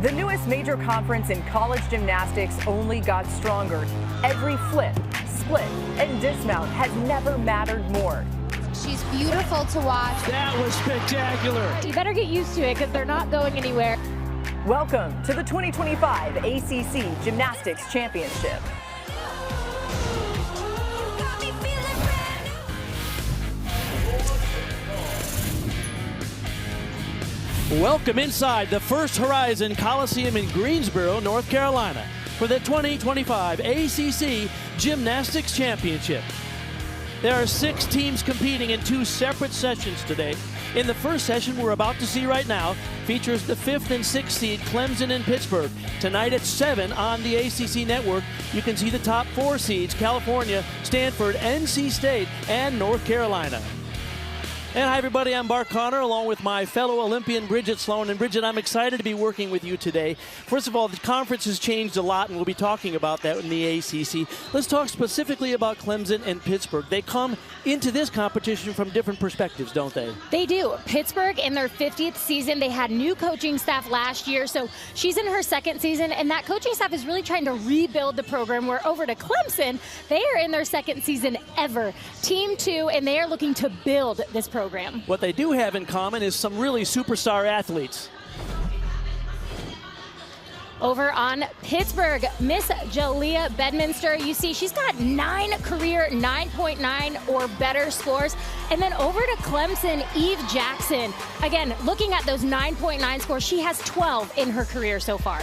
The newest major conference in college gymnastics only got stronger. Every flip, split, and dismount has never mattered more. She's beautiful to watch. That was spectacular. You better get used to it because they're not going anywhere. Welcome to the 2025 ACC Gymnastics Championship. Welcome inside the First Horizon Coliseum in Greensboro, North Carolina, for the 2025 ACC Gymnastics Championship. There are 6 teams competing in 2 separate sessions today. In the first session we're about to see right now features the 5th and 6th seed Clemson and Pittsburgh. Tonight at 7 on the ACC network, you can see the top 4 seeds, California, Stanford, NC State, and North Carolina. And hi everybody, I'm Bart Connor along with my fellow Olympian Bridget Sloan. And Bridget, I'm excited to be working with you today. First of all, the conference has changed a lot and we'll be talking about that in the ACC. Let's talk specifically about Clemson and Pittsburgh. They come into this competition from different perspectives, don't they? They do. Pittsburgh in their 50th season. They had new coaching staff last year, so she's in her 2nd season, and that coaching staff is really trying to rebuild the program. Where over to Clemson, they are in their 2nd season ever. Team 2, and they are looking to build this program. What they do have in common is some really superstar athletes. Over on Pittsburgh, Miss Jalea Bedminster, you see she's got 9 career 9.9 or better scores. And then over to Clemson, Eve Jackson. Again, looking at those 9.9 scores, she has 12 in her career so far.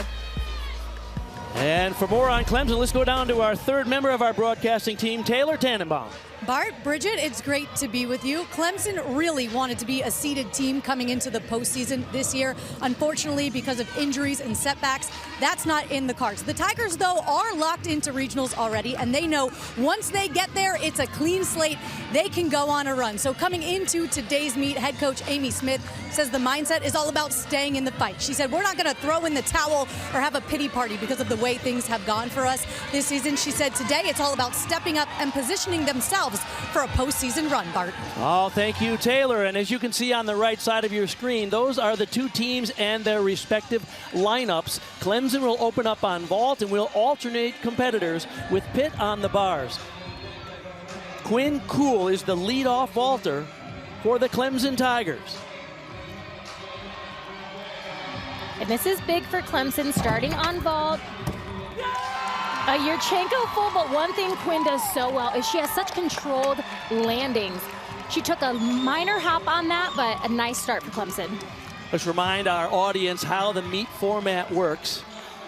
And for more on Clemson, let's go down to our 3rd member of our broadcasting team, Taylor Tannenbaum. Bart, Bridget, it's great to be with you. Clemson really wanted to be a seeded team coming into the postseason this year. Unfortunately, because of injuries and setbacks, that's not in the cards. The Tigers, though, are locked into regionals already, and they know once they get there, it's a clean slate. They can go on a run. So coming into today's meet, head coach Amy Smith says the mindset is all about staying in the fight. She said, we're not going to throw in the towel or have a pity party because of the way things have gone for us this season. She said today it's all about stepping up and positioning themselves for a postseason run, Bart. Oh, thank you, Taylor. And as you can see on the right side of your screen, those are the 2 teams and their respective lineups. Clemson will open up on vault and will alternate competitors with Pitt on the bars. Quinn Cool is the leadoff vaulter for the Clemson Tigers. And this is big for Clemson, starting on vault. A Yurchenko full, but one thing Quinn does so well is she has such controlled landings. She took a minor hop on that, but a nice start for Clemson. Let's remind our audience how the meet format works.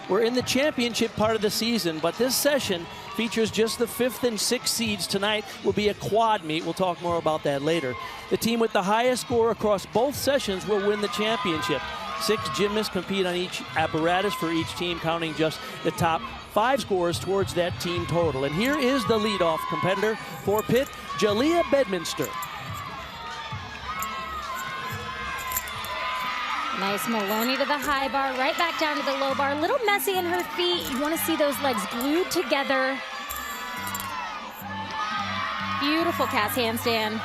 We're in the championship part of the season, but this session features just the 5th and 6th seeds. Tonight will be a quad meet. We'll talk more about that later. The team with the highest score across both sessions will win the championship. 6 gymnasts compete on each apparatus for each team, counting just the top 5 scores towards that team total. And here is the leadoff competitor for Pitt, Jalea Bedminster. Nice Maloney to the high bar, right back down to the low bar. A little messy in her feet. You want to see those legs glued together. Beautiful cast handstand.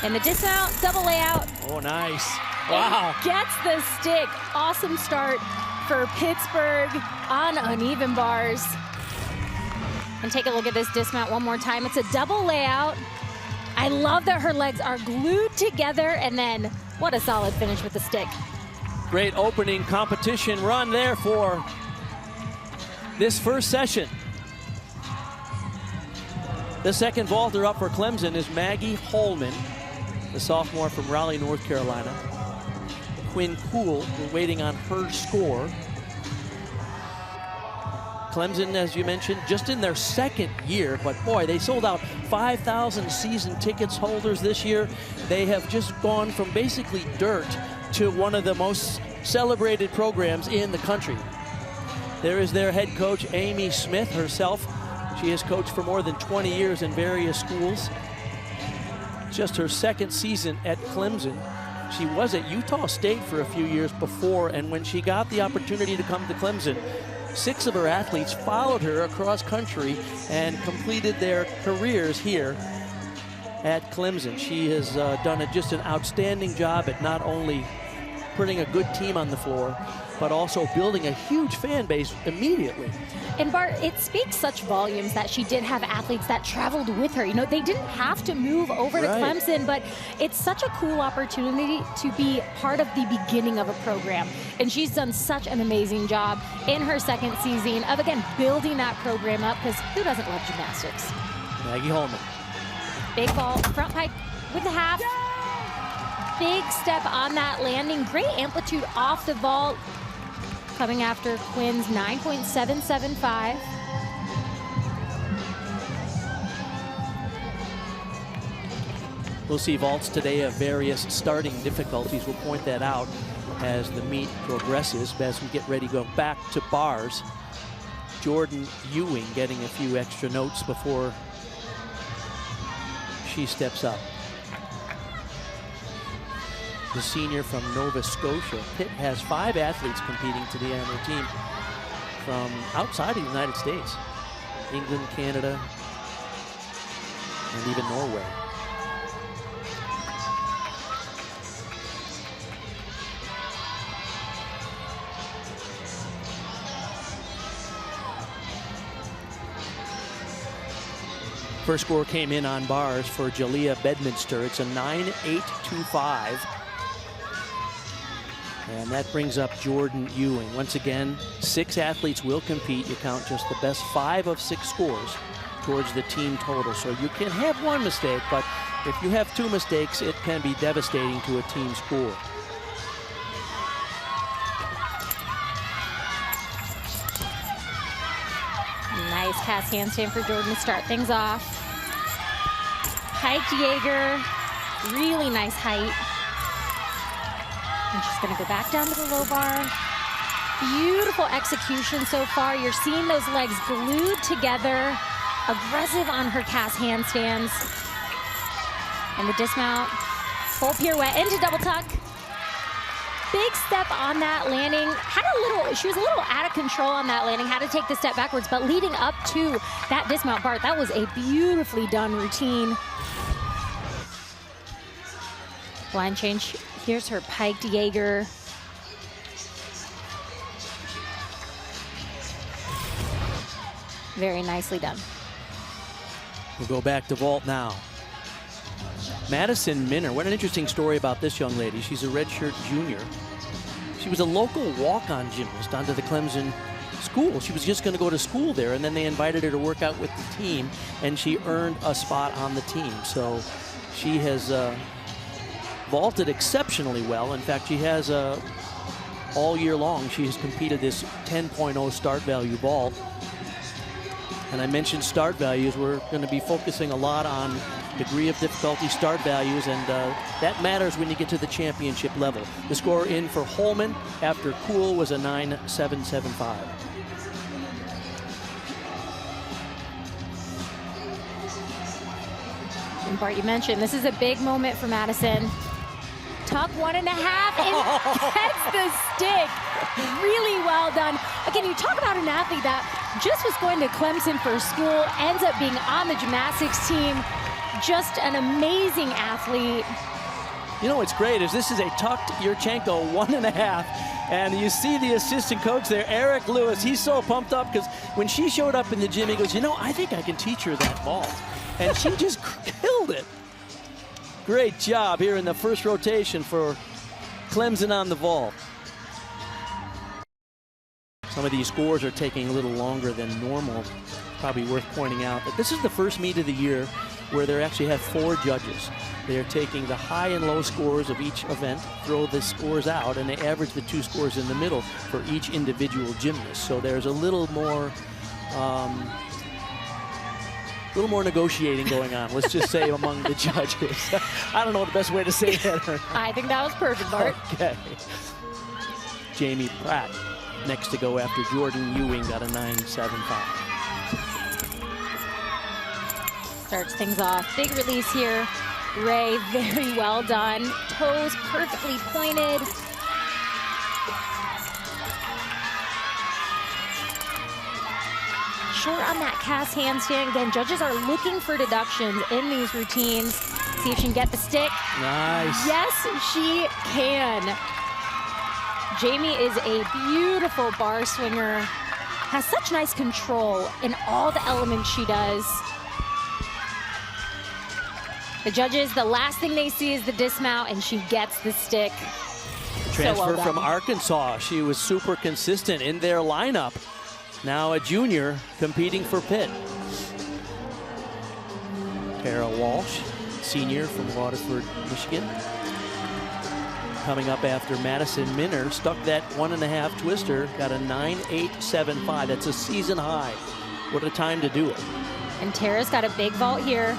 And the dismount, double layout. Oh, nice. Wow. And gets the stick. Awesome start for Pittsburgh on uneven bars. And take a look at this dismount one more time. It's a double layout. I love that her legs are glued together, and then what a solid finish with the stick. Great opening competition run there for this first session. The 2nd vaulter up for Clemson is Maggie Holman, the sophomore from Raleigh, North Carolina. Quinn Cool, we're waiting on her score. Clemson, as you mentioned, just in their 2nd year, but boy, they sold out 5,000 season tickets holders this year. They have just gone from basically dirt to one of the most celebrated programs in the country. There is their head coach, Amy Smith herself. She has coached for more than 20 years in various schools. Just her 2nd season at Clemson. She was at Utah State for a few years before, and when she got the opportunity to come to Clemson, 6 of her athletes followed her across country and completed their careers here at Clemson. She has done just an outstanding job at not only putting a good team on the floor, but also building a huge fan base immediately. And Bart, it speaks such volumes that she did have athletes that traveled with her. You know, they didn't have to move over to Clemson, but it's such a cool opportunity to be part of the beginning of a program. And she's done such an amazing job in her second season of, again, building that program up, because who doesn't love gymnastics? Maggie Holman. Big ball, front pike with the half. Big step on that landing. Great amplitude off the vault. Coming after Quinn's 9.775. We'll see vaults today of various starting difficulties. We'll point that out as the meet progresses. As we get ready to go back to bars, Jordan Ewing getting a few extra notes before she steps up. The senior from Nova Scotia. Pitt has 5 athletes competing today on their team from outside of the United States. England, Canada, and even Norway. First score came in on bars for Jalea Bedminster. It's a 9.825. And that brings up Jordan Ewing. Once again, 6 athletes will compete. You count just the best 5 of 6 scores towards the team total. So you can have 1 mistake, but if you have 2 mistakes, it can be devastating to a team score. Nice pass handstand for Jordan to start things off. Hiked Jaeger, really nice height. And she's gonna go back down to the low bar. Beautiful execution so far. You're seeing those legs glued together. Aggressive on her cast handstands. And the dismount. Full pirouette into double tuck. Big step on that landing. She was a little out of control on that landing. Had to take the step backwards, but leading up to that dismount, Bart, that was a beautifully done routine. Line change. Here's her piked Jaeger. Very nicely done. We'll go back to vault now. Madison Minner, what an interesting story about this young lady. She's a redshirt junior. She was a local walk-on gymnast onto the Clemson school. She was just going to go to school there, and then they invited her to work out with the team, and she earned a spot on the team. So she has vaulted exceptionally well. In fact, she has all year long, she has competed this 10.0 start value vault. And I mentioned start values. We're going to be focusing a lot on degree of difficulty start values, and that matters when you get to the championship level. The score in for Holman after Kuhl was a 9.775. And Bart, you mentioned this is a big moment for Madison. Tuck 1.5 and gets the stick. Really well done. Again, you talk about an athlete that just was going to Clemson for school, ends up being on the gymnastics team. Just an amazing athlete. You know what's great is this is a tucked Yurchenko 1.5, and you see the assistant coach there, Eric Lewis. He's so pumped up because when she showed up in the gym, he goes, you know, I think I can teach her that vault. And she just killed it. Great job here in the first rotation for Clemson on the vault. Some of these scores are taking a little longer than normal. Probably worth pointing out that this is the first meet of the year where they actually have 4 judges. They're taking the high and low scores of each event, throw the scores out, and they average the 2 scores in the middle for each individual gymnast. So there's a little more negotiating going on, let's just say, among the judges. I don't know the best way to say that. I think that was perfect, Bart. Okay. Jamie Pratt next to go after Jordan Ewing got a 9.75. Starts things off. Big release here. Ray, very well done. Toes perfectly pointed. Short on that cast handstand. Again, judges are looking for deductions in these routines. See if she can get the stick. Nice. Yes, she can. Jamie is a beautiful bar swinger, has such nice control in all the elements she does. The judges, the last thing they see is the dismount, and she gets the stick. Transfer well from done. Arkansas. She was super consistent in their lineup. Now a junior competing for Pitt. Tara Walsh, senior from Waterford, Michigan. Coming up after Madison Minner, stuck that 1.5 twister, got a 9.875. That's a season high. What a time to do it. And Tara's got a big vault here.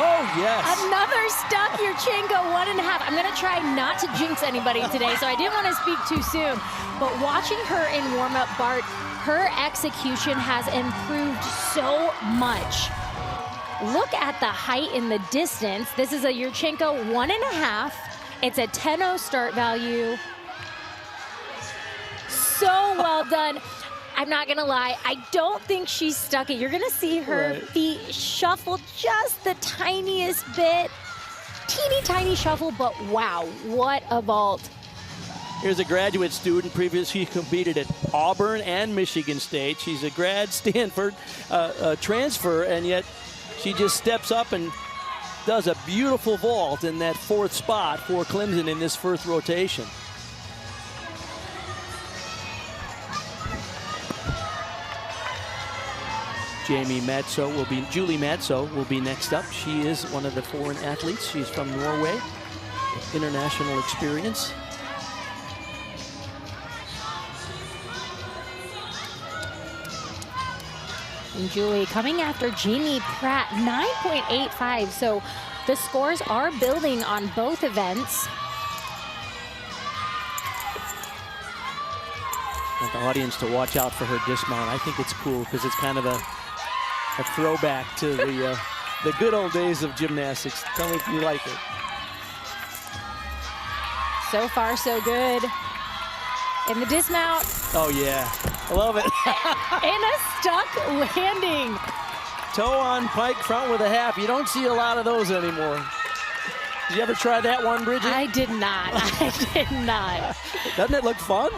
Oh, yes. Another stuck Yurchenko 1.5. I'm gonna try not to jinx anybody today, so I didn't want to speak too soon. But watching her in warm-up, Bart, her execution has improved so much. Look at the height and the distance. This is a Yurchenko 1.5. It's a 10-0 start value. So well done. I'm not gonna lie, I don't think she stuck it. You're gonna see her feet shuffle just the tiniest bit. Teeny tiny shuffle, but wow, what a vault. Here's a graduate student, previously competed at Auburn and Michigan State. She's a grad Stanford transfer, and yet she just steps up and does a beautiful vault in that 4th spot for Clemson in this first rotation. Julie Matzo will be next up. She is one of the foreign athletes. She's from Norway, international experience. And Julie coming after Jamie Pratt, 9.85. So the scores are building on both events. Want the audience to watch out for her dismount. I think it's cool because it's kind of a throwback to the good old days of gymnastics. Tell me if you like it. So far, so good. And the dismount. Oh, yeah. I love it. And a stuck landing. Toe on pike front with a half. You don't see a lot of those anymore. Did you ever try that one, Bridget? I did not. I did not. Doesn't it look fun?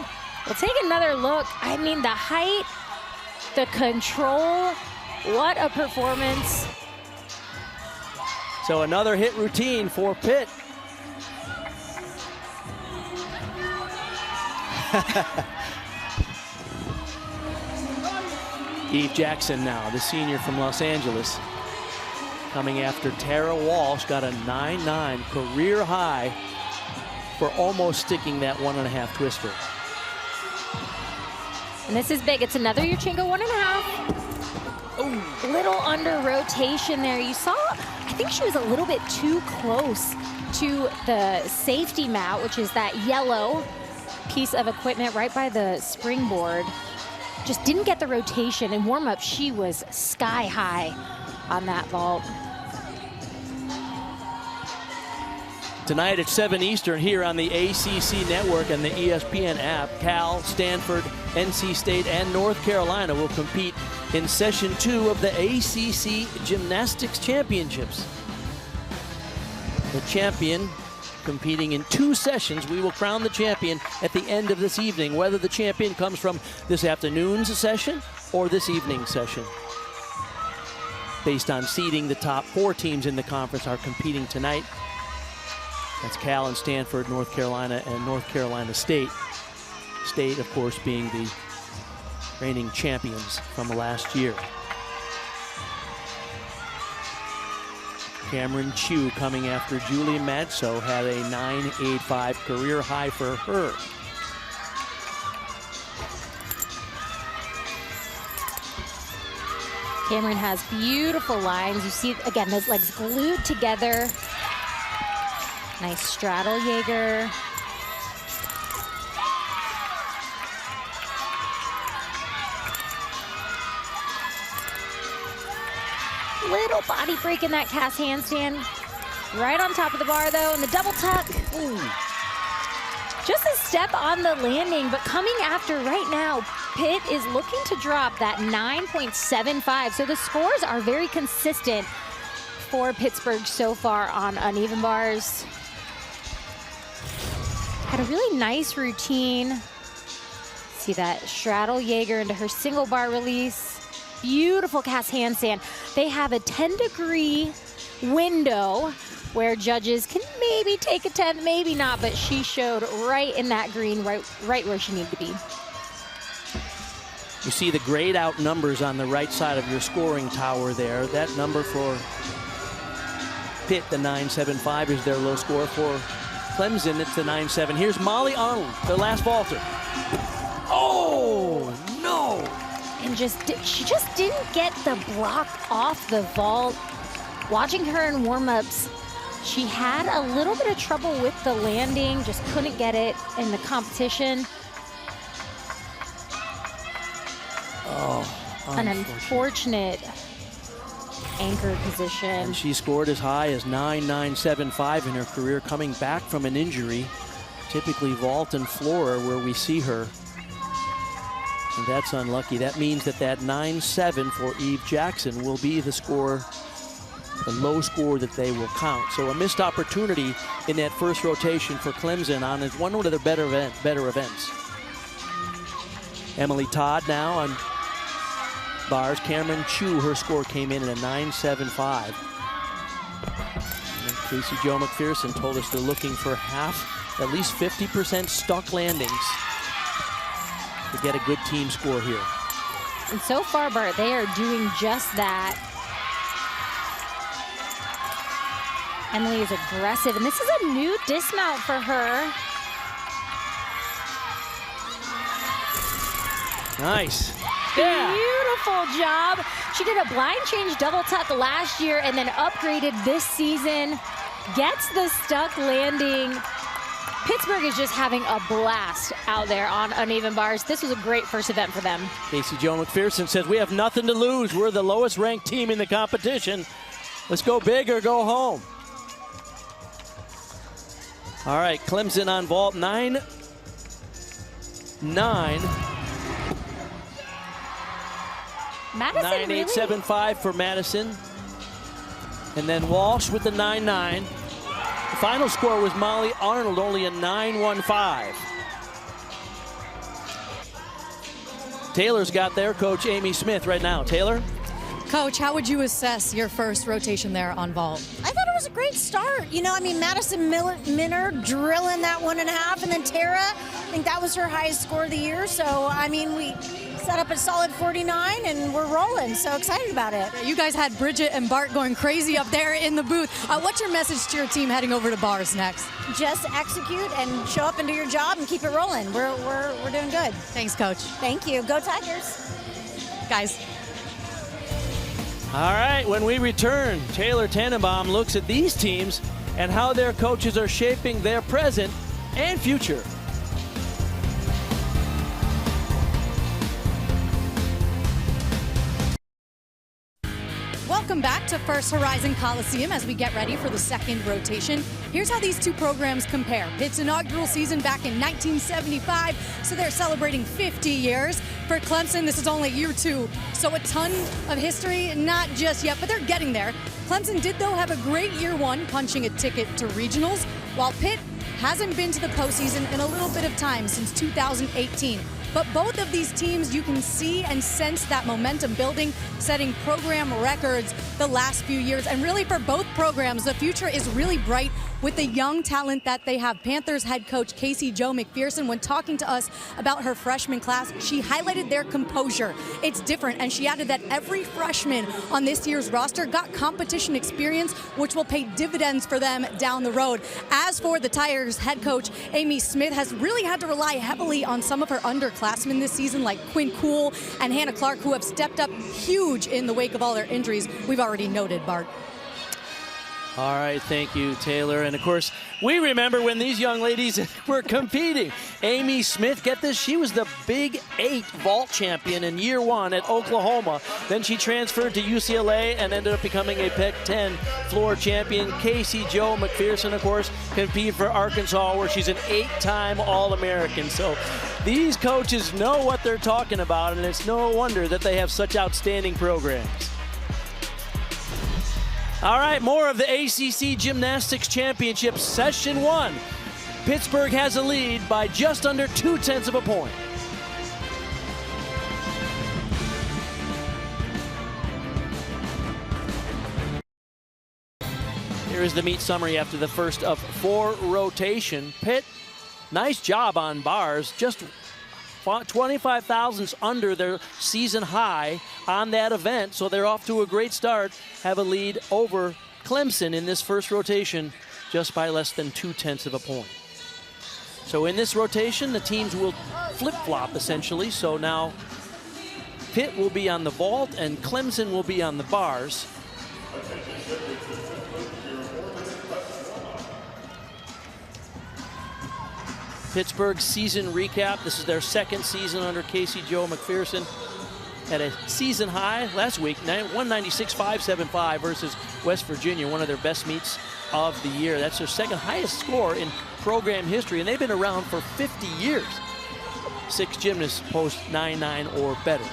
We'll take another look. I mean, the height, the control, what a performance. So another hit routine for Pitt. Eve Jackson now, the senior from Los Angeles. Coming after Tara Walsh, got a 9.9 career high for almost sticking that 1.5 twister. And this is big. It's another Yurchenko 1.5. Oh, little under rotation there. You saw, I think she was a little bit too close to the safety mat, which is that yellow piece of equipment right by the springboard. Just didn't get the rotation. In warm-up, she was sky high on that vault. Tonight at 7 Eastern here on the ACC Network and the ESPN app, Cal, Stanford, NC State, and North Carolina will compete in Session 2 of the ACC Gymnastics Championships. The champion competing in 2 sessions. We will crown the champion at the end of this evening, whether the champion comes from this afternoon's session or this evening's session. Based on seeding, the top 4 teams in the conference are competing tonight. That's Cal and Stanford, North Carolina, and North Carolina State. State, of course, being the reigning champions from last year. Cameron Chu coming after Julie Matzo, had a 9.85 career high for her. Cameron has beautiful lines. You see, again, those legs glued together. Nice straddle Jaeger. Little body break in that cast handstand. Right on top of the bar though, and the double tuck. Ooh. Just a step on the landing, but coming after right now, Pitt is looking to drop that 9.75. So the scores are very consistent for Pittsburgh so far on uneven bars. Had a really nice routine. See that straddle Jaeger into her single bar release. Beautiful cast handstand. They have a 10-degree window where judges can maybe take a 10th, maybe not, but she showed right in that green, right where she needed to be. You see the grayed out numbers on the right side of your scoring tower there. That number for Pitt, the 9.75, is their low score. For Clemson, it's the 9.7. Here's Molly Arnold, the last vaulter. Oh, no! And she just didn't get the block off the vault. Watching her in warm-ups, she had a little bit of trouble with the landing, just couldn't get it in the competition. Oh, an unfortunate anchor position. And she scored as high as 9.975 in her career, coming back from an injury. Typically vault and floor where we see her. And that's unlucky. That means that 9.7 for Eve Jackson will be the score, the low score that they will count. So a missed opportunity in that first rotation for Clemson on one of their better events. Emily Todd now on bars. Cameron Chu, her score came in at a 9.75. And Casey Jo McPherson told us they're looking for at least 50% stuck landings to get a good team score here. And so far, Bart, they are doing just that. Emily is aggressive, and this is a new dismount for her. Nice. Yeah. Beautiful job. She did a blind change double tuck last year and then upgraded this season. Gets the stuck landing. Pittsburgh is just having a blast out there on uneven bars. This was a great first event for them. Casey Jo McPherson says, we have nothing to lose. We're the lowest ranked team in the competition. Let's go big or go home. All right, Clemson on vault, 9.9. 9.875 for Madison. And then Walsh with the 9.9. The final score was Molly Arnold, only a 9.15. Taylor's got their coach, Amy Smith, right now. Taylor? Coach, how would you assess your first rotation there on vault? I thought it was a great start. You know, I mean, Madison Minner drilling that 1.5, and then Tara, I think that was her highest score of the year. So, I mean, we set up a solid 49, and we're rolling. So excited about it. You guys had Bridget and Bart going crazy up there in the booth. What's your message to your team heading over to bars next? Just execute and show up and do your job and keep it rolling. We're doing good. Thanks, Coach. Thank you. Go Tigers. Guys. All right, when we return, Taylor Tannenbaum looks at these teams and how their coaches are shaping their present and future. Welcome back to First Horizon Coliseum as we get ready for the second rotation. Here's how these two programs compare. Pitt's inaugural season back in 1975, so they're celebrating 50 years. For Clemson, this is only year 2, so a ton of history, not just yet, but they're getting there. Clemson did, though, have a great year 1, punching a ticket to regionals, while Pitt hasn't been to the postseason in a little bit of time, since 2018. But both of these teams, you can see and sense that momentum building, setting program records the last few years. And really for both programs, the future is really bright with the young talent that they have. Panthers head coach Casey Jo McPherson, when talking to us about her freshman class, she highlighted their composure. It's different, and she added that every freshman on this year's roster got competition experience, which will pay dividends for them down the road. As for the Tigers head coach, Amy Smith has really had to rely heavily on some of her underclassmen this season, like Quinn Cool and Hannah Clark, who have stepped up huge in the wake of all their injuries we've already noted, Bart. All right, thank you, Taylor. And of course, we remember when these young ladies were competing. Amy Smith, get this, she was the Big 8 vault champion in year 1 at Oklahoma. Then she transferred to UCLA and ended up becoming a Pac-10 floor champion. Casey Jo McPherson, of course, competed for Arkansas, where she's an 8-time All-American. So these coaches know what they're talking about, and it's no wonder that they have such outstanding programs. All right, more of the ACC Gymnastics Championship Session 1. Pittsburgh has a lead by just under 0.2 of a point. Here is the meet summary after the first of 4 rotation. Pitt, nice job on bars, just 25 thousandths under their season high on that event, so they're off to a great start, have a lead over Clemson in this first rotation just by less than 0.2 of a point. So in this rotation, the teams will flip-flop essentially, so now Pitt will be on the vault and Clemson will be on the bars. Pittsburgh season recap. This is their second season under Casey Joe McPherson. Had a season high last week, 196.575 versus West Virginia, one of their best meets of the year. That's their second highest score in program history, and they've been around for 50 years. 6 gymnasts post 9.9 or better.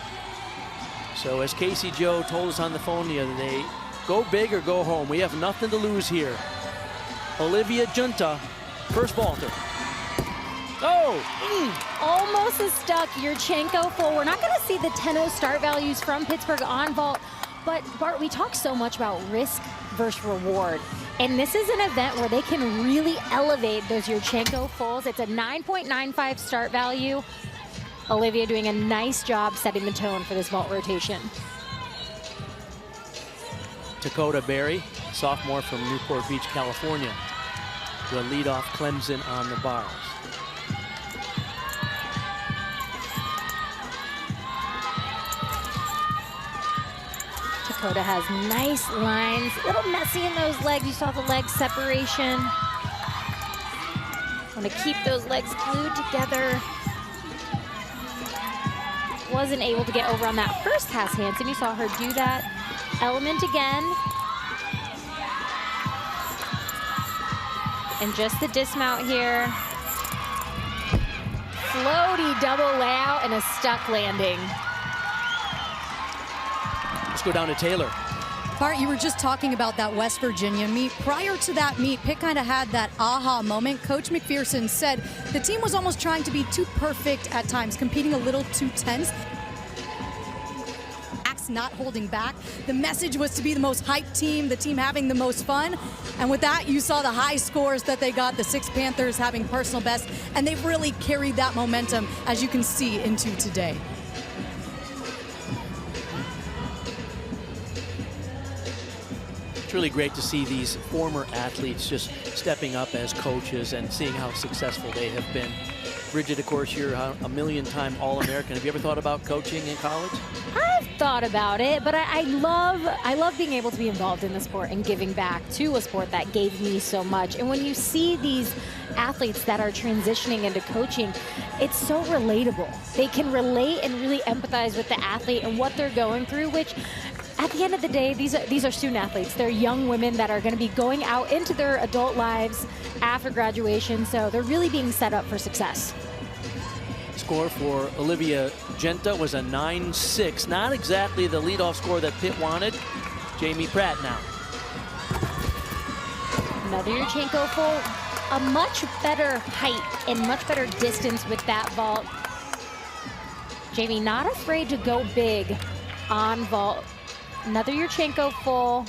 So as Casey Joe told us on the phone the other day, go big or go home. We have nothing to lose here. Olivia Junta, first vaulter. Almost a stuck Yurchenko full. We're not going to see the 10-0 start values from Pittsburgh on vault, but Bart, we talk so much about risk versus reward, and this is an event where they can really elevate those Yurchenko fulls. It's a 9.95 start value. Olivia doing a nice job setting the tone for this vault rotation. Dakota Berry, sophomore from Newport Beach, California, will lead off Clemson on the bars. Dakota has nice lines, a little messy in those legs. You saw the leg separation. Want to keep those legs glued together. Wasn't able to get over on that first pass Hansen. You saw her do that element again. And just the dismount here. Floaty double layout and a stuck landing. Let's go down to Taylor. Bart, you were just talking about that West Virginia meet. Prior to that meet, Pitt kind of had that aha moment. Coach McPherson said the team was almost trying to be too perfect at times, competing a little too tense. Not holding back. The message was to be the most hyped team, the team having the most fun. And with that, you saw the high scores that they got, the 6 Panthers having personal best, and they've really carried that momentum, as you can see, into today. It's really great to see these former athletes just stepping up as coaches and seeing how successful they have been. Bridget, of course, you're a million-time All-American. Have you ever thought about coaching in college? I've thought about it, but I love being able to be involved in the sport and giving back to a sport that gave me so much. And when you see these athletes that are transitioning into coaching, it's so relatable. They can relate and really empathize with the athlete and what they're going through, which at the end of the day, these are student athletes. They're young women that are going to be going out into their adult lives after graduation, so they're really being set up for success. Score for Olivia Genta was a 9.6. Not exactly the leadoff score that Pitt wanted. Jamie Pratt now. Another Yurchenko full. A much better height and much better distance with that vault. Jamie not afraid to go big on vault. Another Yurchenko full.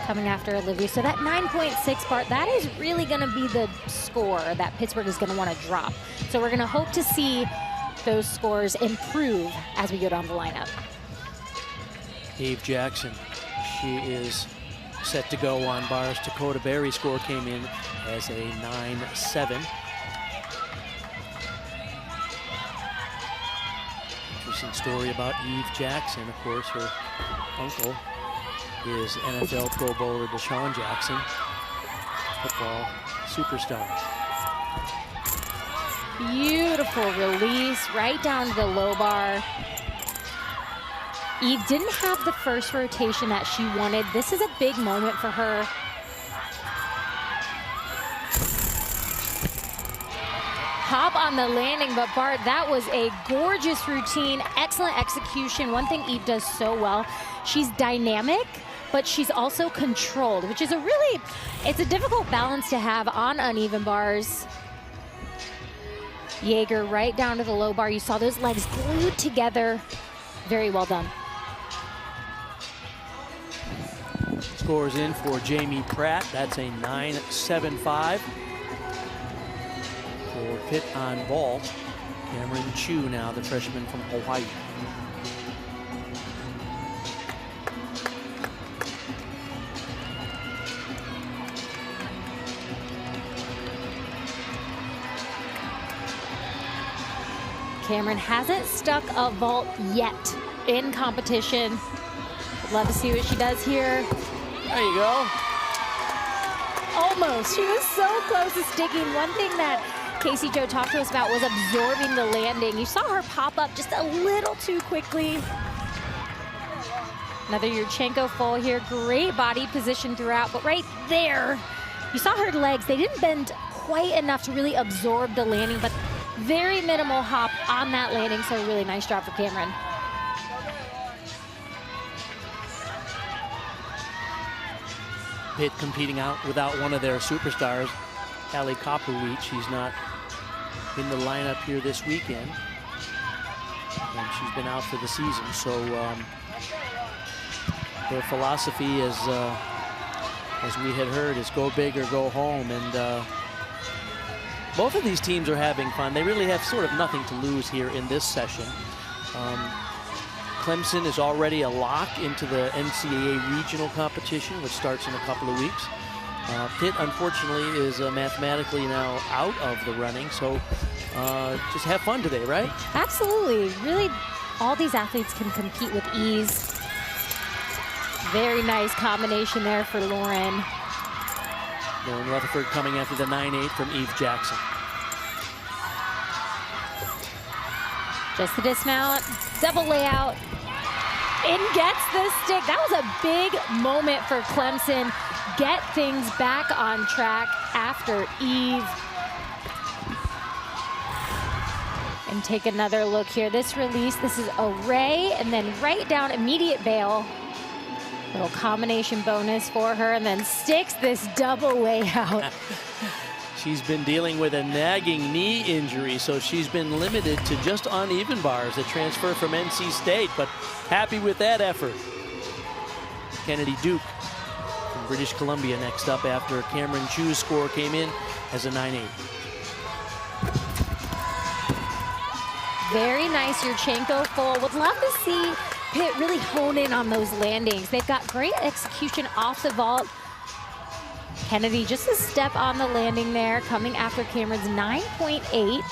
Coming after Olivia. So that 9.6 part, that is really going to be the score that Pittsburgh is going to want to drop. So we're going to hope to see those scores improve as we go down the lineup. Eve Jackson, she is set to go on bars. Dakota Berry's score came in as a 9.7. Interesting story about Eve Jackson. Of course, her uncle is NFL Pro Bowler Deshaun Jackson, football superstar. Beautiful release right down to the low bar. Eve didn't have the first rotation that she wanted. This is a big moment for her. Hop on the landing, but Bart, that was a gorgeous routine, excellent execution. One thing Eve does so well, she's dynamic, but she's also controlled, which is it's a difficult balance to have on uneven bars. Jaeger right down to the low bar. You saw those legs glued together. Very well done. Scores in for Jamie Pratt. That's a 9.75. For Pitt on vault, Cameron Chu now, the freshman from Hawaii. Cameron hasn't stuck a vault yet in competition. Love to see what she does here. There you go. Almost. She was so close to sticking. One thing that Casey Jo talked to us about was absorbing the landing. You saw her pop up just a little too quickly. Another Yurchenko full here. Great body position throughout, but right there, you saw her legs. They didn't bend quite enough to really absorb the landing, but very minimal hop on that landing, so a really nice job for Cameron. Pitt competing out without one of their superstars, Hallie Kopowicz. She's not in the lineup here this weekend, and she's been out for the season. So their philosophy, as we had heard, is go big or go home. And both of these teams are having fun. They really have sort of nothing to lose here in this session. Clemson is already a lock into the NCAA regional competition, which starts in a couple of weeks. Pitt, unfortunately, is mathematically now out of the running. So just have fun today, right? Absolutely. Really, all these athletes can compete with ease. Very nice combination there for Lauren. Lauren Rutherford coming after the 9.8 from Eve Jackson. Just the dismount, double layout, and gets the stick. That was a big moment for Clemson. Get things back on track after Eve. And take another look here. This release, this is a ray, and then right down, immediate bail. Little combination bonus for her, and then sticks this double layout. She's been dealing with a nagging knee injury, so she's been limited to just uneven bars that transfer from NC State, but happy with that effort. Kennedy Duke from British Columbia next up after Cameron Chu's score came in as a 9.8. Very nice Yurchenko full. Would love to see Pitt really hone in on those landings. They've got great execution off the vault. Kennedy just a step on the landing there, coming after Cameron's 9.8.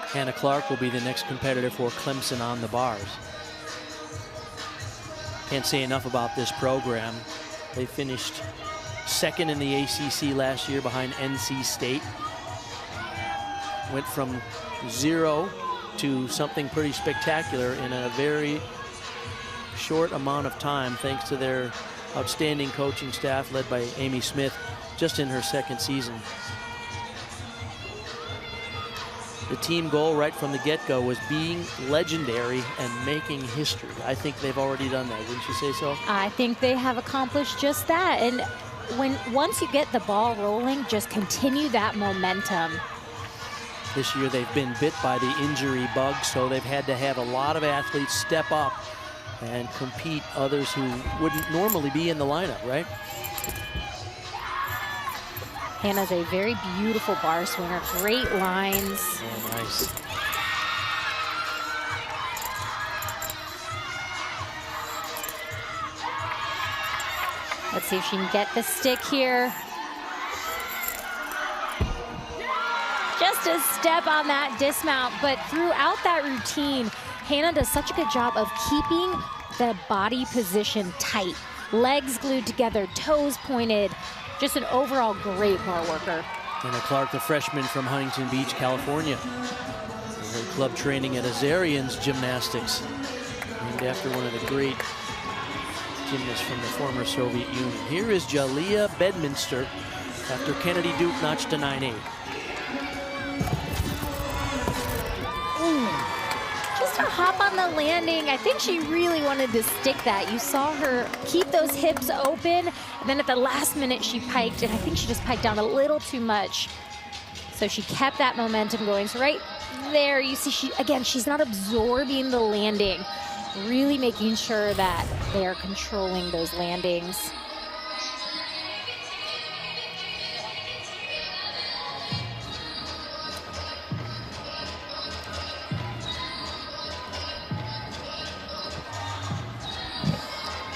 Hannah Clark will be the next competitor for Clemson on the bars. Can't say enough about this program. They finished second in the ACC last year behind NC State. Went from 0 to something pretty spectacular in a very short amount of time, thanks to their outstanding coaching staff led by Amy Smith just in her second season. The team goal right from the get-go was being legendary and making history. I think they've already done that, wouldn't you say so? I think they have accomplished just that. And once you get the ball rolling, just continue that momentum. This year they've been bit by the injury bug, so they've had to have a lot of athletes step up and compete, others who wouldn't normally be in the lineup, right? Hannah's a very beautiful bar swinger, great lines. Oh, nice. Let's see if she can get the stick here. Just a step on that dismount, but throughout that routine, Hannah does such a good job of keeping the body position tight. Legs glued together, toes pointed. Just an overall great bar worker. Hannah Clark, the freshman from Huntington Beach, California. Her club training at Azarian's Gymnastics, named after one of the great gymnasts from the former Soviet Union. Here is Jalea Bedminster after Kennedy Duke notched a 9.8. Just to hop on the landing. I think she really wanted to stick that. You saw her keep those hips open, and then at the last minute she piked, and I think she just piked down a little too much. So she kept that momentum going. So right there, you see, she's not absorbing the landing, really making sure that they are controlling those landings.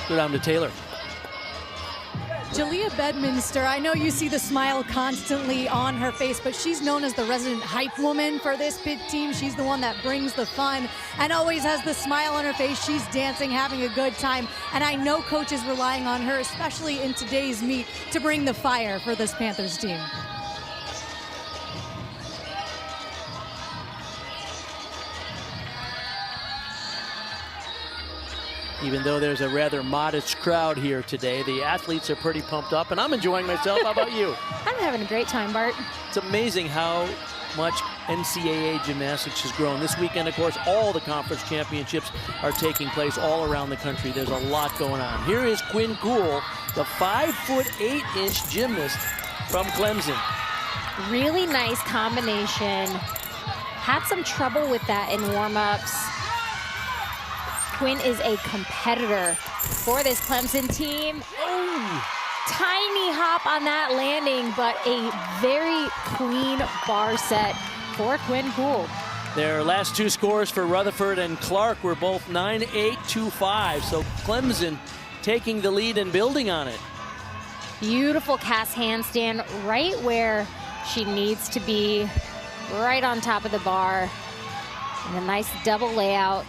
Go down to Taylor. Jalea Bedminster, I know you see the smile constantly on her face, but she's known as the resident hype woman for this Pitt team. She's the one that brings the fun and always has the smile on her face. She's dancing, having a good time, and I know coach is relying on her, especially in today's meet, to bring the fire for this Panthers team. Even though there's a rather modest crowd here today, the athletes are pretty pumped up, and I'm enjoying myself. How about you? I'm having a great time, Bart. It's amazing how much NCAA gymnastics has grown. This weekend, of course, all the conference championships are taking place all around the country. There's a lot going on. Here is Quinn Gould, the 5'8" gymnast from Clemson. Really nice combination. Had some trouble with that in warm-ups. Quinn is a competitor for this Clemson team. Oh, tiny hop on that landing, but a very clean bar set for Quinn Gould. Their last two scores for Rutherford and Clark were both 9-8, 2-5. So Clemson taking the lead and building on it. Beautiful cast handstand right where she needs to be, right on top of the bar. And a nice double layout.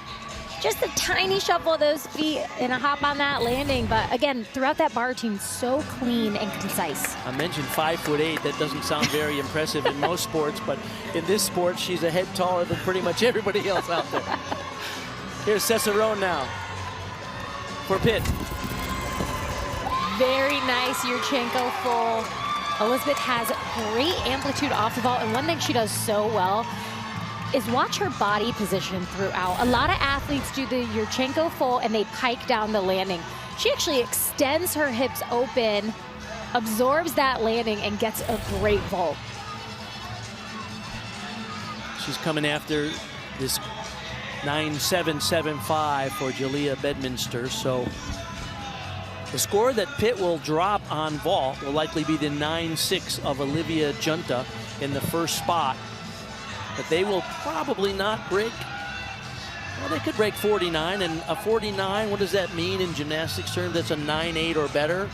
Just a tiny shuffle of those feet and a hop on that landing. But again, throughout that bar routine, so clean and concise. I mentioned 5'8". That doesn't sound very impressive in most sports, but in this sport, she's a head taller than pretty much everybody else out there. Here's Cesarone now for Pitt. Very nice Yurchenko full. Elizabeth has great amplitude off the vault, and one thing she does so well is watch her body position throughout. A lot of athletes do the Yurchenko full and they pike down the landing. She actually extends her hips open, absorbs that landing, and gets a great vault. She's coming after this 9.775 for Jalea Bedminster. So the score that Pitt will drop on vault will likely be the 9.6 of Olivia Junta in the first spot. But they will probably not break. Well, they could break 49, and a 49, what does that mean in gymnastics terms? That's a 9.8 or better.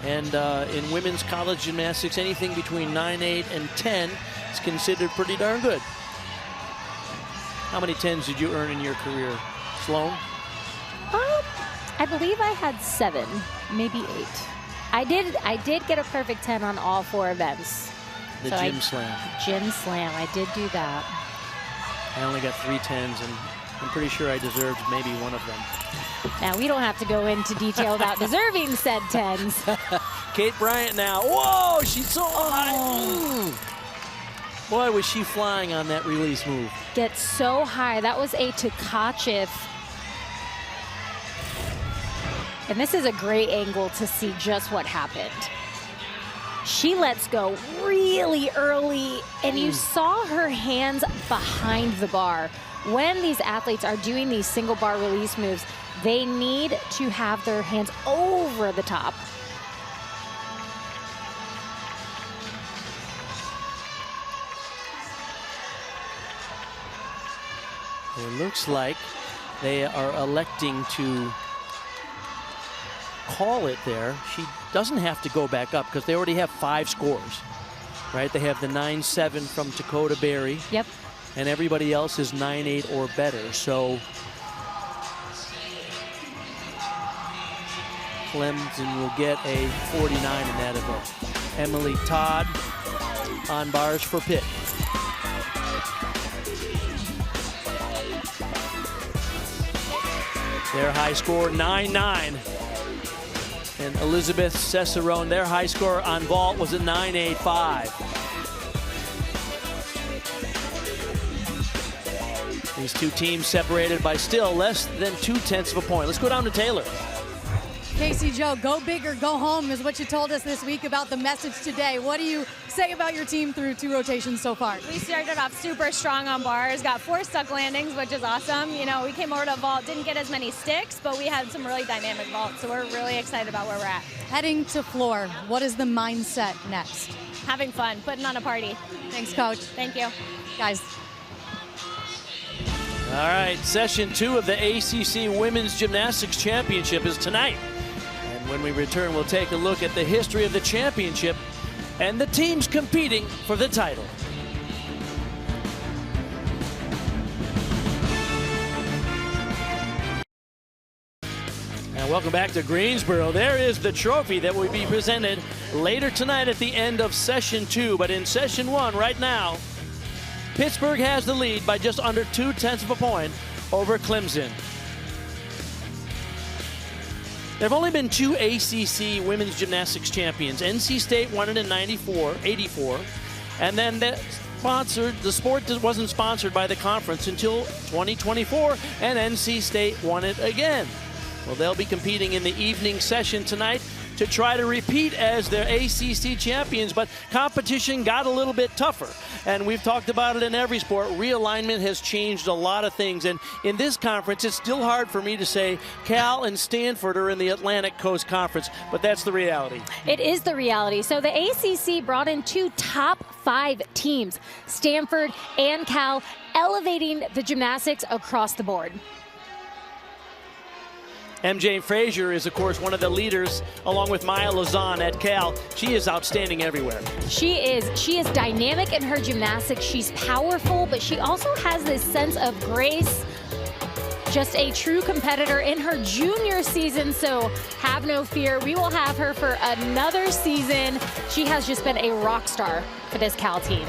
And in women's college gymnastics, anything between 9.8 and 10 is considered pretty darn good. How many 10s did you earn in your career, Sloan? I believe I had 7, maybe 8. I did get a perfect 10 on all 4 events. The gym slam. Gym slam, I did do that. I only got 3 10s, and I'm pretty sure I deserved maybe one of them. Now, we don't have to go into detail about deserving said 10s. Kate Bryant now. Whoa, she's so high. Boy, was she flying on that release move. Gets so high. That was a Tkachev. And this is a great angle to see just what happened. She lets go really early, and you saw her hands behind the bar. When these athletes are doing these single bar release moves, they need to have their hands over the top. It looks like they are electing to call it there. She doesn't have to go back up because they already have 5 scores, right? They have the 9.7 from Dakota Berry. Yep. And everybody else is 9.8 or better. So Clemson will get a 49 in that event. Emily Todd on bars for Pitt. Their high score, 9.9. And Elizabeth Cesarone, their high score on vault was a 9.85. These two teams separated by still less than 0.2 of a point. Let's go down to Taylor. Casey Joe, go big or go home is what you told us this week about the message today. What do you say about your team through 2 rotations so far? We started off super strong on bars, got 4 stuck landings, which is awesome. You know, we came over to vault, didn't get as many sticks, but we had some really dynamic vaults, so we're really excited about where we're at. Heading to floor, what is the mindset next? Having fun, putting on a party. Thanks, Coach. Thank you. Guys. All right, session 2 of the ACC Women's Gymnastics Championship is tonight. And when we return, we'll take a look at the history of the championship and the teams competing for the title. And welcome back to Greensboro. There is the trophy that will be presented later tonight at the end of session 2. But in session 1 right now, Pittsburgh has the lead by just under 0.2 of a point over Clemson. There have only been 2 ACC Women's Gymnastics champions. NC State won it in 84, and then the sport wasn't sponsored by the conference until 2024, and NC State won it again. Well, they'll be competing in the evening session tonight to try to repeat as their ACC champions, but competition got a little bit tougher. And we've talked about it in every sport. Realignment has changed a lot of things. And in this conference, it's still hard for me to say Cal and Stanford are in the Atlantic Coast Conference, but that's the reality. It is the reality. So the ACC brought in 2 top 5 teams, Stanford and Cal, elevating the gymnastics across the board. MJ Frazier is, of course, one of the leaders, along with Maya Lauzon at Cal. She is outstanding everywhere. She is dynamic in her gymnastics. She's powerful, but she also has this sense of grace. Just a true competitor in her junior season, so have no fear. We will have her for another season. She has just been a rock star for this Cal team.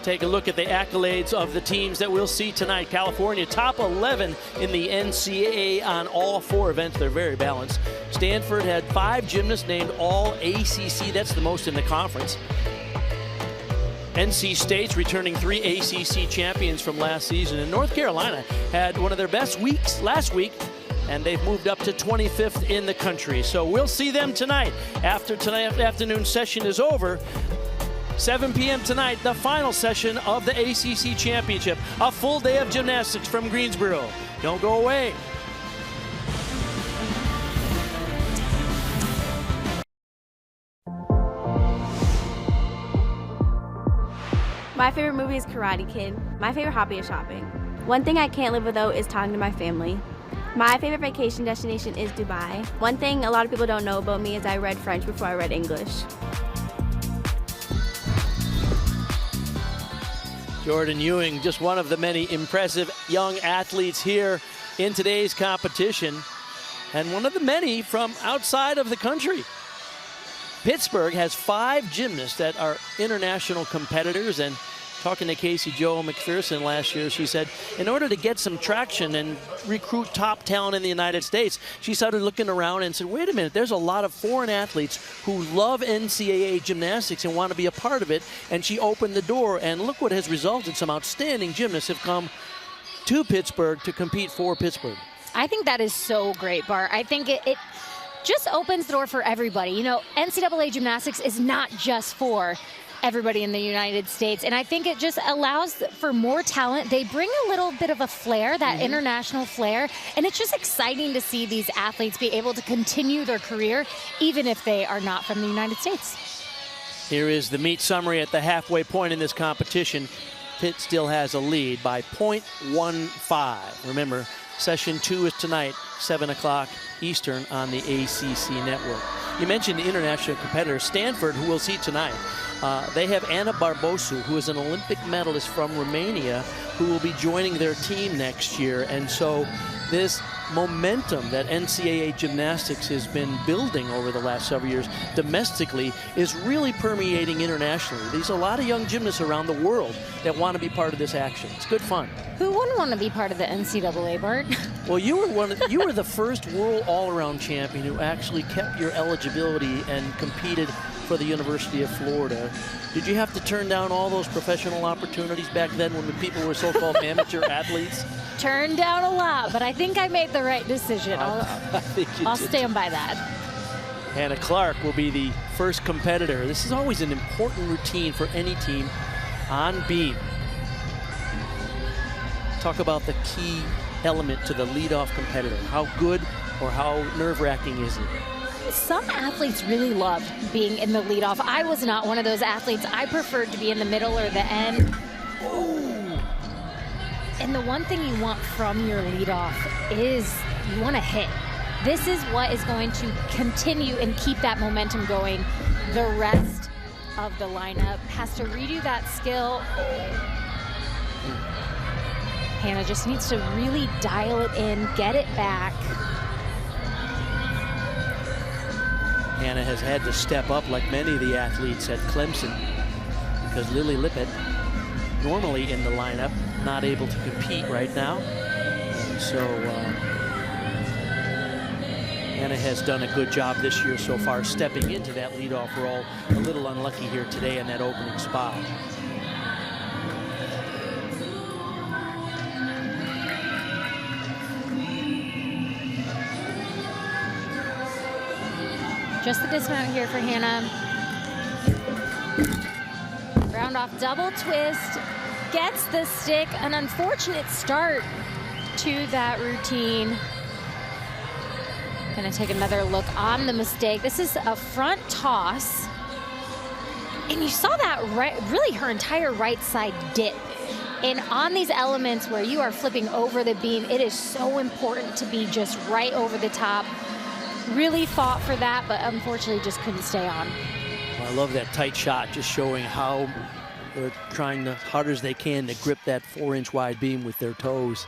Take a look at the accolades of the teams that we'll see tonight. California, top 11 in the NCAA on all 4 events. They're very balanced. Stanford had 5 gymnasts named all ACC. That's the most in the conference. NC State's returning 3 ACC champions from last season. And North Carolina had one of their best weeks last week, and they've moved up to 25th in the country. So we'll see them tonight. After tonight's afternoon session is over, 7 p.m. tonight, the final session of the ACC Championship. A full day of gymnastics from Greensboro. Don't go away. My favorite movie is Karate Kid. My favorite hobby is shopping. One thing I can't live without is talking to my family. My favorite vacation destination is Dubai. One thing a lot of people don't know about me is I read French before I read English. Jordan Ewing, just one of the many impressive young athletes here in today's competition, and one of the many from outside of the country. Pittsburgh has 5 gymnasts that are international competitors, and talking to Casey Jo McPherson last year, she said in order to get some traction and recruit top talent in the United States, she started looking around and said, wait a minute, there's a lot of foreign athletes who love NCAA gymnastics and want to be a part of it, and she opened the door, and look what has resulted. Some outstanding gymnasts have come to Pittsburgh to compete for Pittsburgh. I think that is so great, Bart. I think it just opens the door for everybody. You know, NCAA gymnastics is not just for everybody in the United States, and I think it just allows for more talent. They bring a little bit of a flair, that international flair, and it's just exciting to see these athletes be able to continue their career even if they are not from the United States. Here is the meet summary at the halfway point in this competition. Pitt still has a lead by 0.15. Remember, session 2 is tonight, 7 o'clock Eastern on the ACC network. You mentioned the international competitor, Stanford, who we'll see tonight. They have Anna Barbosu, who is an Olympic medalist from Romania, who will be joining their team next year. And so this momentum that NCAA gymnastics has been building over the last several years domestically is really permeating internationally. There's a lot of young gymnasts around the world that want to be part of this action. It's good fun. Who wouldn't want to be part of the NCAA, Bart? Well, you were the first world all-around champion who actually kept your eligibility and competed for the University of Florida. Did you have to turn down all those professional opportunities back then when the people were so-called amateur athletes? Turned down a lot, but I think I made the right decision. I'll stand by that. Hannah Clark will be the first competitor. This is always an important routine for any team on beam. Talk about the key element to the leadoff competitor. How good or how nerve-wracking is it? Some athletes really love being in the leadoff. I was not one of those athletes. I preferred to be in the middle or the end. Ooh. And the one thing you want from your leadoff is you want to hit. This is what is going to continue and keep that momentum going. The rest of the lineup has to redo that skill. Hannah just needs to really dial it in, get it back. Hannah has had to step up like many of the athletes at Clemson because Lily Lippett, normally in the lineup, not able to compete right now. And so Hannah has done a good job this year so far stepping into that leadoff role. A little unlucky here today in that opening spot. Just the dismount here for Hannah. Round off double twist, gets the stick. An unfortunate start to that routine. Gonna take another look on the mistake. This is a front toss. And you saw that really her entire right side dip. And on these elements where you are flipping over the beam, it is so important to be just right over the top. Really fought for that, but unfortunately just couldn't stay on. Well, I love that tight shot, just showing how they're trying the hard as they can to grip that 4-inch wide beam with their toes.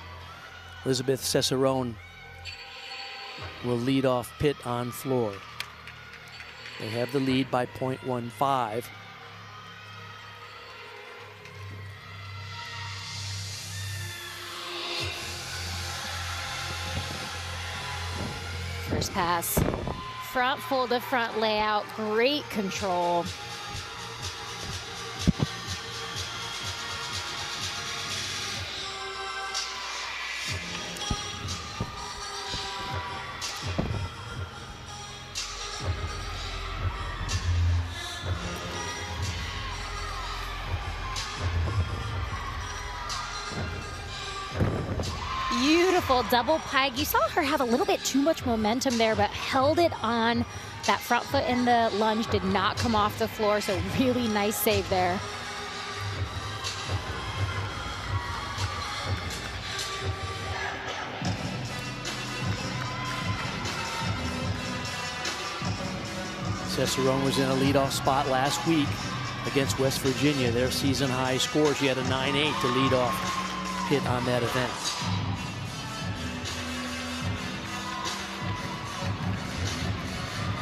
Elizabeth Cicerone will lead off Pitt on floor. They have the lead by 0.15. First pass, front full to front layout, great control. Beautiful double pike. You saw her have a little bit too much momentum there, but held it on. That front foot in the lunge did not come off the floor, so really nice save there. Cicerone was in a leadoff spot last week against West Virginia. Their season high score. She had a 9-8 to lead off Pitt on that event.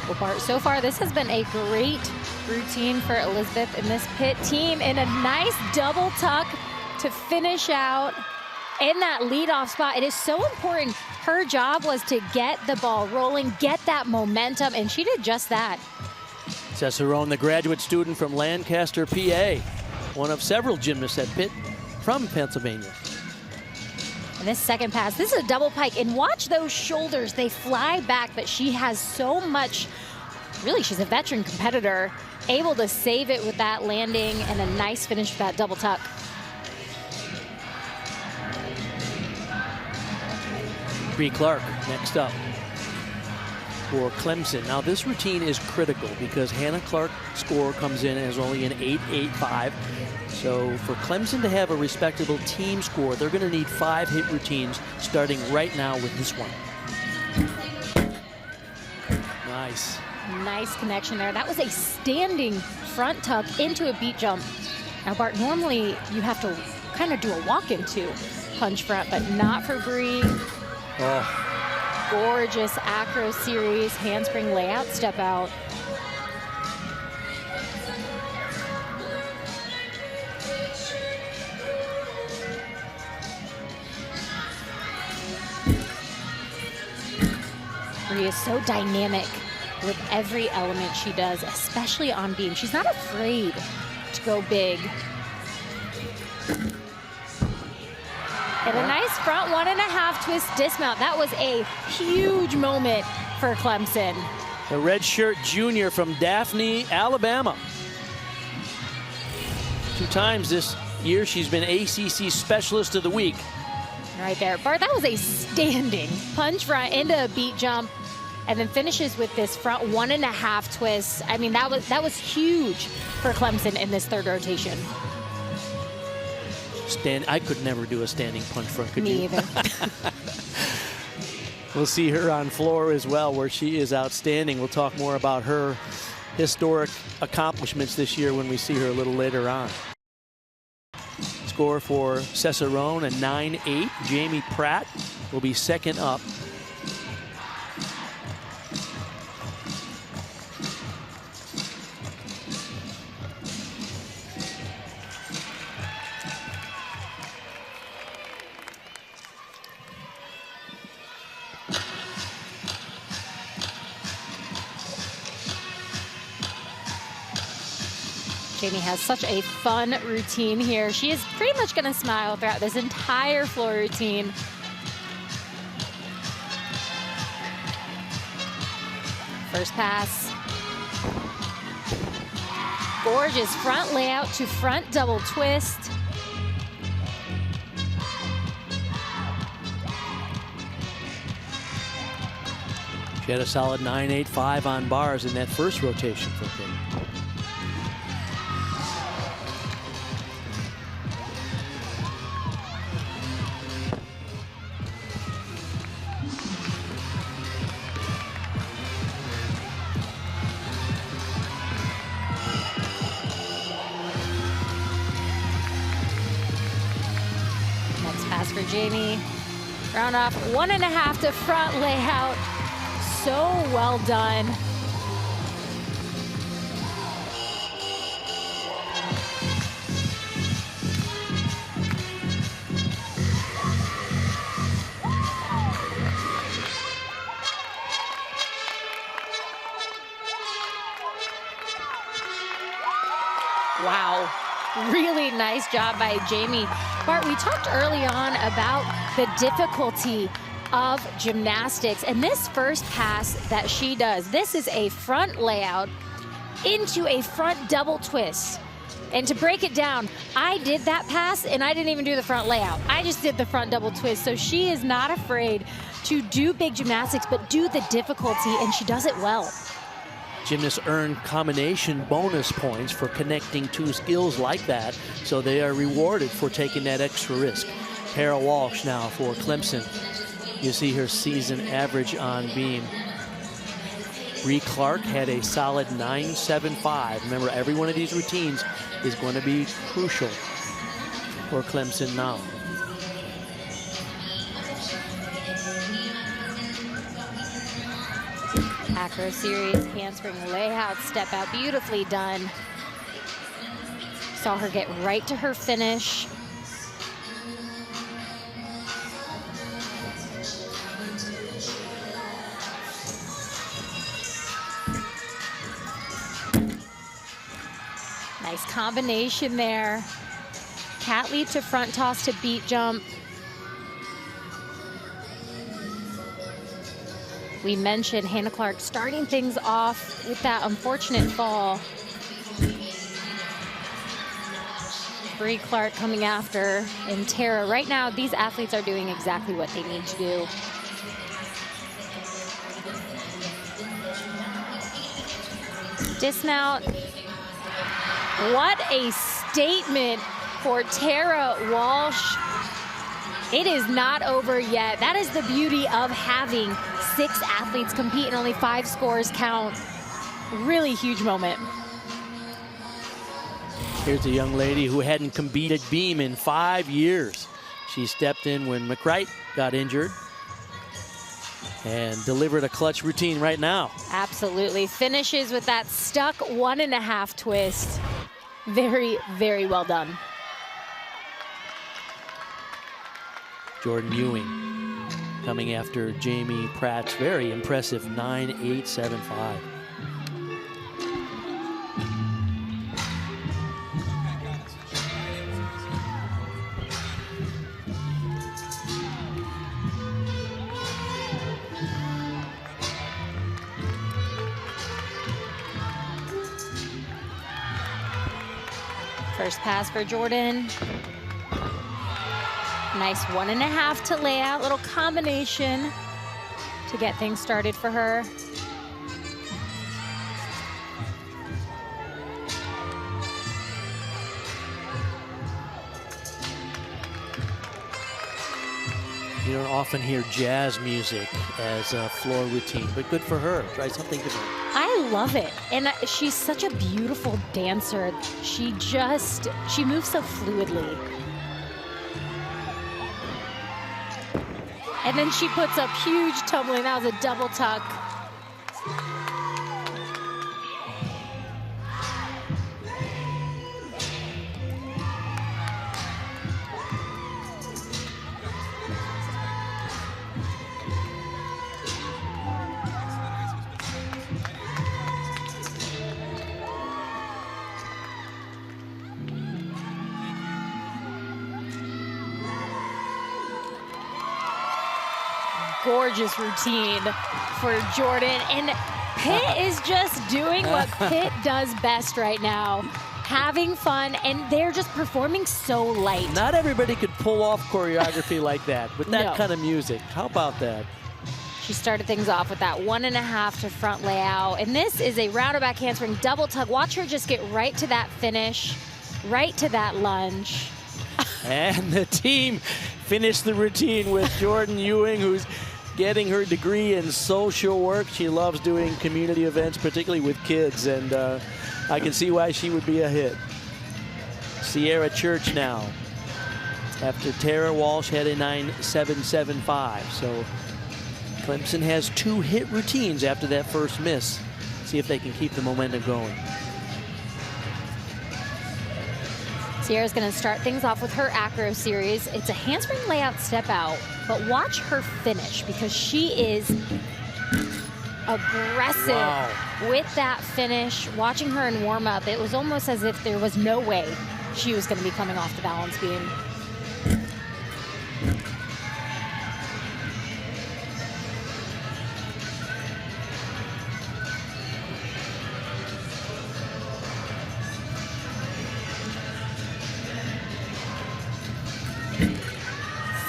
Well, Bart, so far this has been a great routine for Elizabeth and this Pitt team, and a nice double tuck to finish out in that leadoff spot. It is so important. Her job was to get the ball rolling, get that momentum, and she did just that. Cicerone, the graduate student from Lancaster, PA, one of several gymnasts at Pitt from Pennsylvania. And this second pass, this is a double pike, and watch those shoulders, they fly back, but she has so much, really she's a veteran competitor, able to save it with that landing and a nice finish with that double tuck. Bree Clark next up for Clemson. Now this routine is critical because Hannah Clark's score comes in as only an 8.85. So for Clemson to have a respectable team score, they're going to need 5 hit routines starting right now with this one. Nice. Nice connection there. That was a standing front tuck into a beat jump. Now, Bart, normally you have to kind of do a walk into punch front, but not for Bree. Oh, Gorgeous acro series, handspring layout, step out. Maria is so dynamic with every element she does, especially on beam. She's not afraid to go big. And a nice front 1.5 twist dismount. That was a huge moment for Clemson. The redshirt junior from Daphne, Alabama. 2 times this year she's been ACC Specialist of the Week. Right there. Bart, that was a standing punch front into a beat jump, and then finishes with this front 1.5 twist. I mean, that was huge for Clemson in this 3rd rotation. I could never do a standing punch front, could you? Me either. We'll see her on floor as well, where she is outstanding. We'll talk more about her historic accomplishments this year when we see her a little later on. Score for Cicerone, a 9-8. Jamie Pratt will be second up. Jamie has such a fun routine here. She is pretty much going to smile throughout this entire floor routine. First pass. Gorgeous front layout to front double twist. She had a solid 9.85 on bars in that first rotation for Pitt. For Jamie, round off 1.5 to front layout. So well done. Wow. Really nice job by Jamie. Bart, we talked early on about the difficulty of gymnastics, and this first pass that she does, this is a front layout into a front double twist. And to break it down, I did that pass and I didn't even do the front layout. I just did the front double twist. So she is not afraid to do big gymnastics, but do the difficulty, and she does it well. Gymnasts earn combination bonus points for connecting 2 skills like that, so they are rewarded for taking that extra risk. Tara Walsh now for Clemson. You see her season average on beam. Bree Clark had a solid 9.75. Remember, every one of these routines is going to be crucial for Clemson now. Acro series, handspring layout, step out, beautifully done. Saw her get right to her finish. Nice combination there. Cat leap to front toss to beat jump. We mentioned Hannah Clark starting things off with that unfortunate fall. Bree Clark coming after, and Tara. Right now, these athletes are doing exactly what they need to do. Dismount. What a statement for Tara Walsh. It is not over yet. That is the beauty of having 6 athletes compete and only 5 scores count. Really huge moment. Here's a young lady who hadn't competed beam in 5 years. She stepped in when McWright got injured. and delivered a clutch routine right now. Absolutely. Finishes with that stuck 1.5 twist. Very, very well done. Jordan Ewing coming after Jamie Pratt's very impressive 9.875. First pass for Jordan. Nice 1.5 to lay out, little combination to get things started for her. You don't often hear jazz music as a floor routine, but good for her. Try something different. I love it. And she's such a beautiful dancer. She moves so fluidly. And then she puts up huge tumbling. That was a double tuck. Gorgeous routine for Jordan. And Pitt is just doing what Pitt does best right now. Having fun, and they're just performing so light. Not everybody could pull off choreography like that with that kind of music. How about that? She started things off with that 1.5 to front layout. And this is a roundabout handspring double tug. Watch her just get right to that finish, right to that lunge. And the team finished the routine with Jordan Ewing, who's getting her degree in social work. She loves doing community events, particularly with kids, and I can see why she would be a hit. Sierra Church now, after Tara Walsh had a 9.775. So Clemson has 2 hit routines after that first miss. See if they can keep the momentum going. Sierra's going to start things off with her acro series. It's a handspring layout step out, but watch her finish because she is aggressive with that finish. Watching her in warm up, it was almost as if there was no way she was going to be coming off the balance beam.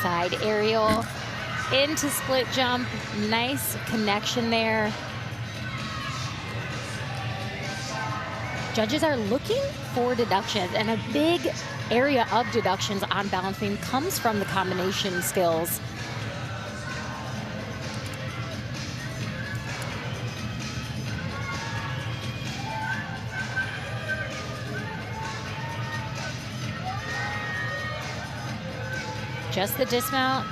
Side aerial into split jump. Nice connection there. Judges are looking for deductions, and a big area of deductions on balance beam comes from the combination skills. Just the dismount.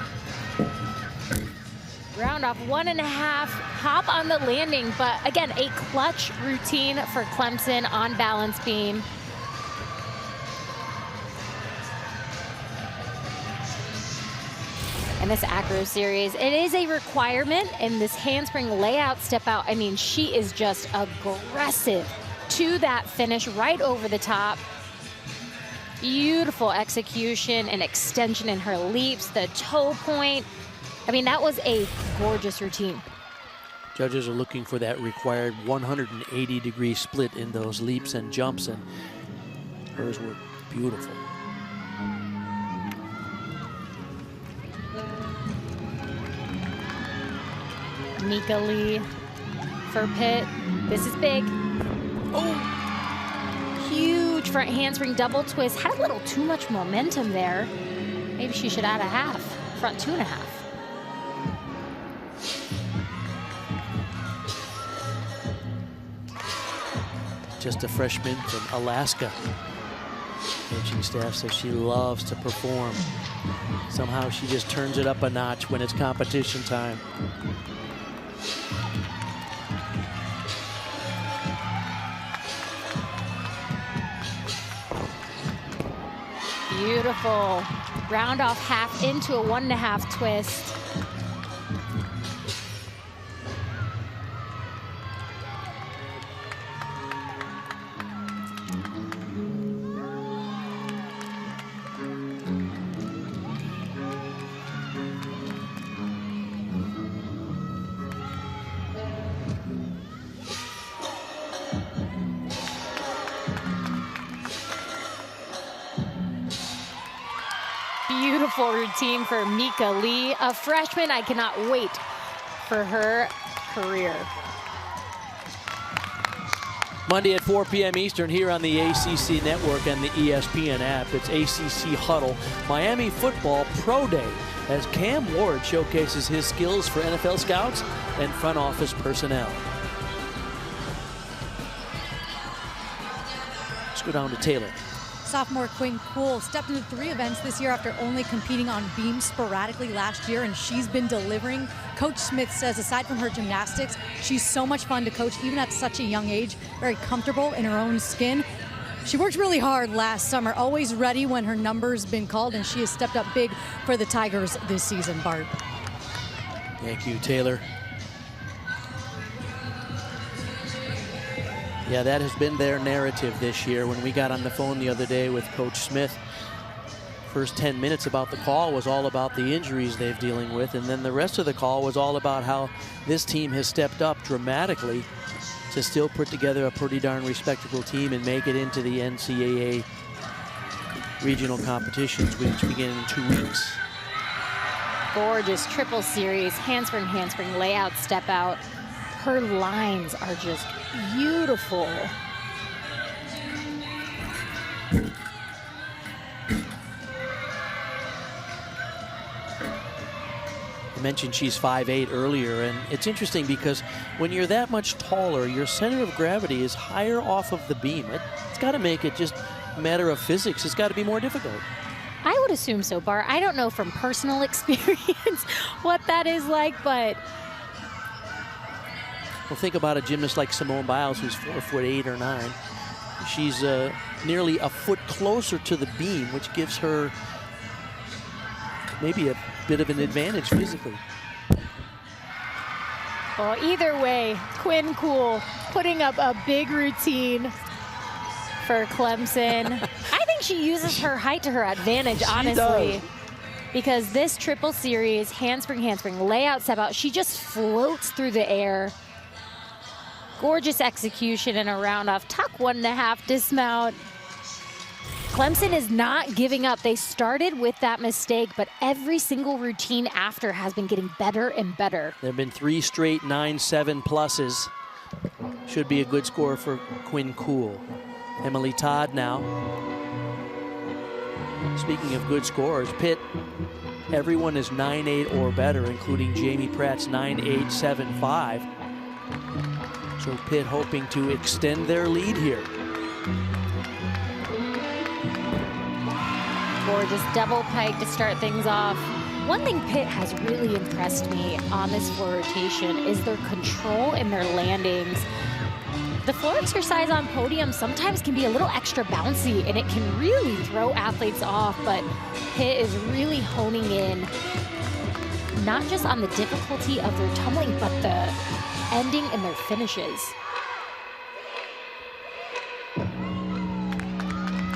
Round off 1.5, hop on the landing, but again, a clutch routine for Clemson on balance beam. And this acro series, it is a requirement in this handspring layout step out. I mean, she is just aggressive to that finish right over the top. Beautiful execution and extension in her leaps, the toe point. I mean, that was a gorgeous routine. Judges are looking for that required 180-degree split in those leaps and jumps, and hers were beautiful. Nika Lee for Pitt. This is big. Oh! Huge front handspring double twist. Had a little too much momentum there. Maybe she should add a half. Front 2.5. Just a freshman from Alaska. Coaching staff says she loves to perform. Somehow she just turns it up a notch when it's competition time. Beautiful. Round off half into a 1.5 twist. Beautiful routine for Mika Lee, a freshman. I cannot wait for her career. Monday at 4 p.m. Eastern here on the ACC Network and the ESPN app. It's ACC Huddle, Miami Football Pro Day, as Cam Ward showcases his skills for NFL scouts and front office personnel. Let's go down to Taylor. Sophomore Quinn Cool stepped into 3 events this year after only competing on beam sporadically last year, and she's been delivering. Coach Smith says aside from her gymnastics, she's so much fun to coach even at such a young age, very comfortable in her own skin. She worked really hard last summer, always ready when her number's been called, and she has stepped up big for the Tigers this season, Bart. Thank you, Taylor. Yeah, that has been their narrative this year. When we got on the phone the other day with Coach Smith, first 10 minutes about the call was all about the injuries they're dealing with, and then the rest of the call was all about how this team has stepped up dramatically to still put together a pretty darn respectable team and make it into the NCAA regional competitions, which begin in 2 weeks. Gorgeous triple series, handspring, handspring, layout, step out. Her lines are just beautiful. I mentioned she's 5'8" earlier, and it's interesting because when you're that much taller, your center of gravity is higher off of the beam. It's got to make it just a matter of physics. It's got to be more difficult. I would assume so, Bart. I don't know from personal experience what that is like, but well, think about a gymnast like Simone Biles, who's 4'8" or 9. She's nearly a foot closer to the beam, which gives her maybe a bit of an advantage physically. Well, either way, Quinn Cool putting up a big routine for Clemson. I think she uses her height to her advantage, honestly. Because this triple series, handspring, handspring, layout, step out, she just floats through the air. Gorgeous execution and a round off. Tuck 1.5, dismount. Clemson is not giving up. They started with that mistake, but every single routine after has been getting better and better. There have been 3 straight 9-7 pluses. Should be a good score for Quinn Cool. Emily Todd now. Speaking of good scores, Pitt, everyone is 9-8 or better, including Jamie Pratt's 9.875. So Pitt hoping to extend their lead here. Gorgeous double pike to start things off. One thing Pitt has really impressed me on this floor rotation is their control and their landings. The floor exercise on podium sometimes can be a little extra bouncy, and it can really throw athletes off, but Pitt is really honing in not just on the difficulty of their tumbling, but the ending and their finishes.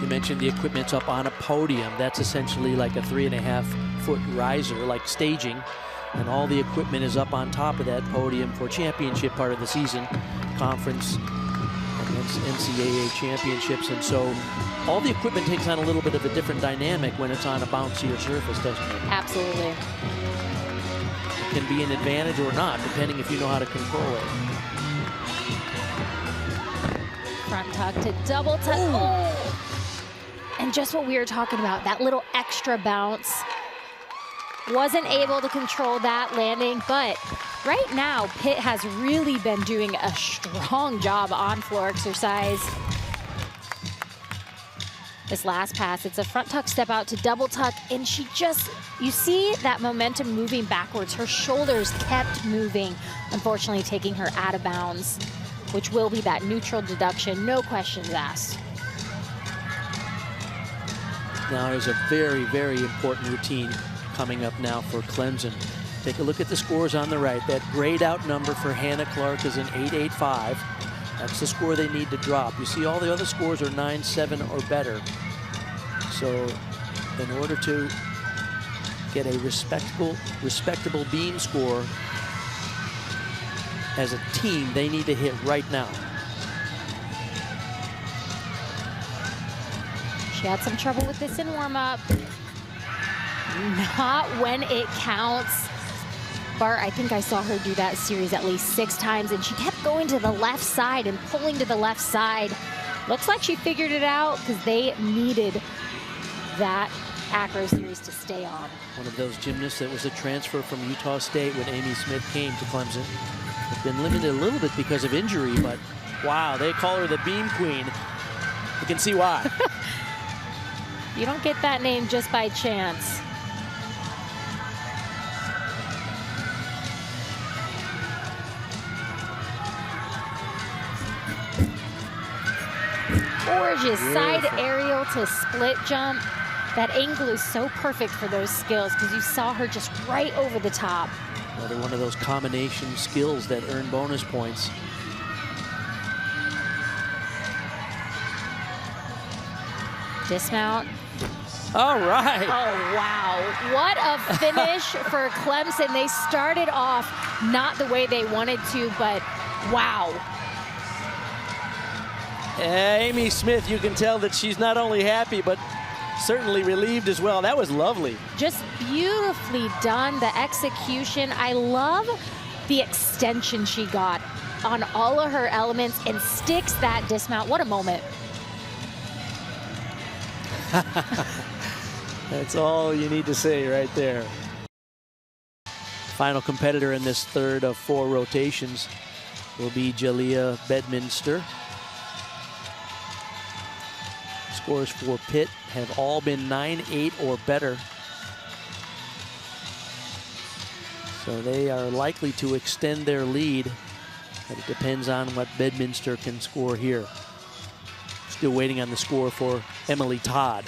You mentioned the equipment's up on a podium. That's essentially like a 3.5-foot riser, like staging. And all the equipment is up on top of that podium for championship part of the season, conference and NCAA championships. And so all the equipment takes on a little bit of a different dynamic when it's on a bouncier surface, doesn't it? Absolutely. It can be an advantage or not, depending if you know how to control it. Front tuck to double tuck. Oh. And just what we were talking about, that little extra bounce. Wasn't able to control that landing, but right now, Pitt has really been doing a strong job on floor exercise. This last pass, it's a front tuck step out to double tuck, and she just, you see that momentum moving backwards. Her shoulders kept moving, unfortunately taking her out of bounds, which will be that neutral deduction, no questions asked. Now there's a very, very important routine coming up now for Clemson. Take a look at the scores on the right. That grayed out number for Hannah Clark is an 8.85. That's the score they need to drop. You see all the other scores are 9.7 or better. So in order to get a respectable beam score as a team, they need to hit right now. She had some trouble with this in warm-up. Not when it counts. Bart, I think I saw her do that series at least 6 times, and she kept going to the left side and pulling to the left side. Looks like she figured it out because they needed that acro series to stay on. One of those gymnasts that was a transfer from Utah State when Amy Smith came to Clemson. Has been limited a little bit because of injury, but wow, they call her the beam queen. You can see why. You don't get that name just by chance. Gorgeous side aerial to split jump. That angle is so perfect for those skills because you saw her just right over the top. Another one of those combination skills that earn bonus points. Dismount. All right. Oh, wow. What a finish for Clemson. They started off not the way they wanted to, but wow. Amy Smith, you can tell that she's not only happy, but certainly relieved as well. That was lovely. Just beautifully done, the execution. I love the extension she got on all of her elements and sticks that dismount. What a moment. That's all you need to say right there. Final competitor in this third of 4 rotations will be Jalea Bedminster. Scores for Pitt have all been 9-8 or better. So they are likely to extend their lead, but it depends on what Bedminster can score here. Still waiting on the score for Emily Todd.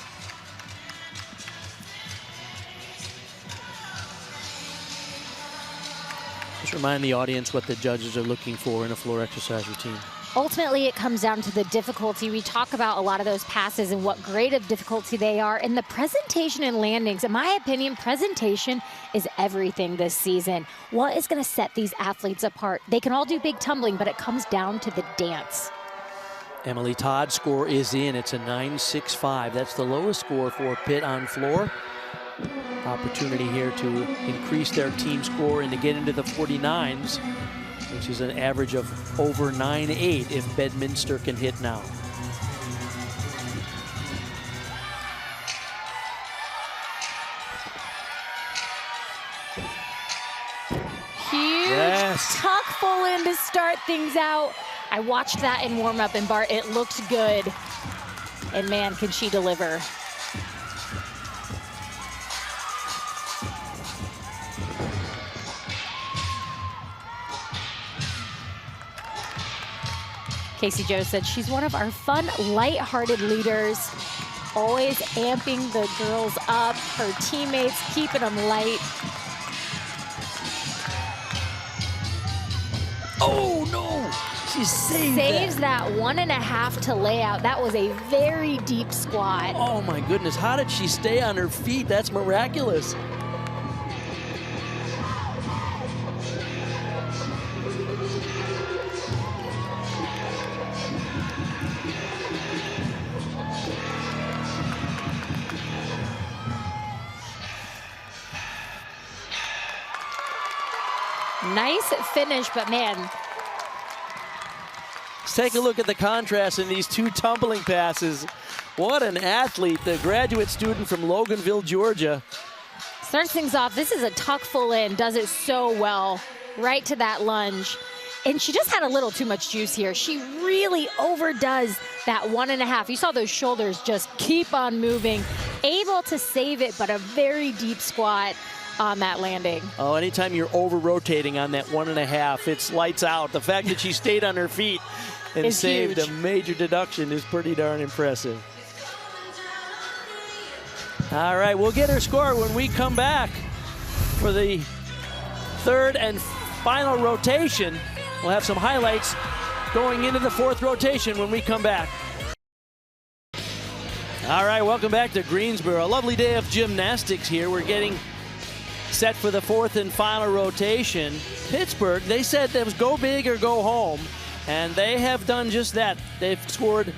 Just remind the audience what the judges are looking for in a floor exercise routine. Ultimately, it comes down to the difficulty. We talk about a lot of those passes and what grade of difficulty they are, and the presentation and landings. In my opinion, presentation is everything this season. What is going to set these athletes apart? They can all do big tumbling, but it comes down to the dance. Emily Todd's score is in. It's a 9.65. That's the lowest score for Pitt on floor. Opportunity here to increase their team score and to get into the 49s, which is an average of over 9.8 if Bedminster can hit now. Huge tuck full in to start things out. I watched that in warm-up, and Bart, it looked good. And man, can she deliver. Casey Joe said she's one of our fun, light-hearted leaders, always amping the girls up, her teammates, keeping them light. Oh, no! She saves that 1.5 to lay out. That was a very deep squat. Oh, my goodness. How did she stay on her feet? That's miraculous. Nice finish, but man. Let's take a look at the contrast in these 2 tumbling passes. What an athlete, the graduate student from Loganville, Georgia. Starts things off, this is a tuck full in, does it so well, right to that lunge. And she just had a little too much juice here. She really overdoes that 1.5. You saw those shoulders just keep on moving, able to save it, but a very deep squat on that landing. Oh, anytime you're over-rotating on that 1.5, it's lights out. The fact that she stayed on her feet and saved a major deduction is pretty darn impressive. All right, we'll get her score when we come back for the third and final rotation. We'll have some highlights going into the fourth rotation when we come back. All right, welcome back to Greensboro. A lovely day of gymnastics here. We're getting set for the fourth and final rotation. Pittsburgh, they said it was go big or go home, and they have done just that. They've scored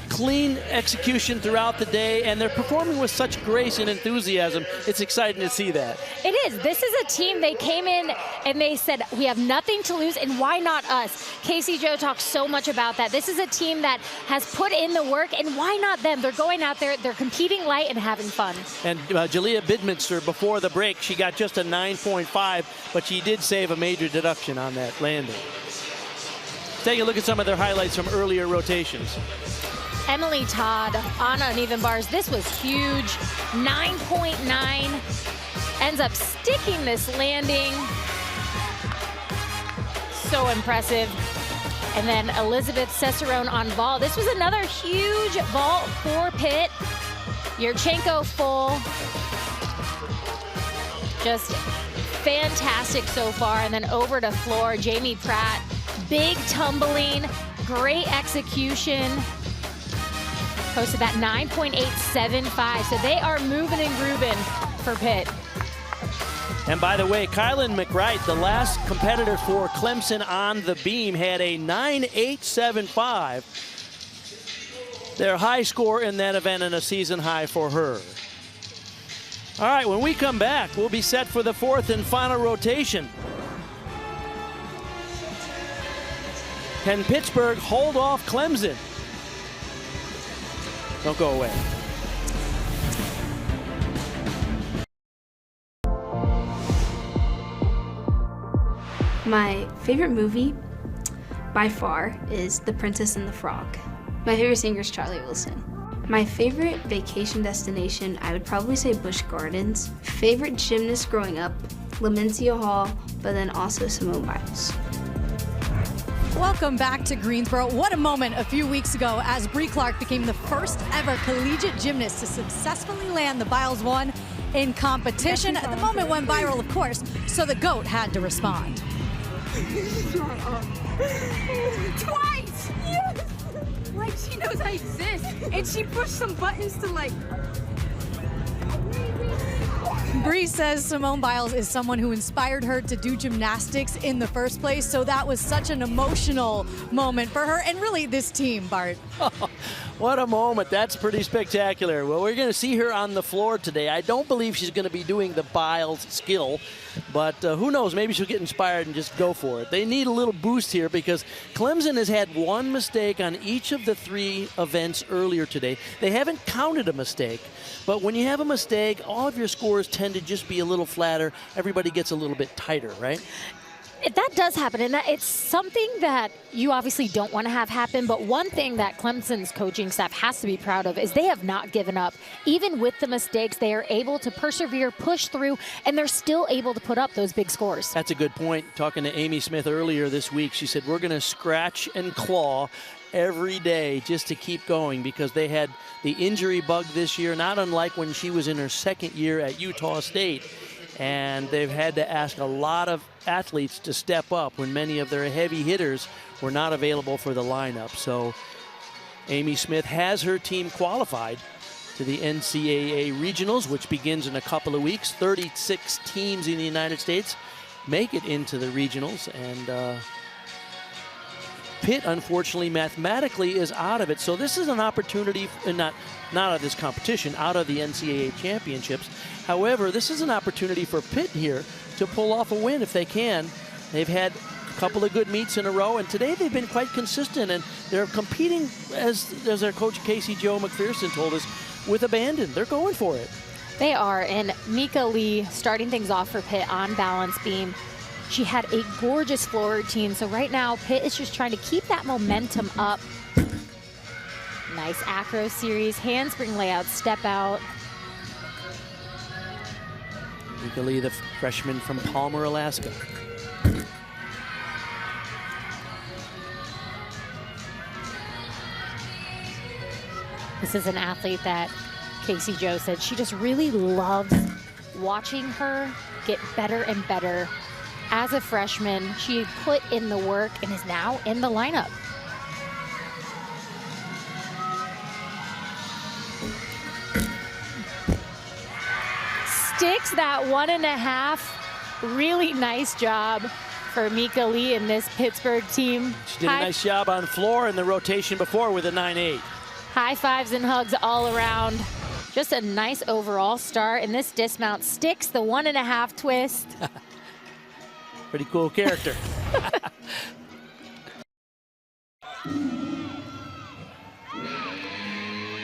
clean execution throughout the day, and they're performing with such grace and enthusiasm. It's exciting to see that. It is. This is a team, they came in and they said, we have nothing to lose, and why not us? Casey Joe talks so much about that. This is a team that has put in the work, and why not them? They're going out there, they're competing light and having fun. And Jalea Bidminster, before the break, she got just a 9.5, but she did save a major deduction on that landing. Let's take a look at some of their highlights from earlier rotations. Emily Todd on uneven bars. This was huge. 9.9. Ends up sticking this landing. So impressive. And then Elizabeth Cicerone on vault. This was another huge vault for Pitt. Yurchenko full. Just fantastic so far. And then over to floor, Jamie Pratt. Big tumbling, great execution. Posted that 9.875. So they are moving and grooving for Pitt. And by the way, Kylan McWright, the last competitor for Clemson on the beam, had a 9.875. Their high score in that event and a season high for her. All right, when we come back, we'll be set for the fourth and final rotation. Can Pittsburgh hold off Clemson? Don't go away. My favorite movie, by far, is The Princess and the Frog. My favorite singer is Charlie Wilson. My favorite vacation destination, I would probably say Busch Gardens. Favorite gymnast growing up, Lemencia Hall, but then also Simone Biles. Welcome back to Greensboro. What a moment a few weeks ago as Bree Clark became the first ever collegiate gymnast to successfully land the Biles 1 in competition. The moment went viral, of course, so the GOAT had to respond. Twice! Yes! Like, she knows I exist. And she pushed some buttons to, like... Bree says Simone Biles is someone who inspired her to do gymnastics in the first place, so that was such an emotional moment for her and really this team, Bart. What a moment. That's pretty spectacular. Well, we're going to see her on the floor today. I don't believe she's going to be doing the Biles skill, but who knows? Maybe she'll get inspired and just go for it. They need a little boost here because Clemson has had one mistake on each of the three events earlier today. They haven't counted a mistake, but when you have a mistake, all of your scores tend to just be a little flatter. Everybody gets a little bit tighter, right? That does happen, and it's something that you obviously don't want to have happen, but one thing that Clemson's coaching staff has to be proud of is they have not given up. Even with the mistakes, they are able to persevere, push through, and they're still able to put up those big scores. That's a good point. Talking to Amy Smith earlier this week, she said, we're going to scratch and claw every day just to keep going because they had the injury bug this year, not unlike when she was in her second year at Utah State. And they've had to ask a lot of athletes to step up when many of their heavy hitters were not available for the lineup. So Amy Smith has her team qualified to the NCAA Regionals, which begins in a couple of weeks. 36 teams in the United States make it into the Regionals, and Pitt, unfortunately, mathematically is out of it. So this is an opportunity, not out of this competition, out of the NCAA championships. However, this is an opportunity for Pitt here to pull off a win if they can. They've had a couple of good meets in a row, and today they've been quite consistent, and they're competing, as their coach Casey Joe McPherson told us, with abandon. They're going for it. They are, and Mika Lee starting things off for Pitt on balance beam. She had a gorgeous floor routine, so right now Pitt is just trying to keep that momentum up. Nice acro series, handspring layout, step out. Mika Lee, the freshman from Palmer, Alaska. This is an athlete that Casey Joe said she just really loves watching her get better and better. As a freshman, she put in the work and is now in the lineup. Sticks that 1.5. Really nice job for Mika Lee and this Pittsburgh team. She did a nice job on floor in the rotation before with a 9-8. High fives and hugs all around. Just a nice overall start. And this dismount sticks the 1.5 twist. Pretty cool character.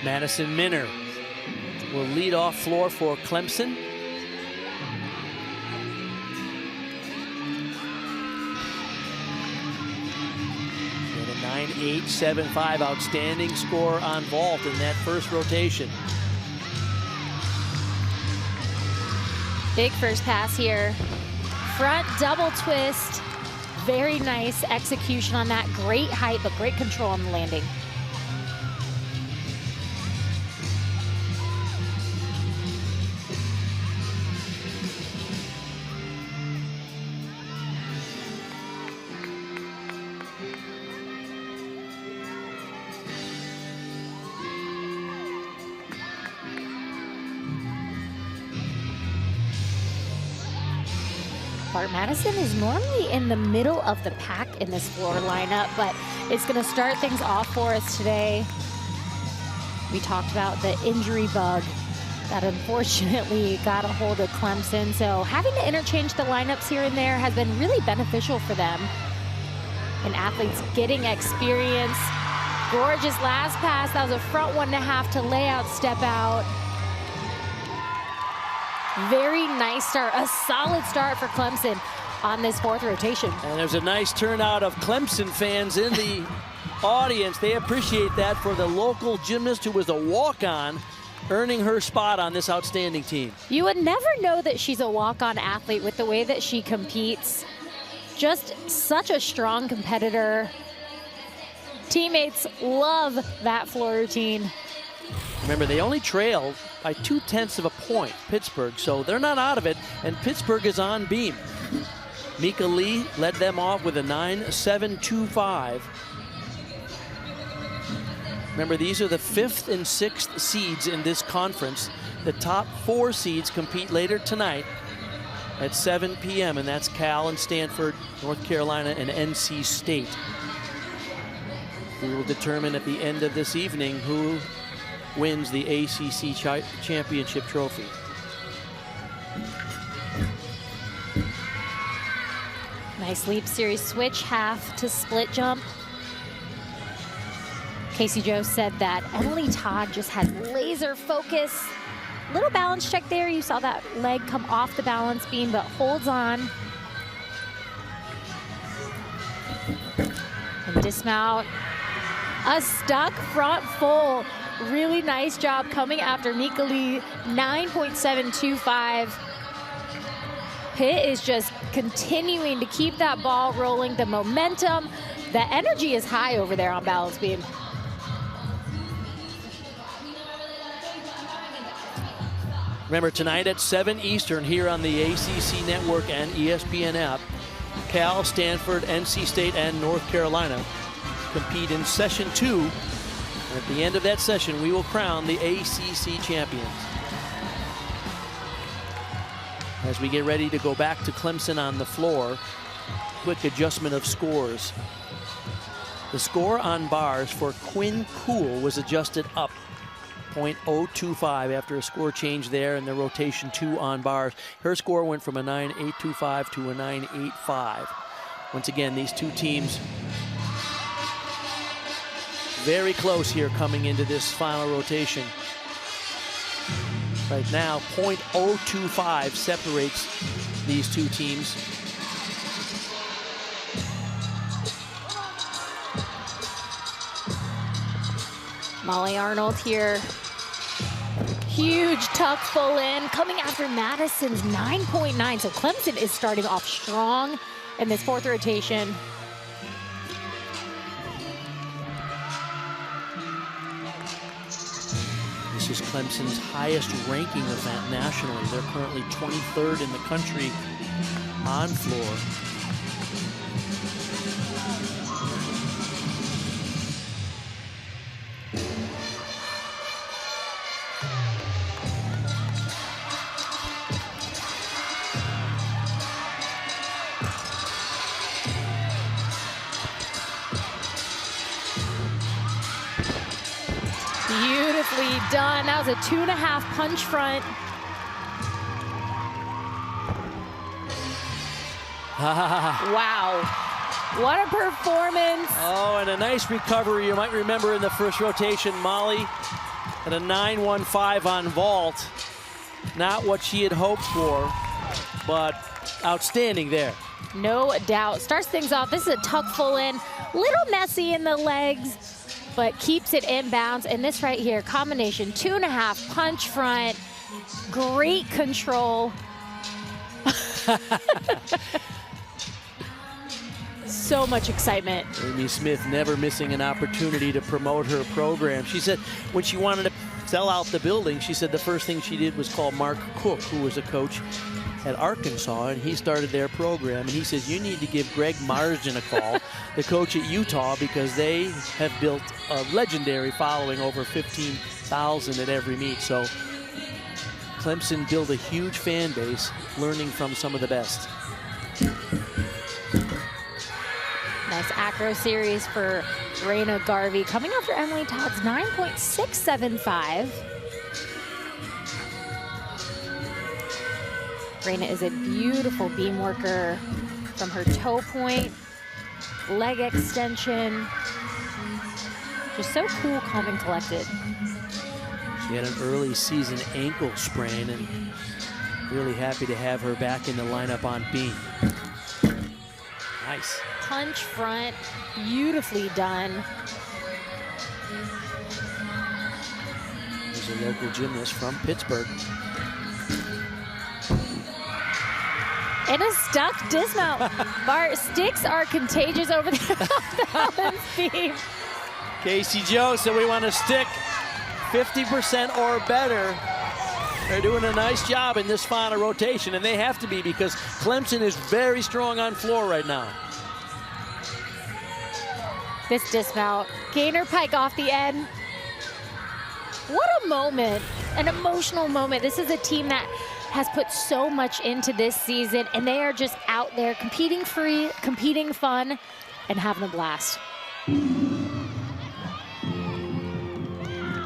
Madison Minner will lead off floor for Clemson. With a 9.875 outstanding score on vault in that first rotation. Big first pass here. Front double twist. Very nice execution on that. Great height, but great control on the landing. Madison is normally in the middle of the pack in this floor lineup, but it's going to start things off for us today. We talked about the injury bug that unfortunately got a hold of Clemson, so having to interchange the lineups here and there has been really beneficial for them. And athletes getting experience. Gorgeous last pass. That was a front 1.5 to lay out, step out. Very nice start, a solid start for Clemson on this fourth rotation. And there's a nice turnout of Clemson fans in the audience. They appreciate that for the local gymnast who was a walk-on, earning her spot on this outstanding team. You would never know that she's a walk-on athlete with the way that she competes. Just such a strong competitor. Teammates love that floor routine. Remember, they only trailed by 0.2 of a point, Pittsburgh, so they're not out of it, and Pittsburgh is on beam. Mika Lee led them off with a 9.725. Remember, these are the 5th and 6th seeds in this conference. The top 4 seeds compete later tonight at 7 p.m., and that's Cal and Stanford, North Carolina, and NC State. We will determine at the end of this evening who wins the ACC Championship trophy. Nice leap series switch, half to split jump. Casey Joe said that Emily Todd just had laser focus. Little balance check there. You saw that leg come off the balance beam, but holds on. And dismount. A stuck front full. Really nice job coming after Mika Lee, 9.725. Pitt is just continuing to keep that ball rolling. The momentum, the energy is high over there on balance beam. Remember, tonight at 7 Eastern here on the ACC Network and ESPN app, Cal, Stanford, NC State, and North Carolina compete in session 2. And at the end of that session, we will crown the ACC champions. As we get ready to go back to Clemson on the floor, quick adjustment of scores. The score on bars for Quinn Cool was adjusted up 0.025 after a score change there in the rotation 2 on bars. Her score went from a 9.825 to a 9.85. Once again, these two teams very close here coming into this final rotation. Right now, 0.025 separates these two teams. Molly Arnold here. Huge tuck full in, coming after Madison's 9.9. So Clemson is starting off strong in this fourth rotation. This is Clemson's highest ranking event nationally. They're currently 23rd in the country on floor. Beautifully done. That was a 2.5 punch front. Wow. What a performance. Oh, and a nice recovery. You might remember in the first rotation, Molly had a 9.15 on vault. Not what she had hoped for, but outstanding there. No doubt. Starts things off. This is a tuck full in. Little messy in the legs, but keeps it inbounds. And this right here, combination 2.5 punch front. Great control. So much excitement. Amy Smith never missing an opportunity to promote her program. She said when she wanted to sell out the building, she said the first thing she did was call Mark Cook, who was a coach at Arkansas, and he started their program. And he says, you need to give Greg Marsden a call, the coach at Utah, because they have built a legendary following, over 15,000 at every meet. So Clemson built a huge fan base, learning from some of the best. Nice acro series for Raina Garvey, coming after Emily Todd's 9.675. Raina is a beautiful beam worker from her toe point, leg extension. Just so cool, calm, and collected. She had an early season ankle sprain, and really happy to have her back in the lineup on beam. Nice. Punch front, beautifully done. There's a local gymnast from Pittsburgh. And a stuck dismount. Bart, sticks are contagious over there on the balance beam. Casey Joe said we want to stick 50% or better. They're doing a nice job in this final rotation, and they have to be because Clemson is very strong on floor right now. This dismount, gainer pike off the end. What a moment, an emotional moment. This is a team that has put so much into this season, and they are just out there competing free, competing fun, and having a blast.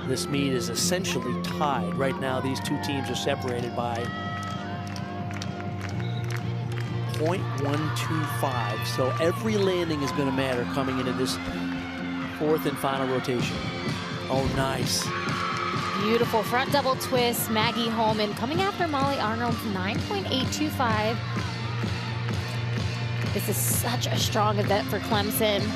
This meet is essentially tied. Right now, these two teams are separated by 0.125. So every landing is going to matter coming into this fourth and final rotation. Oh, nice. Beautiful front double twist. Maggie Holman coming after Molly Arnold's 9.825. This is such a strong event for Clemson.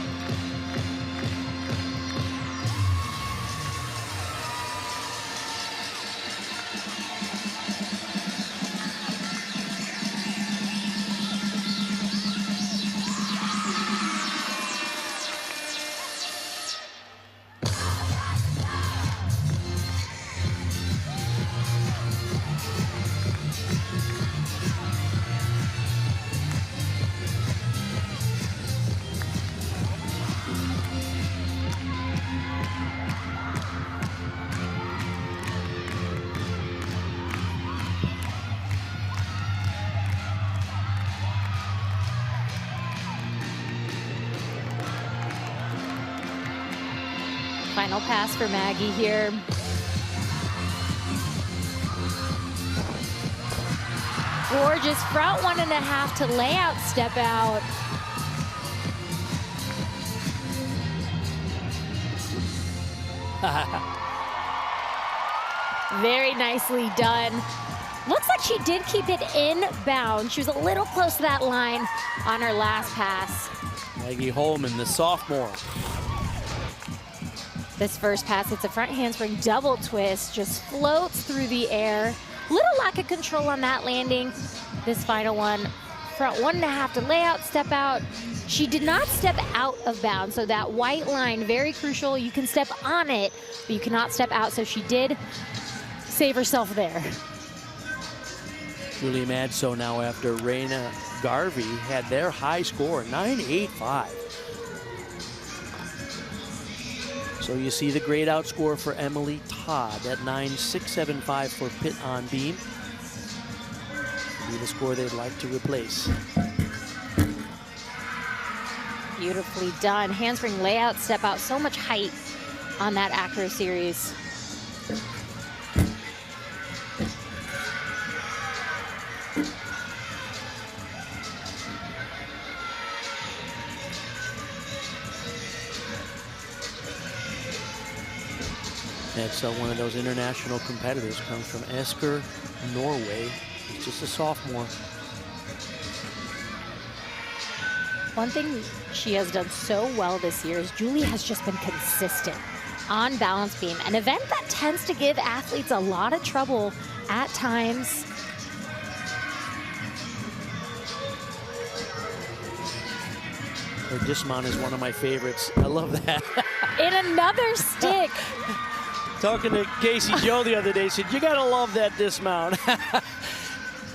Final pass for Maggie here. Gorgeous front 1.5 to layout step out. Very nicely done. Looks like she did keep it inbound. She was a little close to that line on her last pass. Maggie Holman, the sophomore. This first pass, it's a front handspring double twist, just floats through the air. Little lack of control on that landing. This final one, front 1.5 to layout, step out, She did not step out of bounds, so that white line, very crucial. You can step on it, but you cannot step out, so she did save herself there. Julie Madso now after Raina Garvey had their high score, 9.85. So you see the grade out score for Emily Todd at 9.675 for Pitt on beam. Be the score they'd like to replace. Beautifully done. Handspring layout, step out, so much height on that acro series. That's one of those international competitors, comes from Esker, Norway. He's just a sophomore. One thing she has done so well this year is Julie has just been consistent on balance beam, an event that tends to give athletes a lot of trouble at times. Her dismount is one of my favorites. I love that. In another stick. Talking to Casey Joe the other day, said, you gotta love that dismount.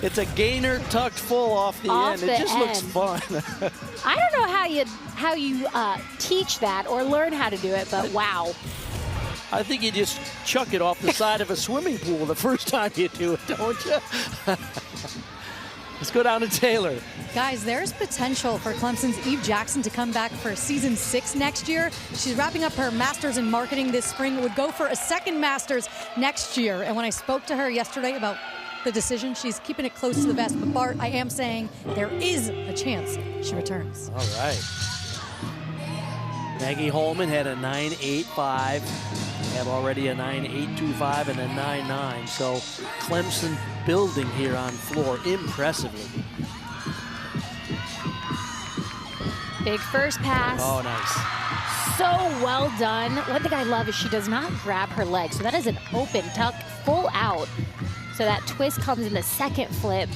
It's a gainer tucked full off the end. It just looks fun. I don't know how you teach that or learn how to do it, but wow. I think you just chuck it off the side of a swimming pool the first time you do it, don't you? Let's go down to Taylor. Guys, there's potential for Clemson's Eve Jackson to come back for season 6 next year. She's wrapping up her master's in marketing this spring, would go for a second master's next year. And when I spoke to her yesterday about the decision, she's keeping it close to the vest. But Bart, I am saying there is a chance she returns. All right. Maggie Holman had a 9.85. They have already a 9.825 and a 9.9. So Clemson building here on floor impressively. Big first pass. Oh, nice. So well done. One thing I love is she does not grab her leg. So that is an open tuck, full out. So that twist comes in the second flip.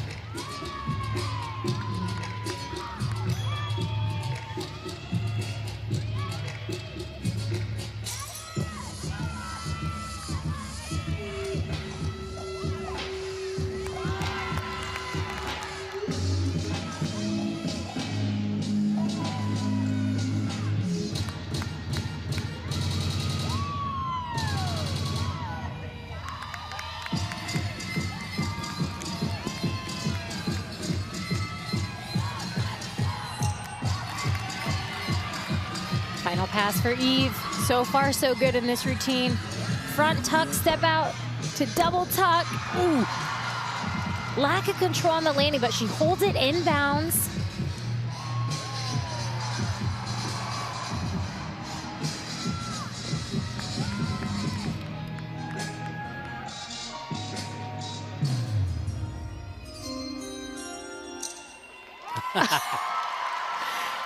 Final pass for Eve. So far, so good in this routine. Front tuck, step out to double tuck. Ooh. Lack of control on the landing, but she holds it in bounds.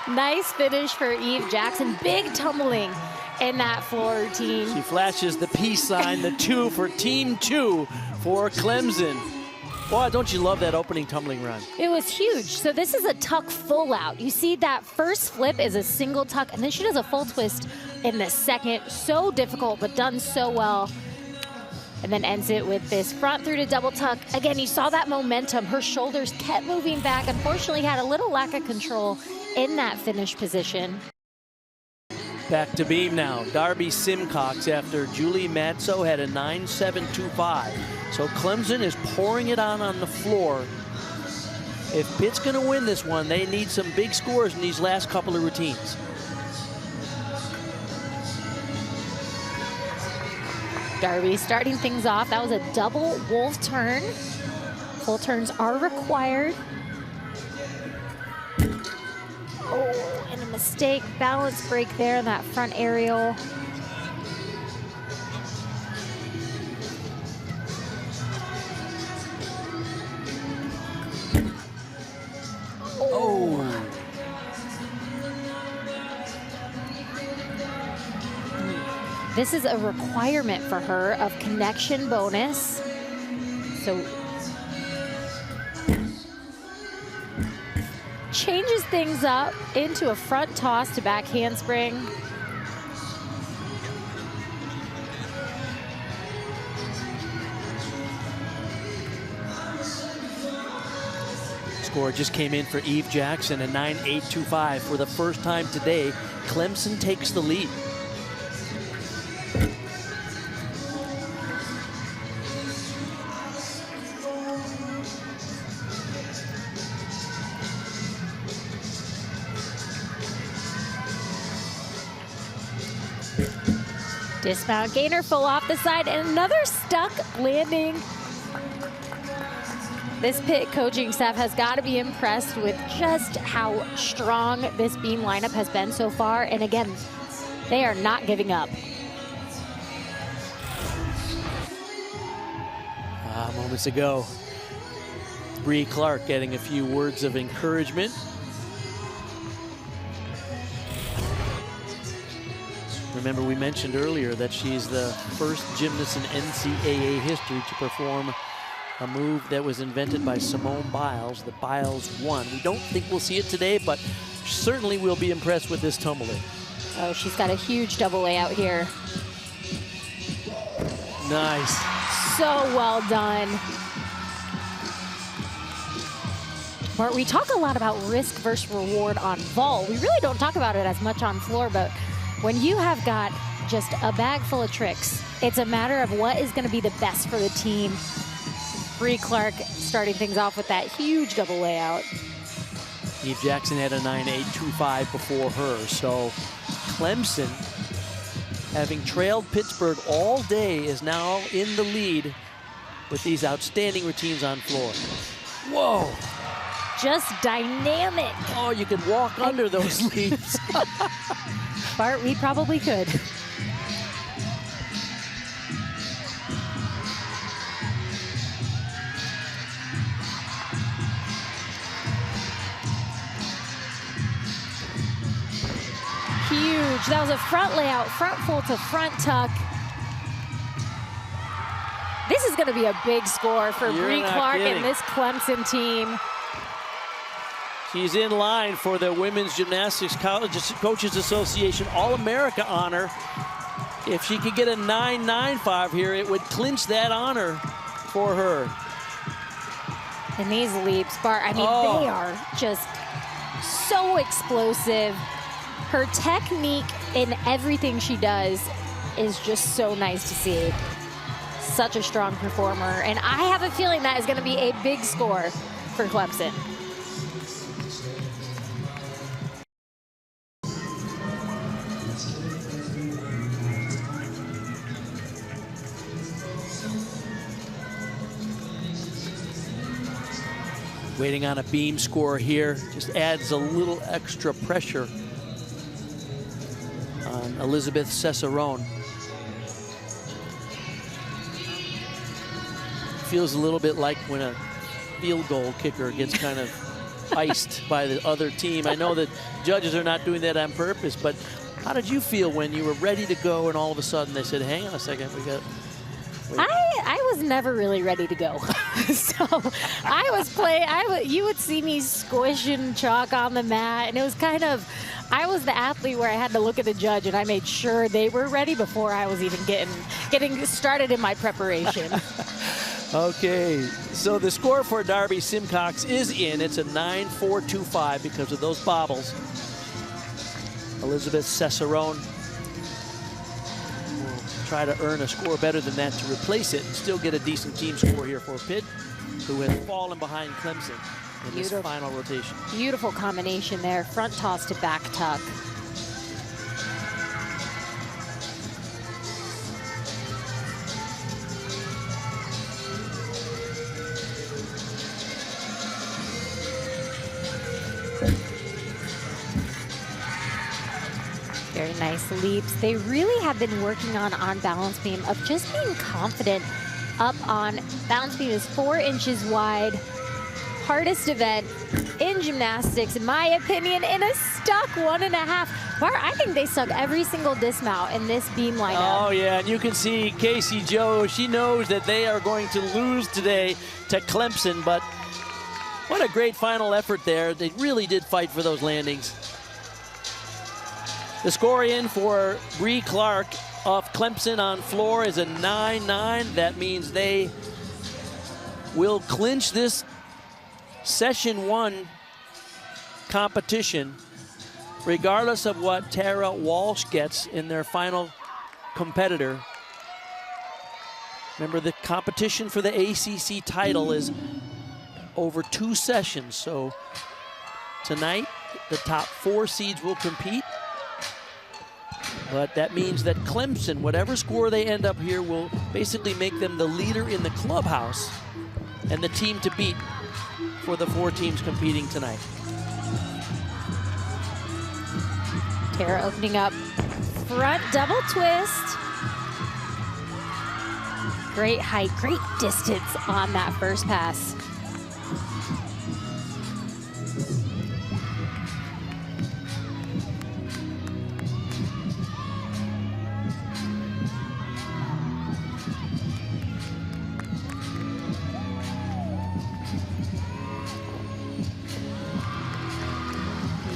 Nice finish for Eve Jackson. Big tumbling in that floor routine. She flashes the peace sign, the 2 for Team 2 for Clemson. Boy, don't you love that opening tumbling run? It was huge. So this is a tuck full out. You see that first flip is a single tuck, and then she does a full twist in the second. So difficult, but done so well. And then ends it with this front through to double tuck. Again, you saw that momentum. Her shoulders kept moving back. Unfortunately, had a little lack of control in that finish position. Back to beam now. Darby Simcox after Julie Madso had a 9.725. So Clemson is pouring it on the floor. If Pitt's going to win this one, they need some big scores in these last couple of routines. Darby starting things off. That was a double wolf turn. Full turns are required. Oh, and a mistake. Balance break there in that front aerial. Oh. This is a requirement for her of connection bonus. So changes things up into a front toss to back handspring. Score just came in for Eve Jackson, a 9.825. For the first time today, Clemson takes the lead. Dismount gainer full off the side and another stuck landing. This Pitt coaching staff has got to be impressed with just how strong this beam lineup has been so far. And again, they are not giving up. Moments ago, Bree Clark getting a few words of encouragement. Remember, we mentioned earlier that she's the first gymnast in NCAA history to perform a move that was invented by Simone Biles, the Biles 1. We don't think we'll see it today, but certainly we'll be impressed with this tumbling. Oh, she's got a huge double layout here. Nice. So well done. Bart, we talk a lot about risk versus reward on vault. We really don't talk about it as much on floor, but when you have got just a bag full of tricks, it's a matter of what is going to be the best for the team. Bree Clark starting things off with that huge double layout. Eve Jackson had a 9.825 before her, so Clemson, having trailed Pittsburgh all day, is now in the lead with these outstanding routines on floor. Whoa. Just dynamic. Oh, you could walk under those leads. Bart, we probably could. Huge. That was a front layout, front full to front tuck. This is going to be a big score for Bree Clark and this Clemson team. She's in line for the Women's Gymnastics Coaches Association All-America honor. If she could get a 9.95 here, it would clinch that honor for her. And these leaps, Bart, I mean, they are just so explosive. Her technique in everything she does is just so nice to see. Such a strong performer. And I have a feeling that is going to be a big score for Clemson. Waiting on a beam score here just adds a little extra pressure on Elizabeth Cicerone. Feels a little bit like when a field goal kicker gets kind of iced by the other team. I know that judges are not doing that on purpose, but how did you feel when you were ready to go and all of a sudden they said, hang on a second, we got... I was never really ready to go. So I was playing, you would see me squishing chalk on the mat, and it was kind of, I was the athlete where I had to look at the judge and I made sure they were ready before I was even getting started in my preparation. Okay, so the score for Darby Simcox is in. It's a 9.425 because of those bobbles. Elizabeth Cicerone will try to earn a score better than that to replace it and still get a decent team score here for Pitt, who has fallen behind Clemson in this final rotation. Beautiful combination there, front toss to back tuck. Very nice leaps. They really have been working on balance beam of just being confident up on balance beam is 4 inches wide. Hardest event in gymnastics, in my opinion, in a stuck 1.5. Bart, I think they stuck every single dismount in this beam lineup. Oh yeah, and you can see Casey Joe, she knows that they are going to lose today to Clemson, but What a great final effort there. They really did fight for those landings. The score in for Bree Clark of Clemson on floor is a 9-9. That means they will clinch this Session 1 competition regardless of what Tara Walsh gets in their final competitor. Remember, the competition for the ACC title is over 2 sessions, so tonight the top 4 seeds will compete. But that means that Clemson, whatever score they end up here, will basically make them the leader in the clubhouse and the team to beat for the 4 teams competing tonight. Tara opening up front double twist. Great height, great distance on that first pass.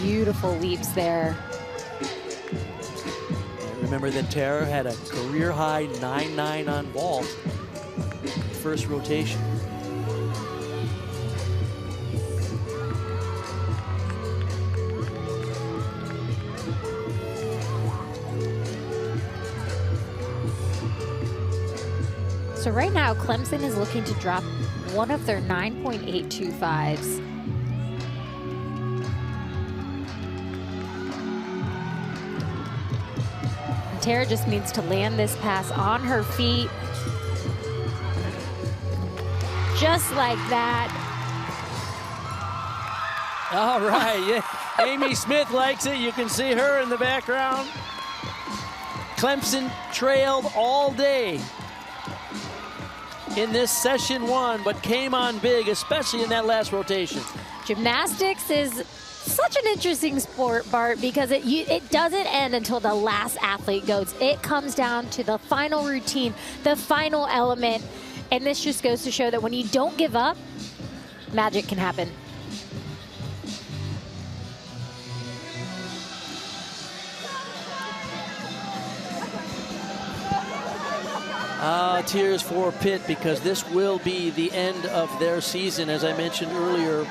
Beautiful leaps there. Remember that Tara had a career-high 9-9 on vault first rotation. So right now, Clemson is looking to drop one of their 9.825s. Tara just needs to land this pass on her feet. Just like that. All right, yeah. Amy Smith likes it. You can see her in the background. Clemson trailed all day in this Session 1, but came on big, especially in that last rotation. Gymnastics is such an interesting sport, Bart, because it doesn't end until the last athlete goes. It comes down to the final routine, the final element, and this just goes to show that when you don't give up, magic can happen. Tears for Pitt, because this will be the end of their season. As I mentioned earlier,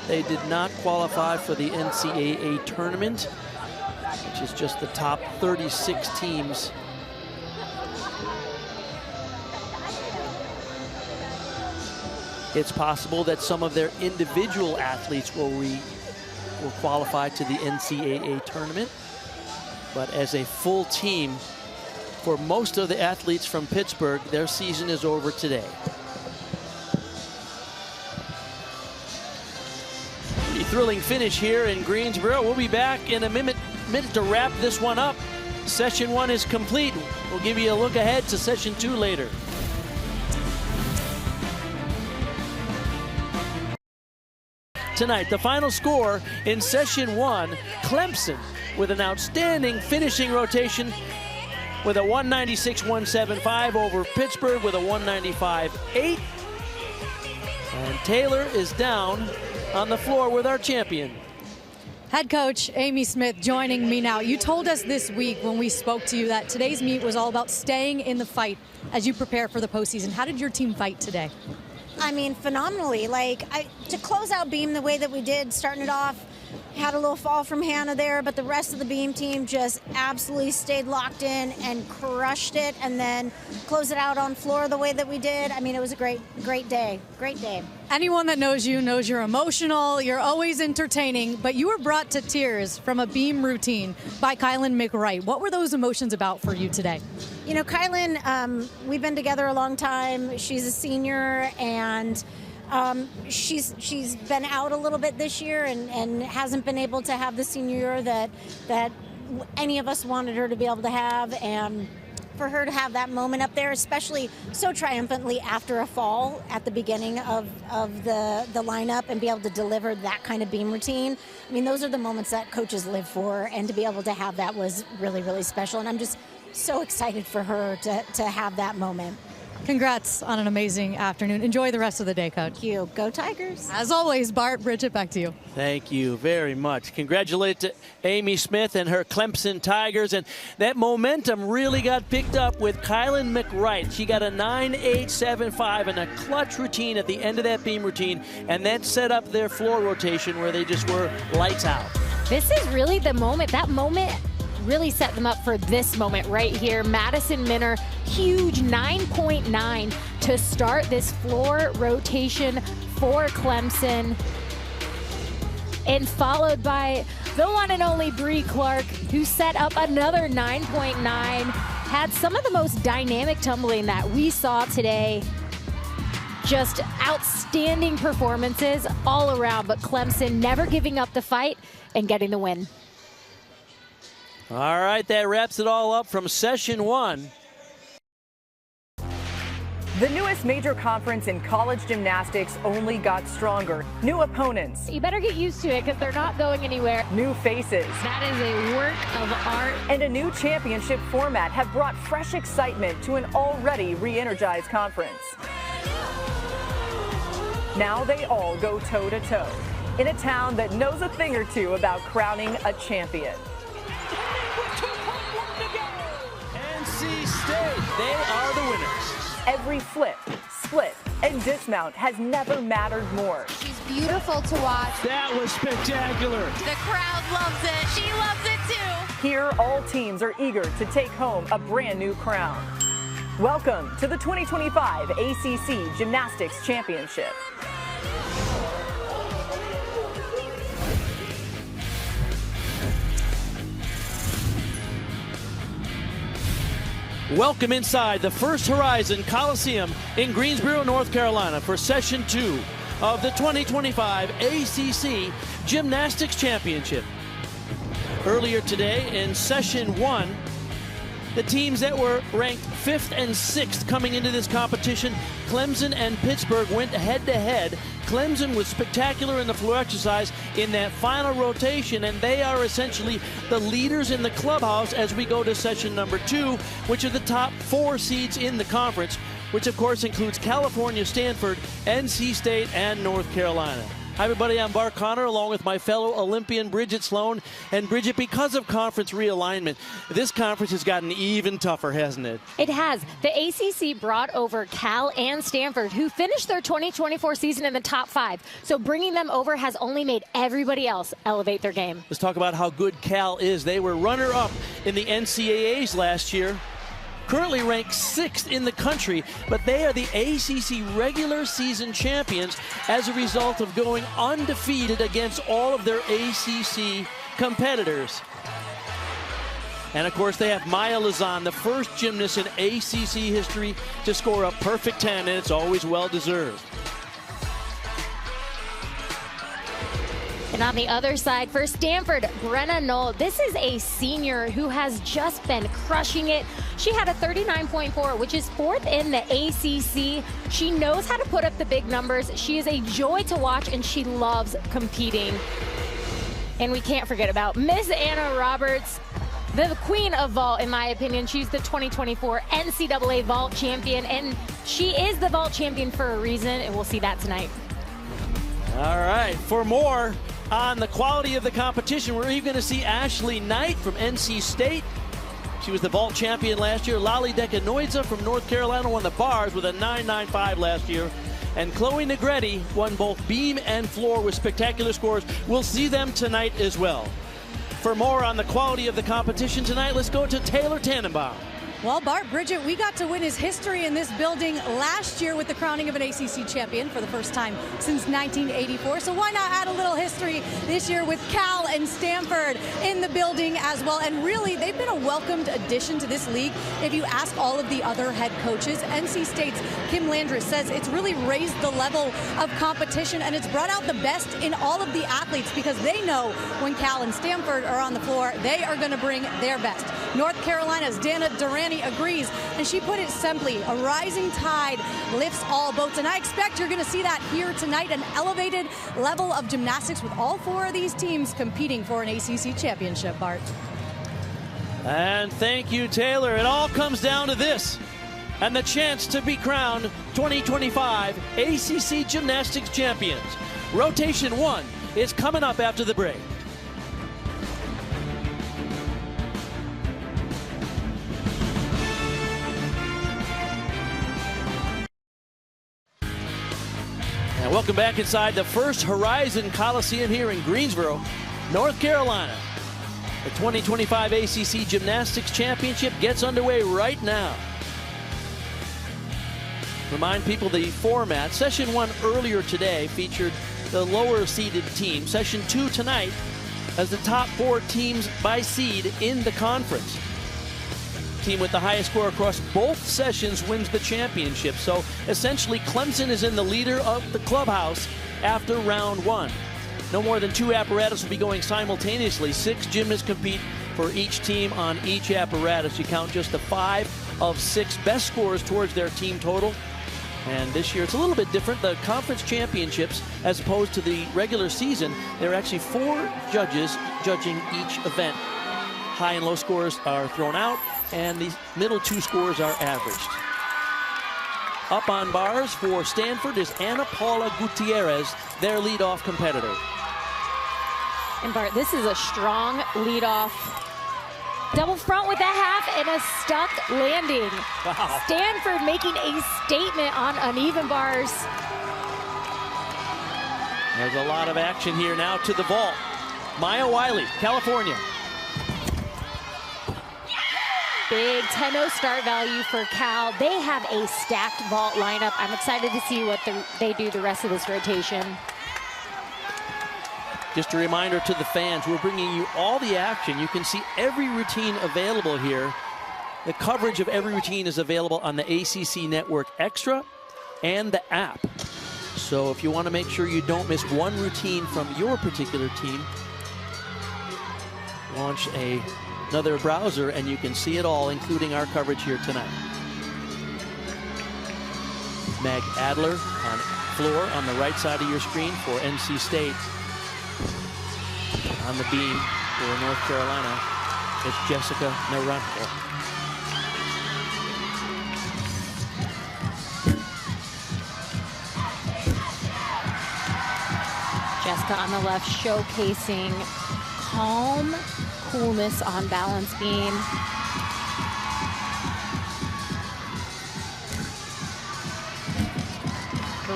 they did not qualify for the NCAA tournament, which is just the top 36 teams. It's possible that some of their individual athletes will qualify to the NCAA tournament, but as a full team, for most of the athletes from Pittsburgh, their season is over today. A thrilling finish here in Greensboro. We'll be back in a minute to wrap this one up. Session 1 is complete. We'll give you a look ahead to Session 2 later. Tonight, the final score in Session 1, Clemson with an outstanding finishing rotation with a 196.175 over Pittsburgh with a 195.8. And Taylor is down on the floor with our champion. Head coach Amy Smith joining me now. You told us this week when we spoke to you that today's meet was all about staying in the fight as you prepare for the postseason. How did your team fight today? I mean, phenomenally. To close out beam the way that we did, starting it off, had a little fall from Hannah there, but the rest of the beam team just absolutely stayed locked in and crushed it, and then close it out on floor the way that we did. I mean, it was a great day. Great day. Anyone that knows you knows you're emotional, you're always entertaining, but you were brought to tears from a beam routine by Kylan McWright. What were those emotions about for you today? You know, Kylan, we've been together a long time. She's a senior, and she's been out a little bit this year and hasn't been able to have the senior year that any of us wanted her to be able to have. And for her to have that moment up there, especially so triumphantly after a fall at the beginning of the lineup, and be able to deliver that kind of beam routine, I mean, those are the moments that coaches live for, and to be able to have that was really, really special. And I'm just so excited for her to have that moment. Congrats on an amazing afternoon. Enjoy the rest of the day, Coach. Thank you. Go Tigers. As always, Bart, Bridget, back to you. Thank you very much. Congratulate to Amy Smith and her Clemson Tigers. And that momentum really got picked up with Kylan McWright. She got a 9.875 and a clutch routine at the end of that beam routine. And that set up their floor rotation where they just were lights out. This is really the moment. That moment really set them up for this moment right here. Madison Minner, huge 9.9 to start this floor rotation for Clemson. And followed by the one and only Bree Clark, who set up another 9.9. Had some of the most dynamic tumbling that we saw today. Just outstanding performances all around, but Clemson never giving up the fight and getting the win. All right, that wraps it all up from session 1. The newest major conference in college gymnastics only got stronger. New opponents. You better get used to it because they're not going anywhere. New faces. That is a work of art. And a new championship format have brought fresh excitement to an already re-energized conference. Now they all go toe-to-toe in a town that knows a thing or two about crowning a champion. NC State, they are the winners. Every flip, split, and dismount has never mattered more. She's beautiful to watch. That was spectacular. The crowd loves it. She loves it too. Here, all teams are eager to take home a brand new crown. Welcome to the 2025 ACC Gymnastics Championship. Welcome inside the First Horizon Coliseum in Greensboro, North Carolina for Session 2 of the 2025 ACC Gymnastics Championship. Earlier today in Session 1, the teams that were ranked 5th and 6th coming into this competition, Clemson and Pittsburgh, went head-to-head. Clemson was spectacular in the floor exercise in that final rotation, and they are essentially the leaders in the clubhouse as we go to session number 2, which are the top 4 seeds in the conference, which of course includes California, Stanford, NC State, and North Carolina. Hi everybody, I'm Bart Connor along with my fellow Olympian Bridget Sloan. And Bridget, because of conference realignment, this conference has gotten even tougher, hasn't it? It has. The ACC brought over Cal and Stanford, who finished their 2024 season in the top 5. So bringing them over has only made everybody else elevate their game. Let's talk about how good Cal is. They were runner-up in the NCAAs last year. Currently ranked 6th in the country, but they are the ACC regular season champions as a result of going undefeated against all of their ACC competitors. And of course, they have Maya Lauzon, the first gymnast in ACC history to score a perfect 10, and it's always well-deserved. And on the other side, for Stanford, Brenna Knoll. This is a senior who has just been crushing it. She had a 39.4, which is 4th in the ACC. She knows how to put up the big numbers. She is a joy to watch, and she loves competing. And we can't forget about Miss Anna Roberts, the queen of vault, in my opinion. She's the 2024 NCAA vault champion, and she is the vault champion for a reason, and we'll see that tonight. All right, for more on the quality of the competition, we're even going to see Ashley Knight from NC State. She was the vault champion last year. Lali Dekanoidze from North Carolina won the bars with a 9.95 last year. And Chloe Negretti won both beam and floor with spectacular scores. We'll see them tonight as well. For more on the quality of the competition tonight, let's go to Taylor Tannenbaum. Well, Bart, Bridget, we got to witness history in this building last year with the crowning of an ACC champion for the first time since 1984. So why not add a little history this year with Cal and Stanford in the building as well? And really, they've been a welcomed addition to this league. If you ask all of the other head coaches, NC State's Kim Landris says it's really raised the level of competition, and it's brought out the best in all of the athletes because they know when Cal and Stanford are on the floor, they are going to bring their best. North Carolina's Dana Durrani agrees, and she put it simply, a rising tide lifts all boats, and I expect you're going to see that here tonight, an elevated level of gymnastics with all 4 of these teams competing for an ACC championship, Bart. And thank you, Taylor. It all comes down to this. and the chance to be crowned 2025 ACC Gymnastics Champions. Rotation 1 is coming up after the break. And welcome back inside the First Horizon Coliseum here in Greensboro, North Carolina. The 2025 ACC Gymnastics Championship gets underway right now. Remind people the format. Session 1 earlier today featured the lower seeded team. Session 2 tonight has the top 4 teams by seed in the conference. Team with the highest score across both sessions wins the championship. So essentially Clemson is in the leader of the clubhouse after round 1. No more than 2 apparatus will be going simultaneously. 6 gymnasts compete for each team on each apparatus. You count just the 5 of 6 best scores towards their team total. And this year it's a little bit different. The conference championships, as opposed to the regular season, there are actually 4 judges judging each event. High and low scores are thrown out, and the middle 2 scores are averaged. Up on bars for Stanford is Ana Paula Gutierrez, their leadoff competitor. And Bart, this is a strong leadoff. Double front with a half and a stuck landing. Wow. Stanford making a statement on uneven bars. There's a lot of action here now to the vault. Maya Wiley, California. Big 10-0 start value for Cal. They have a stacked vault lineup. I'm excited to see what they do the rest of this rotation. Just a reminder to the fans, we're bringing you all the action. You can see every routine available here. The coverage of every routine is available on the ACC Network Extra and the app. So if you want to make sure you don't miss one routine from your particular team, launch another browser and you can see it all, including our coverage here tonight. Meg Adler on floor on the right side of your screen for NC State. On the beam for North Carolina, it's Jessica Naranjo. Jessica on the left showcasing calm coolness on balance beam.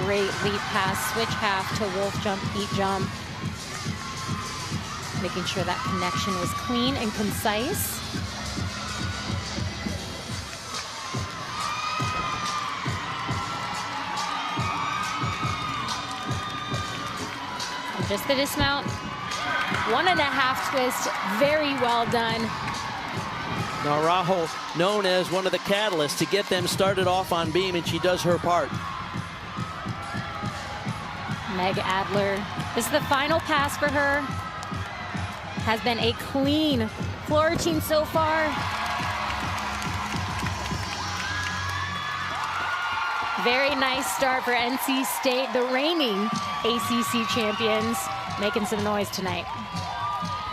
Great lead pass, switch half to wolf jump, beat jump. Making sure that connection was clean and concise. And just the dismount. 1.5 twist, very well done. Naranjo known as one of the catalysts to get them started off on beam, and she does her part. Meg Adler, this is the final pass for her. Has been a clean floor routine so far. Very nice start for NC State, the reigning ACC champions, making some noise tonight.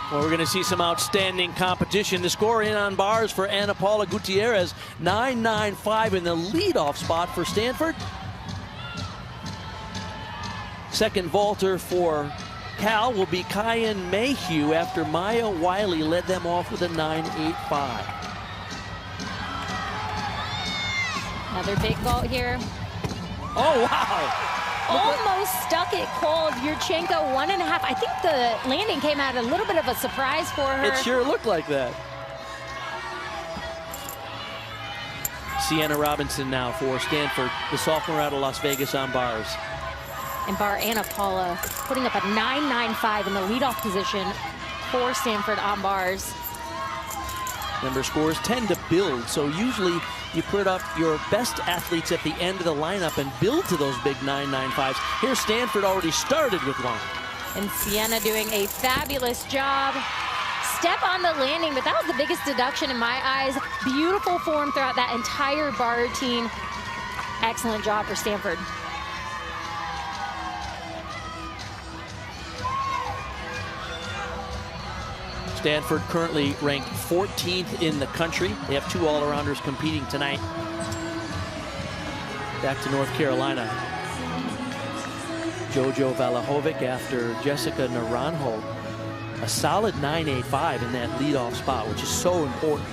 Well, we're going to see some outstanding competition. The score in on bars for Ana Paula Gutierrez, 9.95 in the leadoff spot for Stanford. Second vaulter for Cal will be Kyan Mayhew after Maya Wiley led them off with a 9.85. Another big vault here. Oh, wow. Almost stuck it cold. Yurchenko 1.5. I think the landing came out a little bit of a surprise for her. It sure looked like that. Sienna Robinson now for Stanford, the sophomore out of Las Vegas on bars. And bar Ana Paula putting up a 9.95 in the leadoff position for Stanford on bars. Remember, scores tend to build, so usually you put up your best athletes at the end of the lineup and build to those big 9.95s. Here, Stanford already started with one. And Sienna doing a fabulous job. Step on the landing, but that was the biggest deduction in my eyes. Beautiful form throughout that entire bar routine. Excellent job for Stanford. Stanford currently ranked 14th in the country. They have 2 all-arounders competing tonight. Back to North Carolina. JoJo Valahovic after Jessica Naranjo. A solid 9.85 in that leadoff spot, which is so important.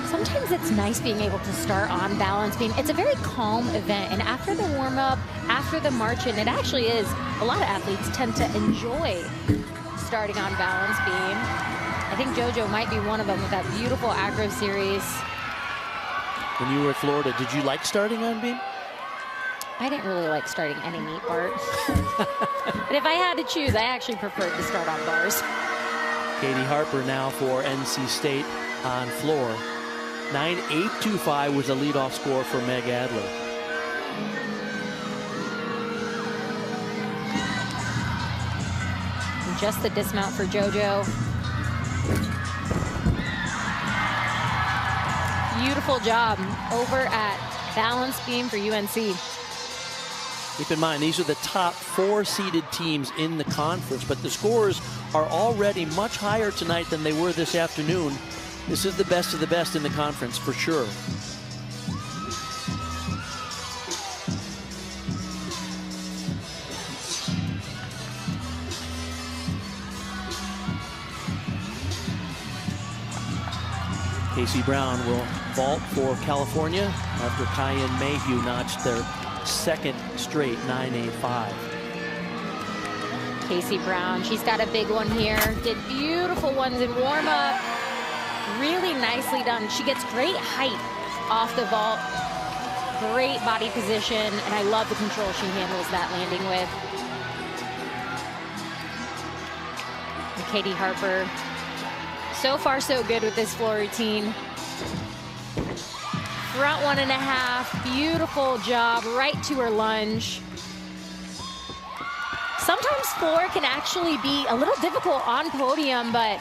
Sometimes it's nice being able to start on balance beam. It's a very calm event, and after the warm-up, after the march-in, it actually is, a lot of athletes tend to enjoy starting on balance beam. I think JoJo might be one of them with that beautiful acro series. When you were at Florida, did you like starting on beam? I didn't really like starting any meet part. But if I had to choose, I actually preferred to start on bars. Katie Harper now for NC State on floor. 9.825 was the leadoff score for Meg Adler. And just the dismount for JoJo. Beautiful job over at balance beam for UNC. Keep in mind, these are the top 4 seeded teams in the conference, but the scores are already much higher tonight than they were this afternoon. This is the best of the best in the conference for sure. Casey Brown will vault for California after Kyan Mayhew notched their second straight 9.85. Casey Brown, she's got a big one here. Did beautiful ones in warm-up. Really nicely done. She gets great height off the vault. Great body position, and I love the control she handles that landing with. And Katie Harper, so far so good with this floor routine. Front 1.5, beautiful job, right to her lunge. Sometimes floor can actually be a little difficult on podium, but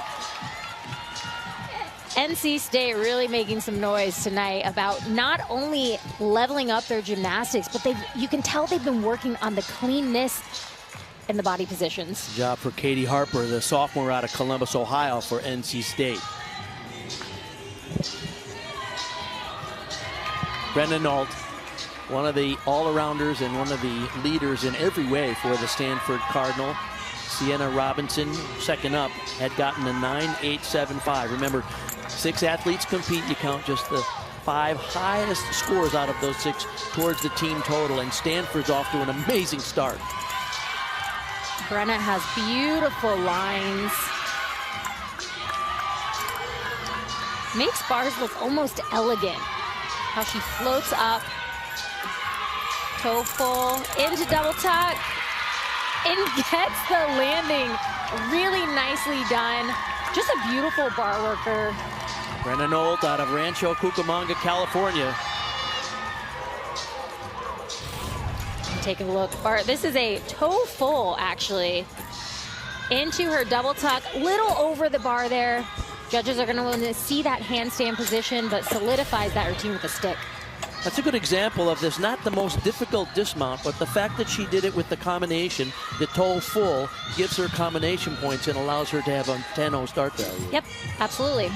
NC State really making some noise tonight about not only leveling up their gymnastics, but you can tell they've been working on the cleanness and the body positions. Job for Katie Harper, the sophomore out of Columbus, Ohio for NC State. Brenda Nault, one of the all-arounders and one of the leaders in every way for the Stanford Cardinal. Sienna Robinson, second up, had gotten a 9.875. Remember, 6 athletes compete. You count just the 5 highest scores out of those 6 towards the team total, and Stanford's off to an amazing start. Brenna has beautiful lines. Makes bars look almost elegant. How she floats up, toe full, into double tuck, and gets the landing. Really nicely done. Just a beautiful bar worker. Brenna Nault out of Rancho Cucamonga, California. Taking a look, this is a toe full actually. Into her double tuck, little over the bar there. Judges are going to want to see that handstand position, but solidifies that routine with a stick. That's a good example of this. Not the most difficult dismount, but the fact that she did it with the combination, the toe full, gives her combination points and allows her to have a 10-0 start value. Yep, absolutely.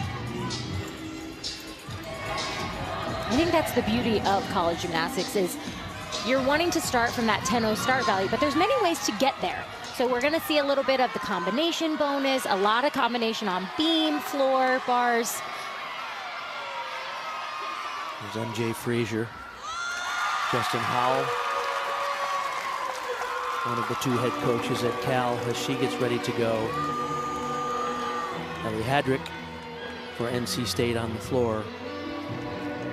I think that's the beauty of college gymnastics is you're wanting to start from that 10-0 start value, but there's many ways to get there. So we're going to see a little bit of the combination bonus, a lot of combination on beam, floor, bars. There's MJ Frazier, Justin Howell, one of the 2 head coaches at Cal, as she gets ready to go. Ellie Hadrick for NC State on the floor.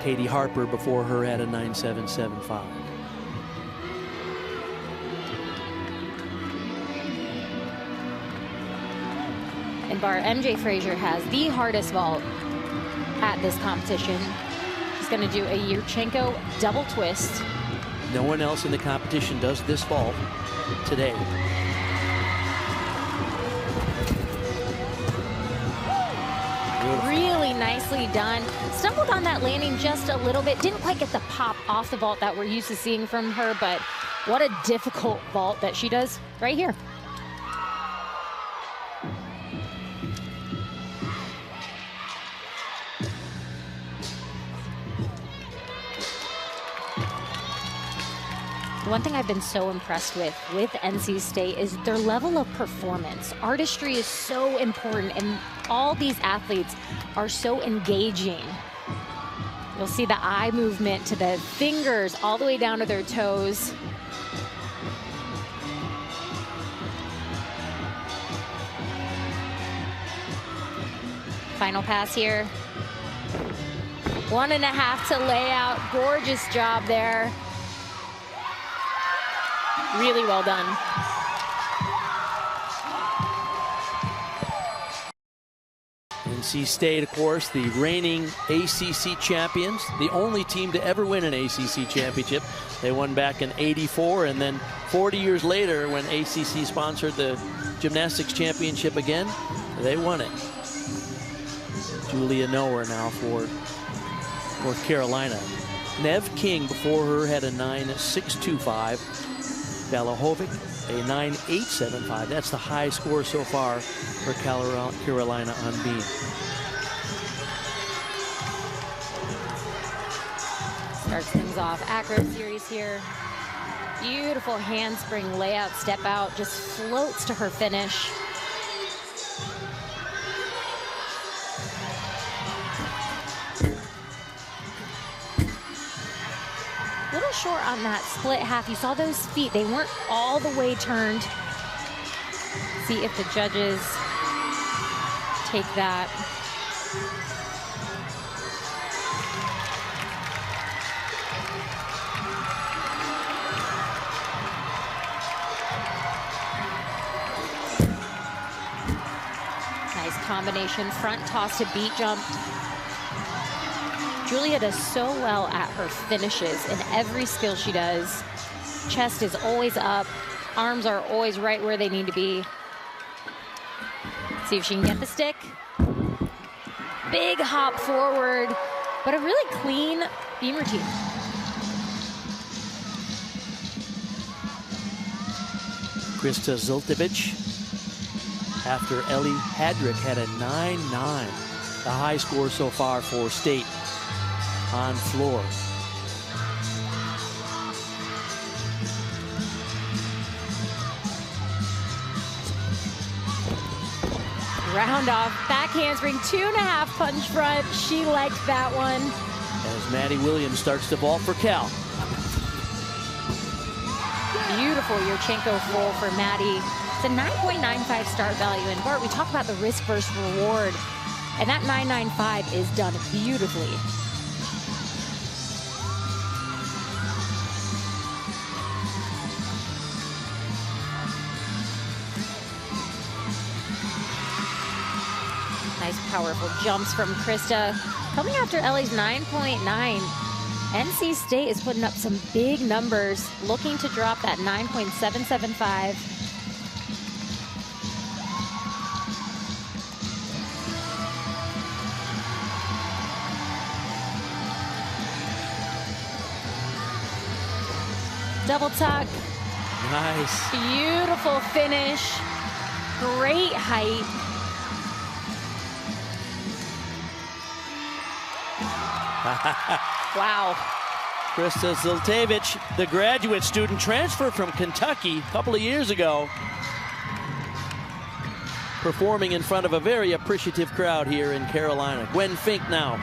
Katie Harper before her had a 9.775. And bar MJ Frazier has the hardest vault at this competition. She's going to do a Yurchenko double twist. No one else in the competition does this vault today. Really nicely done. Stumbled on that landing just a little bit. Didn't quite get the pop off the vault that we're used to seeing from her, but what a difficult vault that she does right here. One thing I've been so impressed with NC State is their level of performance. Artistry is so important, and all these athletes are so engaging. You'll see the eye movement to the fingers all the way down to their toes. Final pass here. 1.5 to lay out. Gorgeous job there. Really well done. NC State, of course, the reigning ACC champions, the only team to ever win an ACC championship. They won back in '84, and then 40 years later, when ACC sponsored the Gymnastics Championship again, they won it. Julia Noer now for North Carolina. Nev King before her had a 9.625. Valahovic, a 9.875. That's the high score so far for Carolina on beam. Starts things off. Acro series here. Beautiful handspring layout, step out, just floats to her finish. Little short on that split half. You saw those feet, they weren't all the way turned. See if the judges take that. Nice combination, front toss to beat jump. Julia does so well at her finishes in every skill she does. Chest is always up. Arms are always right where they need to be. See if she can get the stick. Big hop forward, but a really clean beam routine. Krista Zoltevich, after Ellie Hadrick had a 9.9, the high score so far for State on floor. Round off, back handspring, 2.5 punch front. She liked that one. As Maddie Williams starts to vault for Cal. Beautiful Yurchenko full for Maddie. It's a 9.95 start value. And Bart, we talk about the risk versus reward, and that 9.95 is done beautifully. Nice powerful jumps from Krista. Coming after Ellie's 9.9. NC State is putting up some big numbers, looking to drop that 9.775. Double tuck. Nice. Beautiful finish. Great height. Wow. Krista Zoltevich, the graduate student, transferred from Kentucky a couple of years ago, performing in front of a very appreciative crowd here in Carolina. Gwen Fink now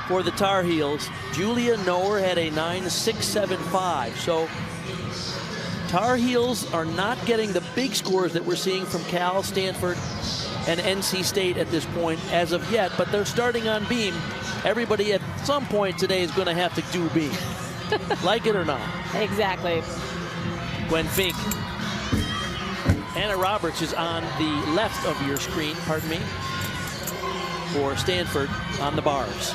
for the Tar Heels. Julia Noer had a 9.675. So Tar Heels are not getting the big scores that we're seeing from Cal, Stanford, and NC State at this point as of yet, but they're starting on beam. Everybody at some point today is going to have to do beam, like it or not. Exactly. Gwen Fink. Anna Roberts is on the left of your screen, pardon me, for Stanford on the bars.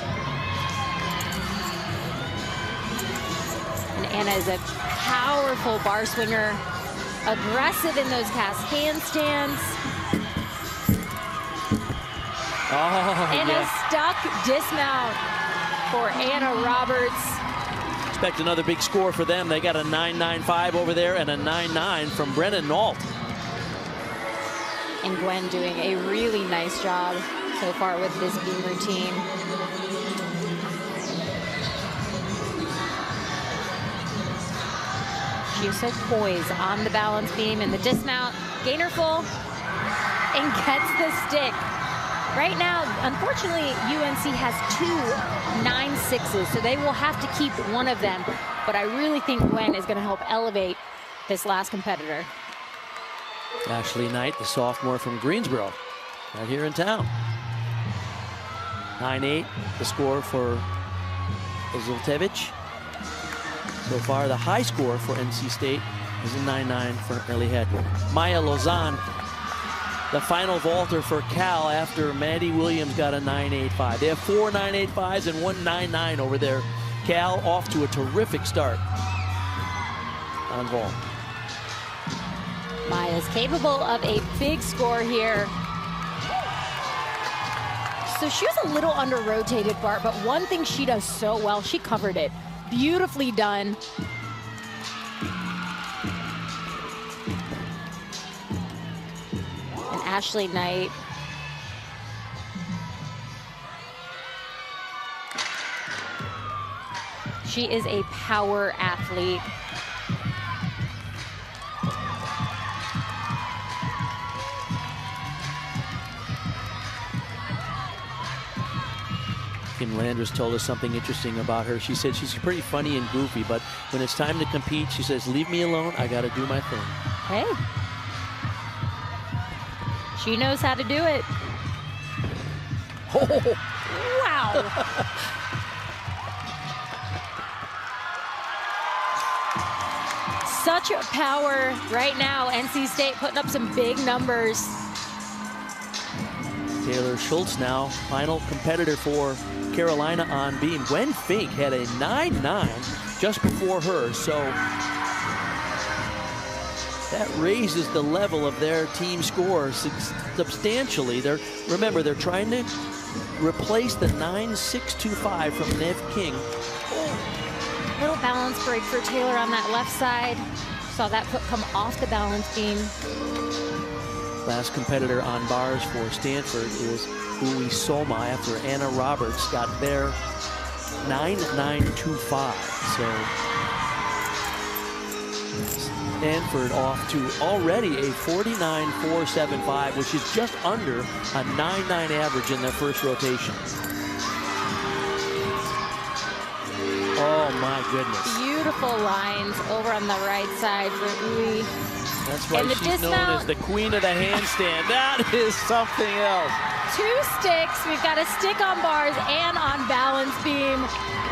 And Anna is a powerful bar swinger, aggressive in those cast handstands. And a stuck dismount for Anna Roberts. Expect another big score for them. They got a 9.95 over there and a 9.9 from Brennan Nault. And Gwen doing a really nice job so far with this beam routine. She is so poised on the balance beam and the dismount. Gainer full and gets the stick. Right now, unfortunately, UNC has 2 9-6s, so they will have to keep one of them. But I really think Gwen is going to help elevate this last competitor. Ashley Knight, the sophomore from Greensboro, right here in town. 9-8, the score for Zoltevich. So far, the high score for NC State is a 9-9 for Ellie Hedrick. Maya Lauzon, the final vaulter for Cal after Maddie Williams got a 9.85. They have 4 9.85s and 1 9.9 over there. Cal off to a terrific start on vault. Maya's capable of a big score here. So she was a little under-rotated, Bart, but one thing she does so well, she covered it. Beautifully done. And Ashley Knight. She is a power athlete. Kim Landers told us something interesting about her. She said she's pretty funny and goofy, but when it's time to compete, she says, leave me alone, I gotta do my thing. Hey. She knows how to do it. Oh. Wow. Such power right now. NC State putting up some big numbers. Taylor Schultz now, final competitor for Carolina on beam. Gwen Fink had a 9.9 just before her, so that raises the level of their team score substantially. Remember, they're trying to replace the 9.625 from Nev King. Little balance break for Taylor on that left side. Saw that foot come off the balance beam. Last competitor on bars for Stanford is Ui Soma after Anna Roberts got their 9.925. So Stanford off to already a 49.475, which is just under a 9.9 average in their first rotation. Oh my goodness. Beautiful lines over on the right side for Ui. That's why she's known as the queen of the handstand. That is something else. 2 sticks. We've got a stick on bars and on balance beam.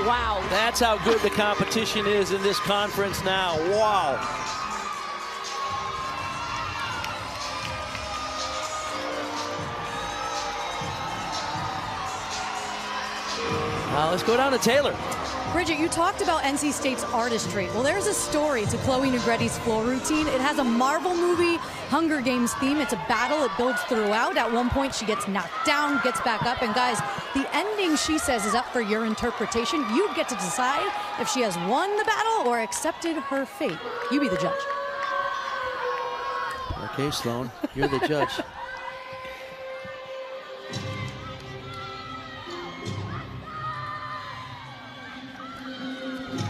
Wow. That's how good the competition is in this conference now. Wow. Now let's go down to Taylor. Bridget, you talked about NC State's artistry. Well, there's a story to Chloe Negretti's floor routine. It has a Marvel movie, Hunger Games theme. It's a battle. It builds throughout. At one point, she gets knocked down, gets back up. And guys, the ending, she says, is up for your interpretation. You get to decide if she has won the battle or accepted her fate. You be the judge. Okay, Sloan, you're the judge.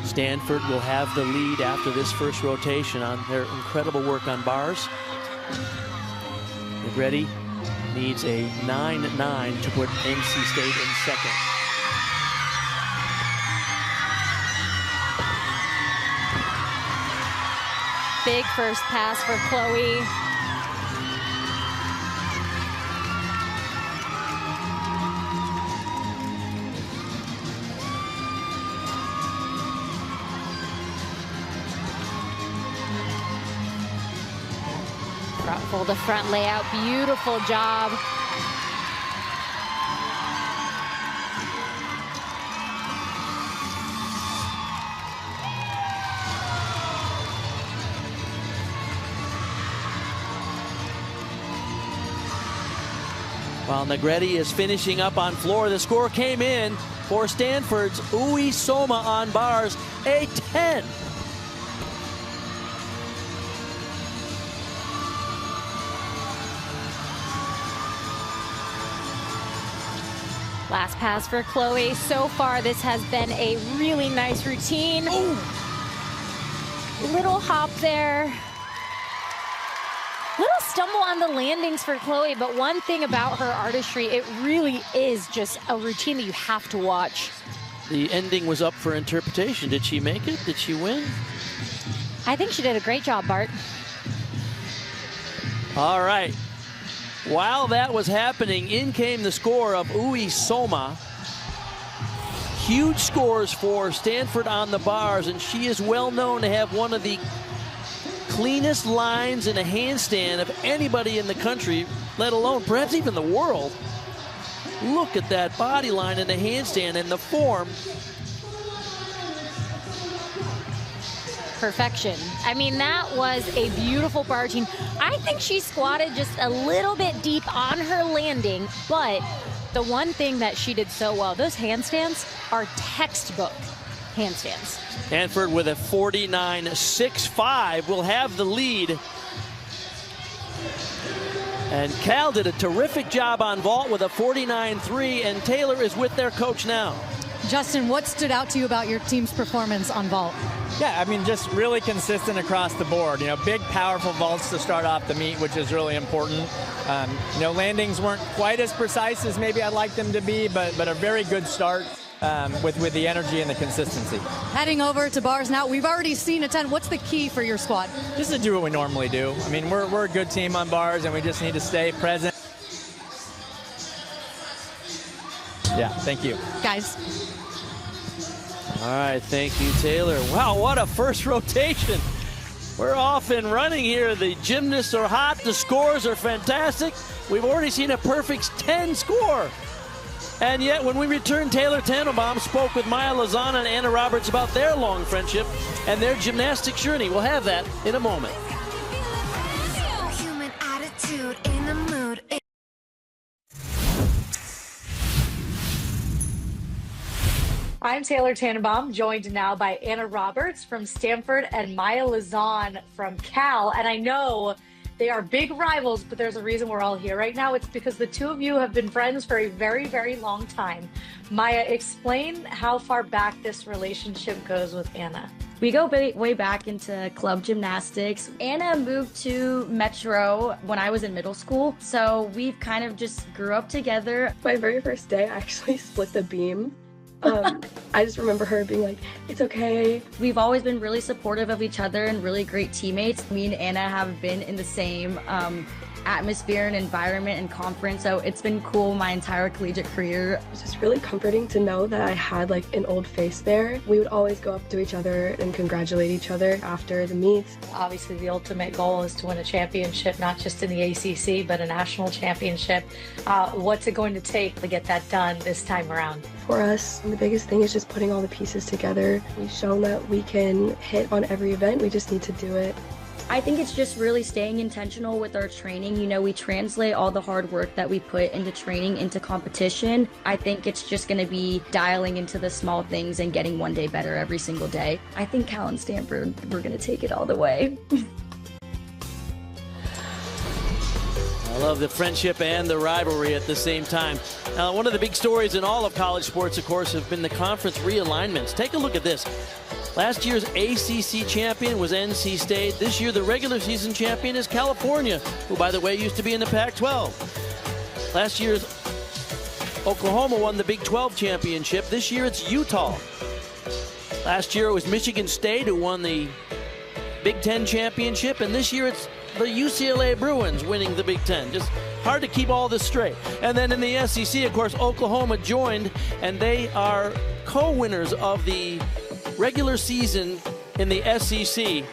Stanford will have the lead after this first rotation on their incredible work on bars. Negretti needs a 9.9 to put NC State in second. Big first pass for Chloe. Full to front layout, beautiful job. While Negretti is finishing up on floor, the score came in for Stanford's Ui Soma on bars, a 10. Last pass for Chloe. So far, this has been a really nice routine. Ooh. Little hop there. Little stumble on the landings for Chloe, but one thing about her artistry, it really is just a routine that you have to watch. The ending was up for interpretation. Did she make it? Did she win? I think she did a great job, Bart. All right. While that was happening, in came the score of Ui Soma. Huge scores for Stanford on the bars, and she is well known to have one of the cleanest lines in a handstand of anybody in the country, let alone perhaps even the world. Look at that body line in a handstand and the form. Perfection. I mean, that was a beautiful barging. I think she squatted just a little bit deep on her landing, but the one thing that she did so well, those handstands are textbook handstands. Stanford with a 49.65 will have the lead. And Cal did a terrific job on vault with a 49.3, and Taylor is with their coach now. Justin, what stood out to you about your team's performance on vault? Yeah, I mean, just really consistent across the board. You know, big, powerful vaults to start off the meet, which is really important. You know, landings weren't quite as precise as maybe I'd like them to be, but a very good start with the energy and the consistency. Heading over to bars now, we've already seen a ton. What's the key for your squad? Just to do what we normally do. I mean, we're a good team on bars, and we just need to stay present. Yeah, thank you. Guys. All right, thank you, Taylor. Wow, what a first rotation. We're off and running here. The gymnasts are hot. The scores are fantastic. We've already seen a perfect 10 score. And yet, when we return, Taylor Tannenbaum spoke with Maya Lauzon and Anna Roberts about their long friendship and their gymnastics journey. We'll have that in a moment. Human attitude in the mood. I'm Taylor Tannenbaum, joined now by Anna Roberts from Stanford and Maya Lauzon from Cal. And I know they are big rivals, but there's a reason we're all here right now. It's because the two of you have been friends for a very, very long time. Maya, explain how far back this relationship goes with Anna. We go way back into club gymnastics. Anna moved to Metro when I was in middle school, so we've kind of just grew up together. My very first day, I actually split the beam. I just remember her being like, it's okay. We've always been really supportive of each other and really great teammates. Me and Anna have been in the same atmosphere and environment and conference, so it's been cool my entire collegiate career. It's just really comforting to know that I had like an old face there. We would always go up to each other and congratulate each other after the meets. Obviously, the ultimate goal is to win a championship, not just in the ACC, but a national championship. What's it going to take to get that done this time around? For us, the biggest thing is just putting all the pieces together. We've shown that we can hit on every event. We just need to do it. I think it's just really staying intentional with our training. You know, we translate all the hard work that we put into training into competition. I think it's just going to be dialing into the small things and getting one day better every single day. I think Cal and Stanford, we're going to take it all the way. I love the friendship and the rivalry at the same time. Now, one of the big stories in all of college sports, of course, have been the conference realignments. Take a look at this. Last year's ACC champion was NC State. This year, the regular season champion is California, who, by the way, used to be in the Pac-12. Last year's Oklahoma won the Big 12 championship. This year, it's Utah. Last year, it was Michigan State who won the Big 10 championship, and this year, it's the UCLA Bruins winning the Big 10. Just hard to keep all this straight. And then in the SEC, of course, Oklahoma joined, and they are co-winners of the regular season in the SEC.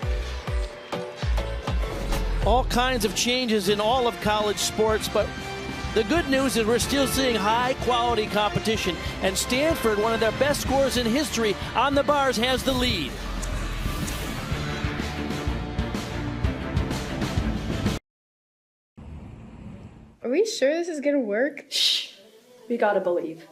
All kinds of changes in all of college sports, but the good news is we're still seeing high-quality competition, and Stanford, one of their best scorers in history, on the bars has the lead. Are we sure this is gonna work? Shh, we gotta believe.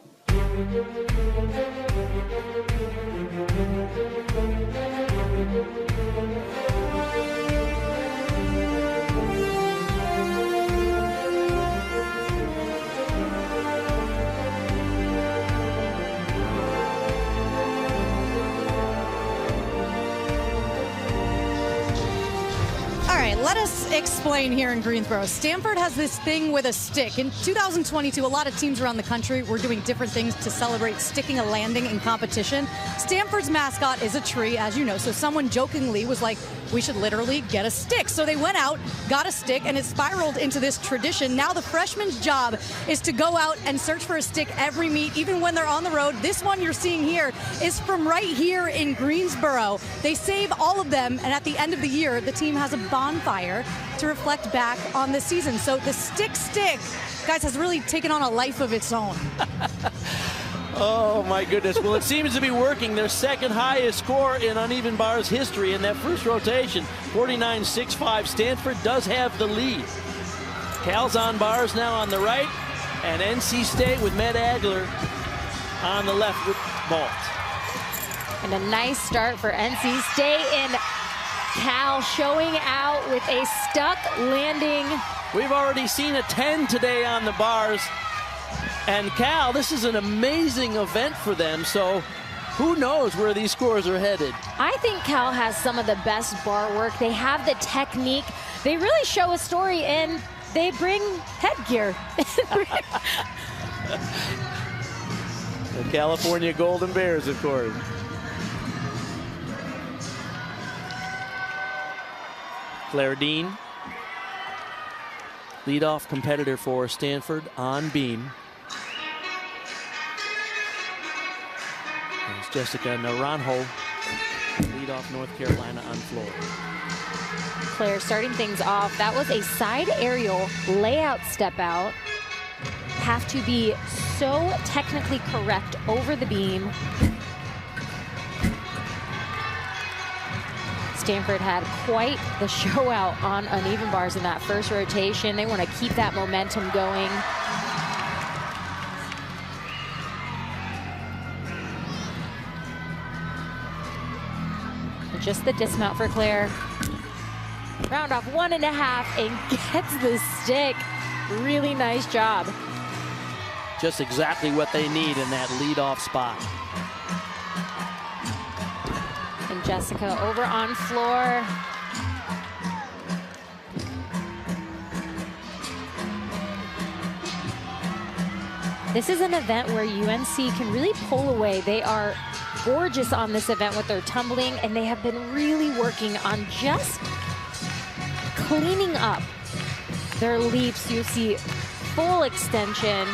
let us explain here in Greensboro. Stanford has this thing with a stick. In 2022, a lot of teams around the country were doing different things to celebrate sticking a landing in competition. Stanford's mascot is a tree, as you know, so someone jokingly was like, we should literally get a stick. So they went out, got a stick, and it spiraled into this tradition. Now the freshmen's job is to go out and search for a stick every meet, even when they're on the road. This one you're seeing here is from right here in Greensboro. They save all of them, and at the end of the year, the team has a bonfire to reflect back on the season. So the stick, guys, has really taken on a life of its own. Oh, my goodness. Well, it seems to be working. Their second highest score in uneven bars history in that first rotation, 49-65. Stanford does have the lead. Cal's on bars now on the right, and NC State with Med Agler on the left with vault. And a nice start for NC State, and Cal showing out with a stuck landing. We've already seen a 10 today on the bars. And Cal, this is an amazing event for them, so who knows where these scores are headed. I think Cal has some of the best bar work. They have the technique. They really show a story, and they bring headgear. The California Golden Bears, of course. Claire Dean, leadoff competitor for Stanford on beam. There's Jessica Naranjo, leadoff North Carolina on floor. Claire starting things off. That was a side aerial layout step out. Have to be so technically correct over the beam. Stanford had quite the show out on uneven bars in that first rotation. They want to keep that momentum going. Just the dismount for Claire. Round off 1.5 and gets the stick. Really nice job. Just exactly what they need in that leadoff spot. And Jessica over on floor. This is an event where UNC can really pull away. They are gorgeous on this event with their tumbling, and they have been really working on just cleaning up their leaps. You see full extension.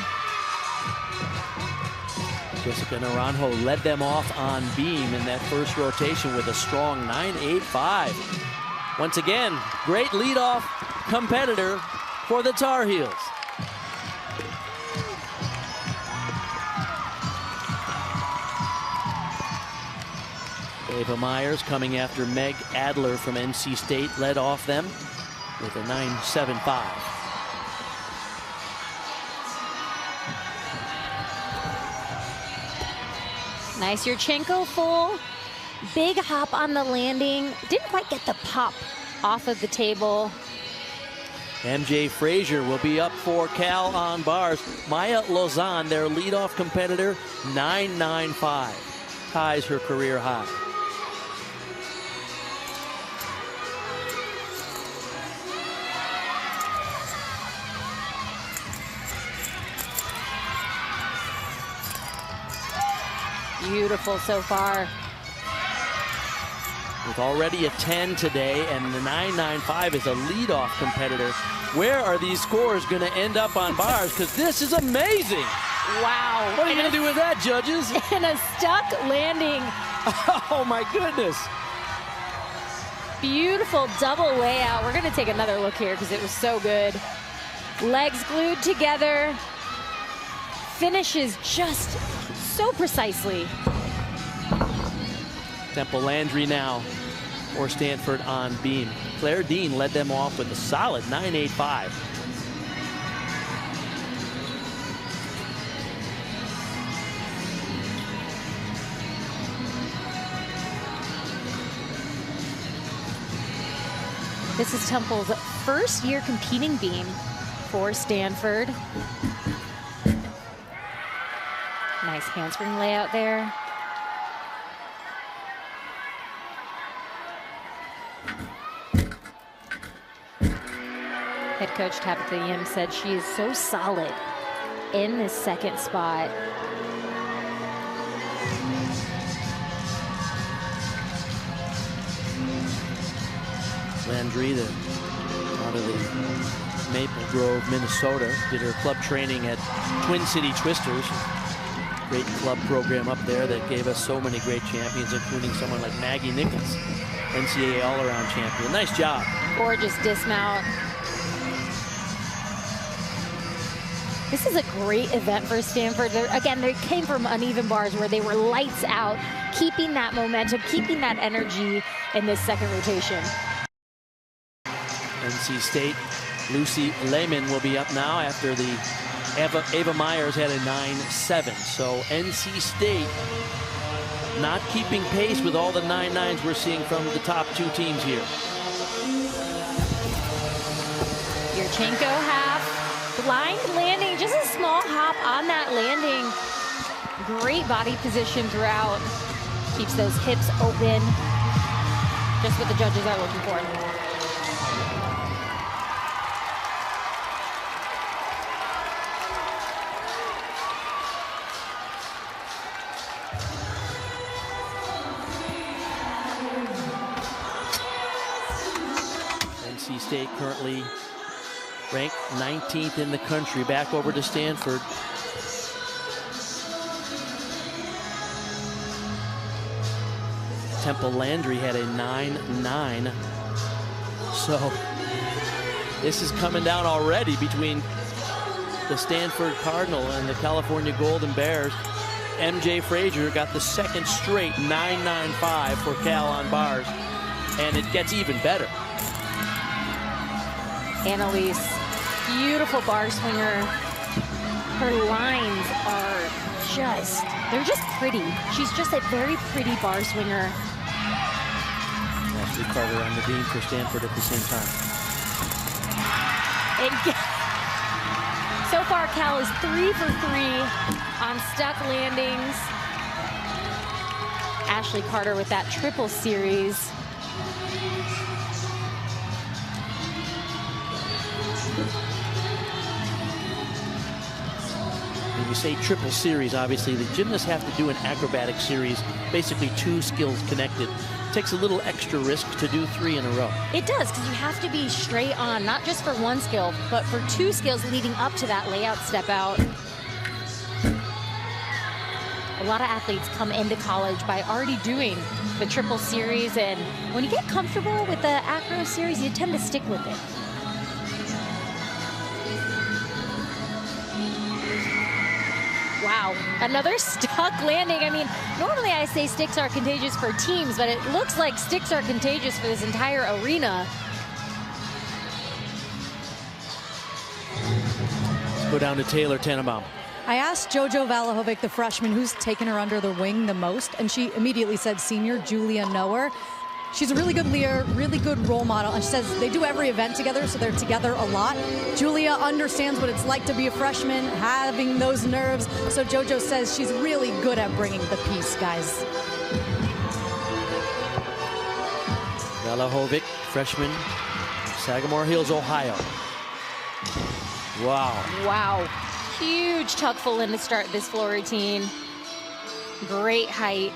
Jessica Naranjo led them off on beam in that first rotation with a strong 9.85. Once again, great leadoff competitor for the Tar Heels. Ava Myers coming after Meg Adler from NC State, led off them with a 9.75. Nice Yurchenko full. Big hop on the landing. Didn't quite get the pop off of the table. MJ Frazier will be up for Cal on bars. Maya Lauzon, their leadoff competitor, 9.95. Ties her career high. Beautiful so far. With already a 10 today, and the 9.95 is a leadoff competitor. Where are these scores going to end up on bars? Because this is amazing. Wow. What are you going to do with that, judges? And a stuck landing. Oh, my goodness. Beautiful double layout. We're going to take another look here because it was so good. Legs glued together. Finishes just so precisely. Temple Landry now for Stanford on beam. Claire Dean led them off with a solid 9.85. This is Temple's first year competing beam for Stanford. Nice handspring layout there. head coach Tabitha Yim said she is so solid in this second spot. Landry, out of the Maple Grove, Minnesota, did her club training at Twin City Twisters. Great club program up there that gave us so many great champions, including someone like Maggie Nichols, NCAA all-around champion. Nice job. Gorgeous dismount. This is a great event for Stanford. Again, they came from uneven bars where they were lights out, keeping that momentum, keeping that energy in this second rotation. NC State, Lucy Lehman will be up now after the Ava Myers had a 9-7. So NC State not keeping pace with all the 9-9s we're seeing from the top two teams here. Yurchenko half, blind landing, just a small hop on that landing. Great body position throughout. Keeps those hips open. Just what the judges are looking for. NC State currently ranked 19th in the country. Back over to Stanford. Temple Landry had a 9-9. So this is coming down already between the Stanford Cardinal and the California Golden Bears. MJ Frazier got the second straight 9-9-5 for Cal on bars, and it gets even better. Annalise, beautiful bar swinger. Her lines are they're just pretty. She's just a very pretty bar swinger. Ashley Carter on the beam for Stanford at the same time. So far, Cal is 3 for 3 on stuck landings. Ashley Carter with that triple series. When you say triple series, obviously the gymnasts have to do an acrobatic series, basically 2 skills connected. It takes a little extra risk to do 3 in a row. It does, because you have to be straight on, not just for 1 skill, but for 2 skills leading up to that layout step out. A lot of athletes come into college by already doing the triple series, and when you get comfortable with the acro series, you tend to stick with it. Wow, another stuck landing. I mean, normally I say sticks are contagious for teams, but it looks like sticks are contagious for this entire arena. Let's go down to Taylor Tannenbaum. I asked JoJo Valahovic, the freshman, who's taken her under the wing the most, and she immediately said senior Julia Noer. She's a really good leader, really good role model, and she says they do every event together, so they're together a lot. Julia understands what it's like to be a freshman, having those nerves, so JoJo says she's really good at bringing the peace, guys. Valahovic, freshman, Sagamore Hills, Ohio. Wow. Wow. Huge tuck full in to start this floor routine. Great height.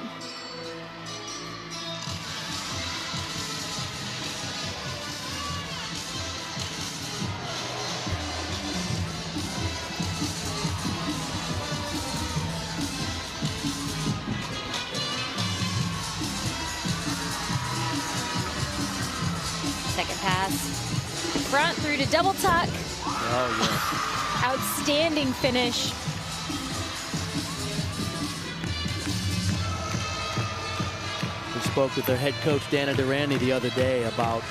Second pass. Front through to double tuck. Oh, yeah. Outstanding finish. We spoke with their head coach Dana Durrani the other day about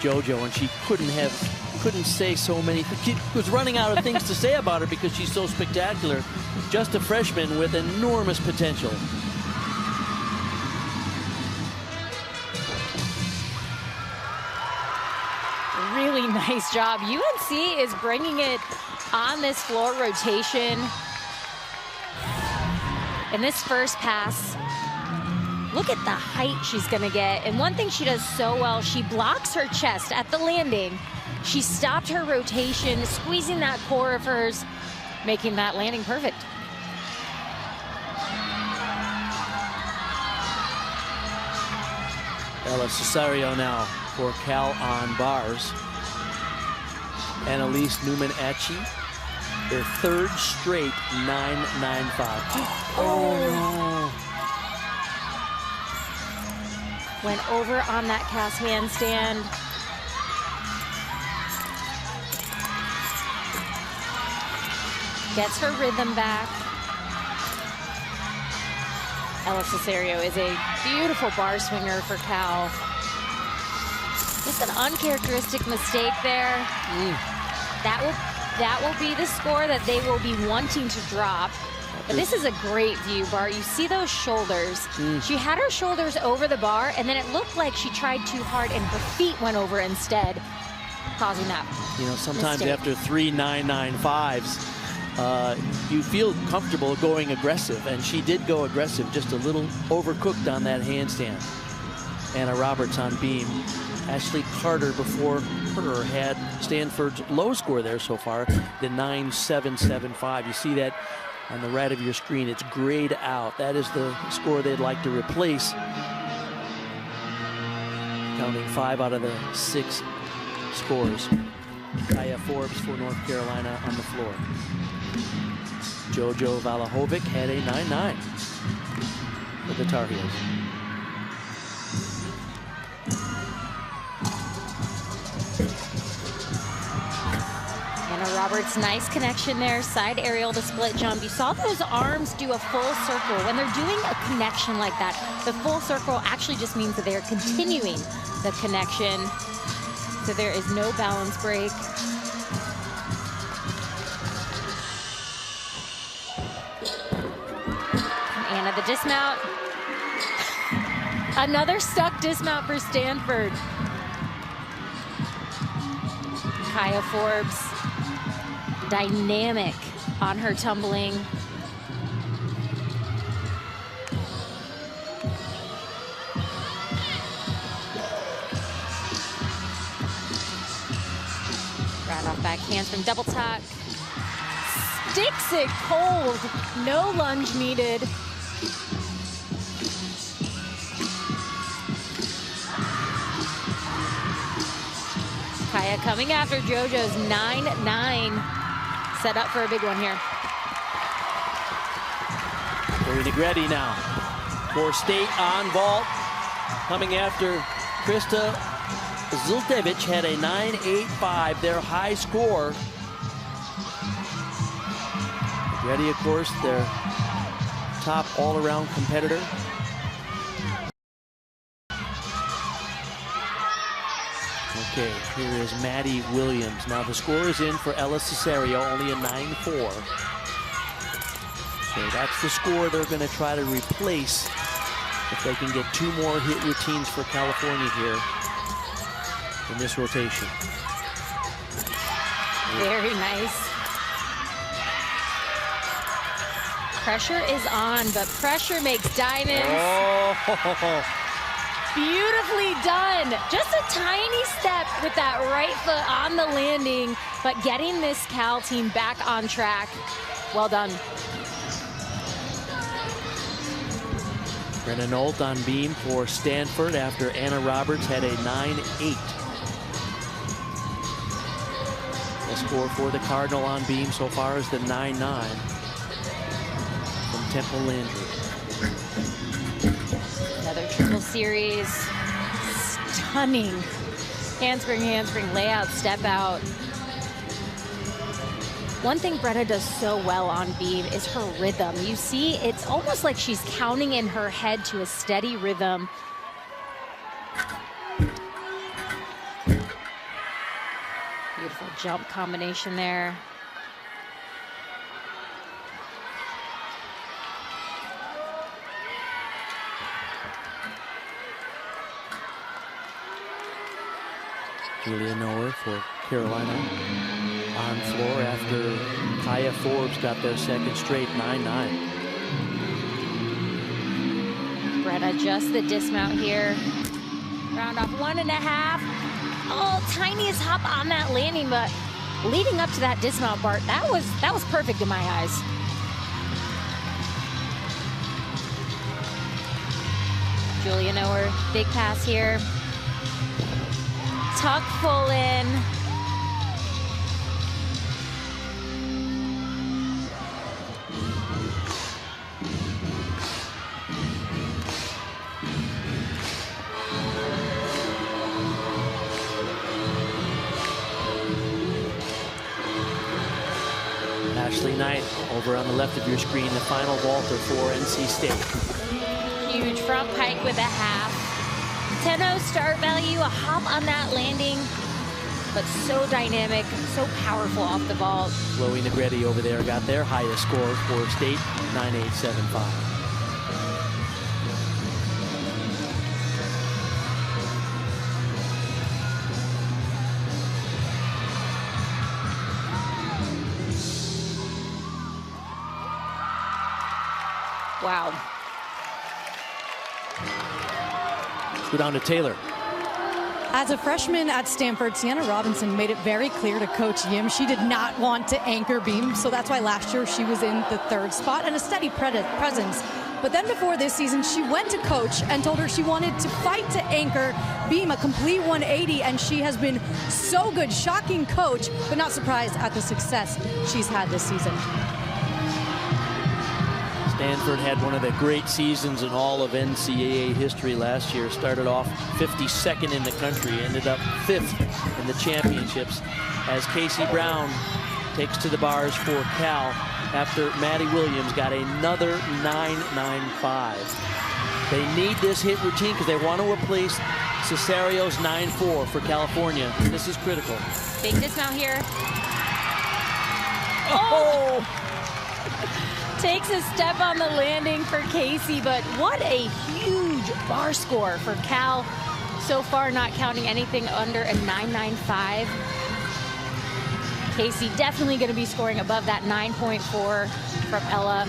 JoJo, and she couldn't say so many. She was running out of things to say about her because she's so spectacular. Just a freshman with enormous potential. Really nice job. UNC is bringing it on this floor rotation. In this first pass, look at the height she's gonna get. And one thing she does so well, she blocks her chest at the landing She stopped her rotation, squeezing that core of hers, making that landing perfect. Ella Cesario now for Cal on bars. Annalise Newman-Atchie, their third straight 9.95. Oh no. Went over on that cast handstand. Gets her rhythm back. Ella Cesario is a beautiful bar swinger for Cal. Just an uncharacteristic mistake there. That will be the score that they will be wanting to drop. But this is a great view, Bart. You see those shoulders. She had her shoulders over the bar, and then it looked like she tried too hard, and her feet went over instead, causing that sometimes mistake. after 3 9.95s, you feel comfortable going aggressive, and she did go aggressive, just a little overcooked on that handstand. Anna Roberts on beam. Ashley Carter before her had Stanford's low score there so far, the 9.775. You see that on the right of your screen. It's grayed out. That is the score they'd like to replace. Counting 5 out of the 6 scores. Kaya Forbes for North Carolina on the floor. Jojo Valahovic had a 9.9 for the Tar Heels. Anna Roberts, nice connection there, side aerial to split jump. You saw those arms do a full circle. When they're doing a connection like that, the full circle actually just means that they're continuing the connection. So there is no balance break. Anna, the dismount. Another stuck dismount for Stanford. Kaya Forbes, dynamic on her tumbling. Right off back handspring double tuck. Sticks it cold. No lunge needed. Kaya coming after JoJo's 9.9. Set up for a big one here. Corey Negretti now for State on vault. Coming after Krista Zultevich had a 9.85, their high score. Negretti, of course, their top all-around competitor. Okay, here is Maddie Williams. Now the score is in for Ella Cesario, only a 9.4. So that's the score they're going to try to replace if they can get 2 more hit routines for California here in this rotation. Very nice. Pressure is on, but pressure makes diamonds. Oh. Beautifully done. Just a tiny step with that right foot on the landing, but getting this Cal team back on track. Well done. Brenna Nolt on beam for Stanford after Anna Roberts had a 9.8. The score for the Cardinal on beam so far is the 9.9 from Temple Landry. Another triple series. Stunning. Handspring, layout, step out. One thing Brenna does so well on beam is her rhythm. You see, it's almost like she's counting in her head to a steady rhythm. Beautiful jump combination there. Julia Noer for Carolina on floor after Kaya Forbes got their second straight 9.9. Brenna just the dismount here. Round off 1.5. Oh, tiniest hop on that landing, but leading up to that dismount, Bart, that was perfect in my eyes. Julia Noer, big pass here. Tuck full in. Ashley Knight over on the left of your screen, the final vaulter for NC State. Huge front pike with a half. 10-0 start value, a hop on that landing, but so dynamic, so powerful off the vault. Chloe Negretti over there got their highest score for state, 9.875. Wow. Let's go down to Taylor. As a freshman at Stanford, Sienna Robinson made it very clear to Coach Yim she did not want to anchor beam, so that's why last year she was in the 3rd spot and a steady presence. But then before this season, she went to Coach and told her she wanted to fight to anchor beam, a complete 180, and she has been so good. Shocking Coach, but not surprised at the success she's had this season. Stanford had one of the great seasons in all of NCAA history last year. Started off 52nd in the country, ended up 5th in the championships as Casey Brown takes to the bars for Cal after Maddie Williams got another 9.95. They need this hit routine because they want to replace Cesario's 9.4 for California. This is critical. Big dismount here. Oh! Takes a step on the landing for Casey, but what a huge bar score for Cal so far, not counting anything under a 9.95. Casey definitely going to be scoring above that 9.4 from Ella.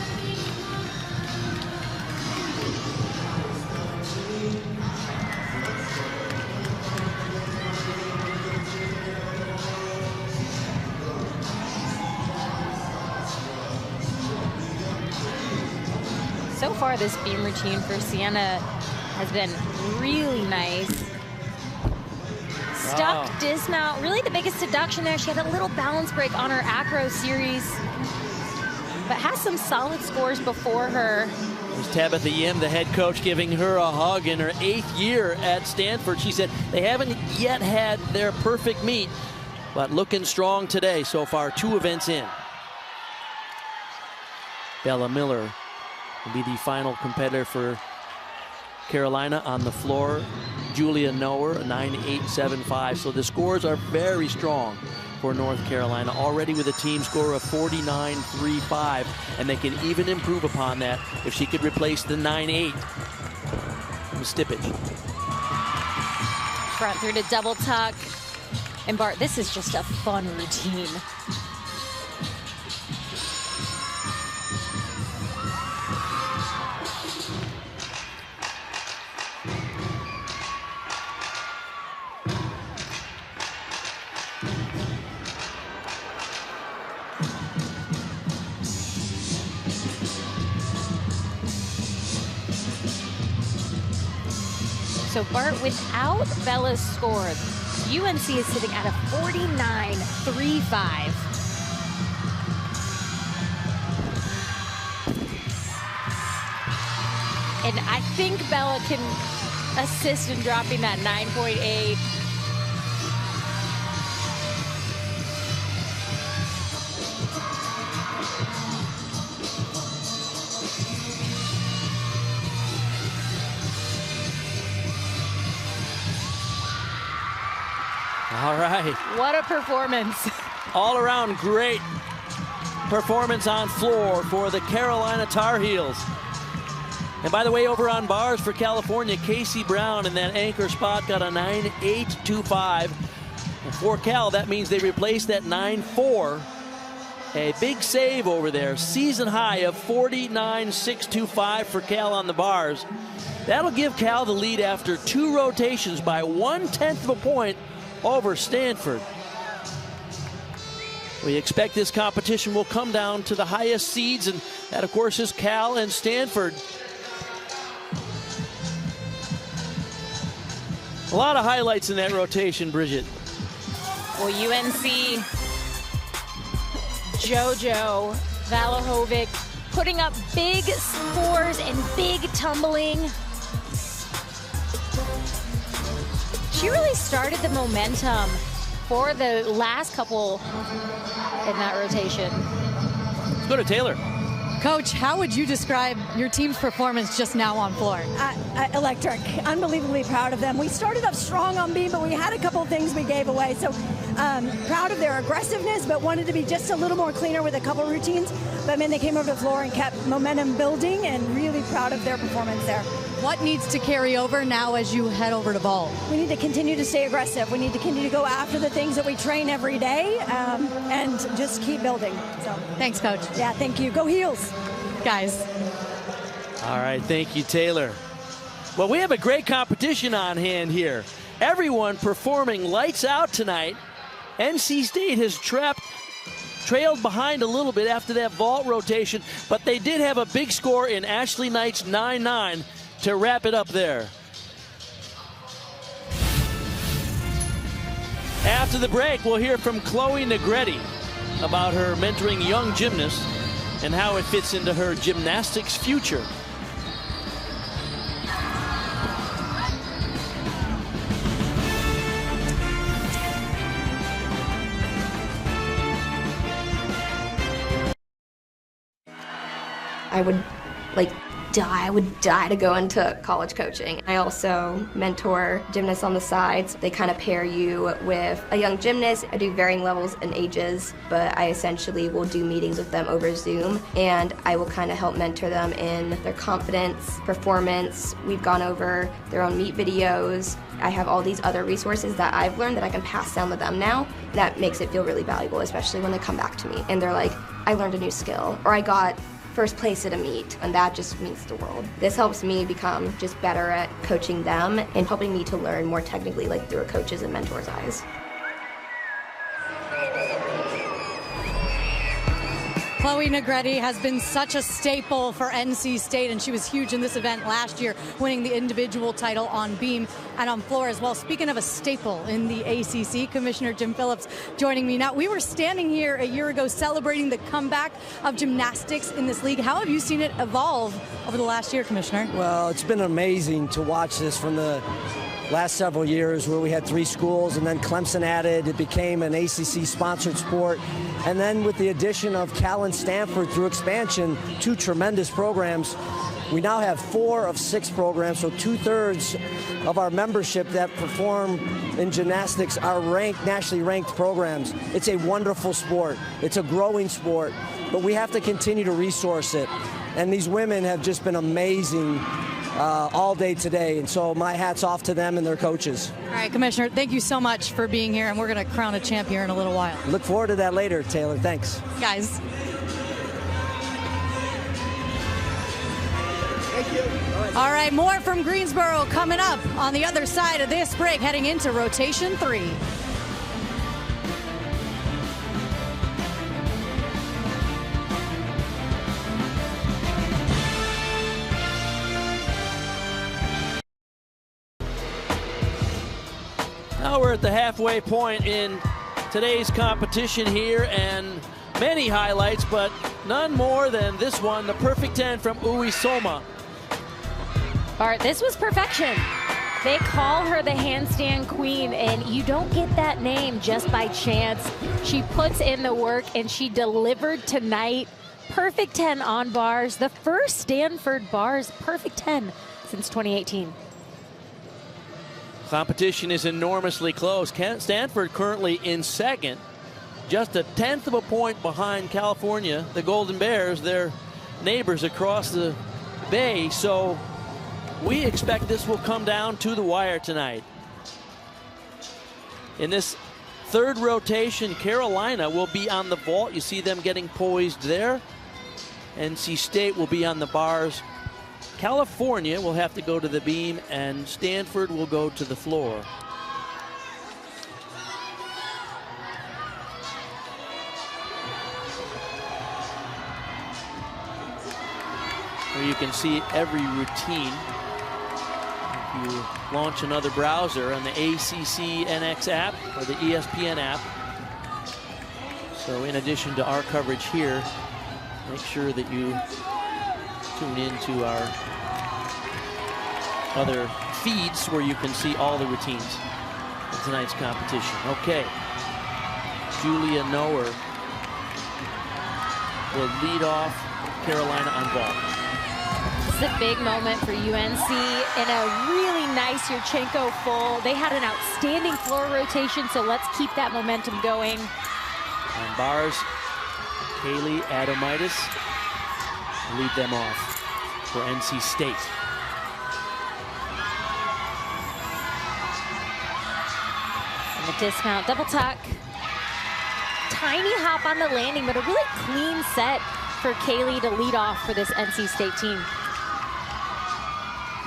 So far, this beam routine for Sienna has been really nice. Stuck dismount, really the biggest deduction there. She had a little balance break on her acro series, but has some solid scores before her. There's Tabitha Yim, the head coach, giving her a hug in her 8th year at Stanford. She said they haven't yet had their perfect meet, but looking strong today so far, 2 events in. Bella Miller will be the final competitor for Carolina on the floor. Julia Noer, 9.875. So the scores are very strong for North Carolina, already with a team score of 49.35, and they can even improve upon that if she could replace the 9.8 from Stippage. Front through to double tuck. And Bart, this is just a fun routine. So Bart, without Bella's score, UNC is sitting at a 49.35. And I think Bella can assist in dropping that 9.8. All right. What a performance. All around great performance on floor for the Carolina Tar Heels. And by the way, over on bars for California, Casey Brown in that anchor spot got a 9.825. And for Cal, that means they replaced that 9.4. A big save over there. Season high of 49.625 for Cal on the bars. That'll give Cal the lead after 2 rotations by 1/10 of a point over Stanford. We expect this competition will come down to the highest seeds, and that, of course, is Cal and Stanford. A lot of highlights in that rotation, Bridget. Well, UNC, JoJo Valahovic putting up big scores and big tumbling. She really started the momentum for the last couple in that rotation. Let's go to Taylor. Coach, how would you describe your team's performance just now on floor? Electric. Unbelievably proud of them. We started up strong on beam, but we had a couple of things we gave away. So proud of their aggressiveness, but wanted to be just a little more cleaner with a couple routines. But, man, they came over the floor and kept momentum building, and really proud of their performance there. What needs to carry over now as you head over to vault? We need to continue to stay aggressive. We need to continue to go after the things that we train every day and just keep building. So thanks, Coach. Yeah, thank you. Go Heels. Guys. All right, thank you, Taylor. Well, we have a great competition on hand here. Everyone performing lights out tonight. NC State has trailed behind a little bit after that vault rotation, but they did have a big score in Ashley Knight's 9-9 to wrap it up there. After the break, we'll hear from Chloe Negretti about her mentoring young gymnasts and how it fits into her gymnastics future. I would die to go into college coaching. I also mentor gymnasts on the sides. They kind of pair you with a young gymnast. I do varying levels and ages, but I essentially will do meetings with them over Zoom, and I will kind of help mentor them in their confidence, performance. We've gone over their own meet videos. I have all these other resources that I've learned that I can pass down to them now. That makes it feel really valuable, especially when they come back to me and they're like, I learned a new skill, or I got first place at a meet, and that just means the world. This helps me become just better at coaching them and helping me to learn more technically, like through a coach's and mentor's eyes. Chloe Negretti has been such a staple for NC State, and she was huge in this event last year, winning the individual title on beam and on floor as well. Speaking of a staple in the ACC, Commissioner Jim Phillips joining me now. We were standing here a year ago celebrating the comeback of gymnastics in this league. How have you seen it evolve over the last year, Commissioner? Well, it's been amazing to watch this from the last several years, where we had 3 schools and then Clemson added. It became an ACC sponsored sport. And then with the addition of Cal and Stanford through expansion, 2 tremendous programs, we now have 4 of 6 programs, so 2/3 of our membership that perform in gymnastics are nationally ranked programs. It's a wonderful sport. It's a growing sport, but we have to continue to resource it. And these women have just been amazing all day today, and so my hat's off to them and their coaches. All right, Commissioner, thank you so much for being here, and we're going to crown a champ here in a little while. Look forward to that later, Taylor. Thanks. Guys. Thank you. All right, more from Greensboro coming up on the other side of this break, heading into rotation 3. Now we're at the halfway point in today's competition here, and many highlights, but none more than this one, the perfect 10 from Uisoma. All right, this was perfection. They call her the handstand queen, and you don't get that name just by chance. She puts in the work, and she delivered tonight. Perfect 10 on bars, the first Stanford bars perfect 10 since 2018. Competition is enormously close. Stanford currently in second, just a 1/10 of a point behind California, the Golden Bears, their neighbors across the bay. So we expect this will come down to the wire tonight. In this third rotation, Carolina will be on the vault. You see them getting poised there. NC State will be on the bars. California will have to go to the beam, and Stanford will go to the floor. where you can see every routine. If you launch another browser on the ACC NX app or the ESPN app. So in addition to our coverage here, make sure that you tune into our other feeds where you can see all the routines of tonight's competition. Okay, Julia Noer will lead off Carolina on ball. This is a big moment for UNC and a really nice Yurchenko full. They had an outstanding floor rotation, so let's keep that momentum going. On bars, Kaylee Adomaitis lead them off for NC State. And the dismount, double tuck. Tiny hop on the landing, but a really clean set for Kaylee to lead off for this NC State team.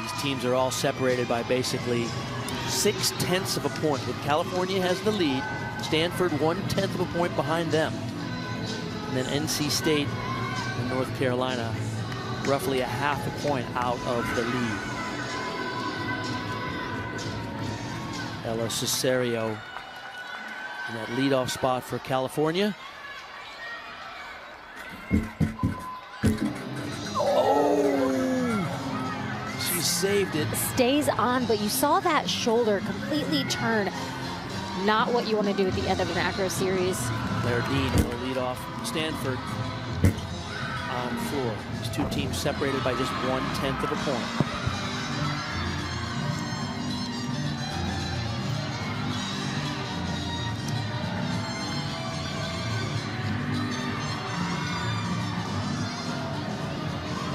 These teams are all separated by basically 0.6 of a point. With California has the lead, Stanford 1/10 of a point behind them. And then NC State and North Carolina roughly a half a point out of the lead. Ella Cesario in that leadoff spot for California. Oh! She saved it. Stays on, but you saw that shoulder completely turn. Not what you want to do at the end of an acro series. Claire Dean will lead off Stanford on floor. These two teams separated by just 1/10 of a point.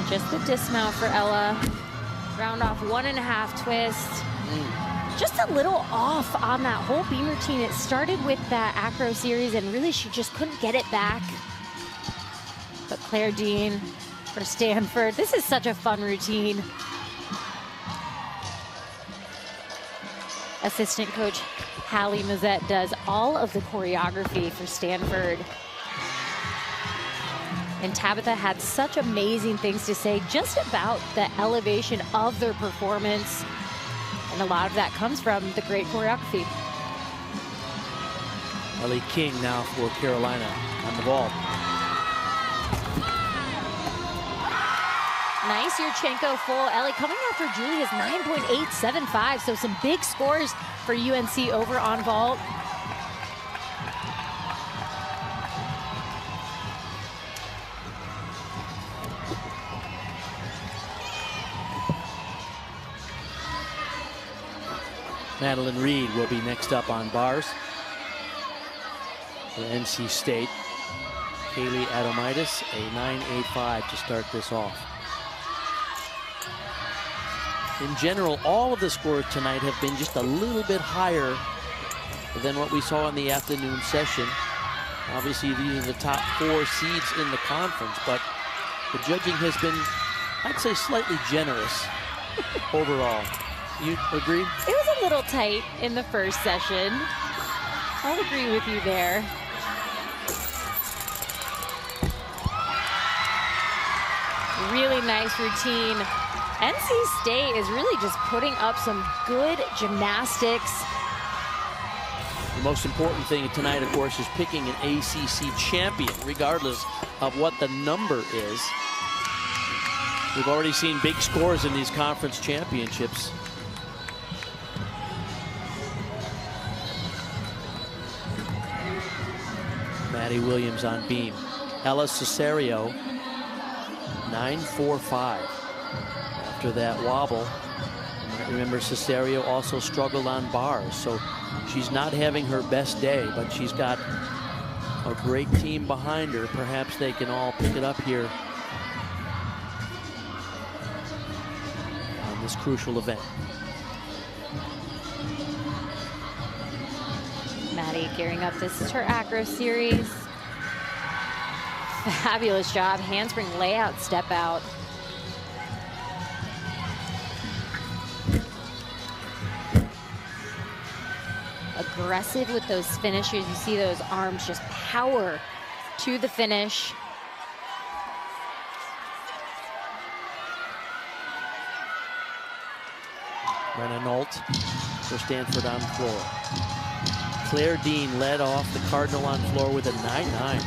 Just the dismount for Ella. Round off 1.5 twist. Just a little off on that whole beam routine. It started with that acro series and really she just couldn't get it back. But Claire Dean for Stanford. This is such a fun routine. Assistant coach Hallie Mazette does all of the choreography for Stanford. And Tabitha had such amazing things to say just about the elevation of their performance. And a lot of that comes from the great choreography. Ellie King now for Carolina on the ball. Nice Yurchenko full. Ellie coming after Julia's 9.875. So some big scores for UNC over on vault. Madeline Reed will be next up on bars for NC State. Kaylee Adomaitis, a 9.85 to start this off. In general, all of the scores tonight have been just a little bit higher than what we saw in the afternoon session. Obviously, these are the top 4 seeds in the conference, but the judging has been, I'd say, slightly generous overall. You agree? It was a little tight in the first session. I'll agree with you there. Really nice routine. NC State is really just putting up some good gymnastics. The most important thing tonight, of course, is picking an ACC champion, regardless of what the number is. We've already seen big scores in these conference championships. Maddie Williams on beam. Ella Cesario, 9.45. After that wobble, you might remember Cesario also struggled on bars, so she's not having her best day, but she's got a great team behind her. Perhaps they can all pick it up here on this crucial event. Maddie gearing up. This is her acro series. Fabulous job. Handspring layout, step out. Aggressive with those finishes. You see those arms just power to the finish. Brenna Nolt for Stanford on floor. Claire Dean led off the Cardinal on floor with a 9-9.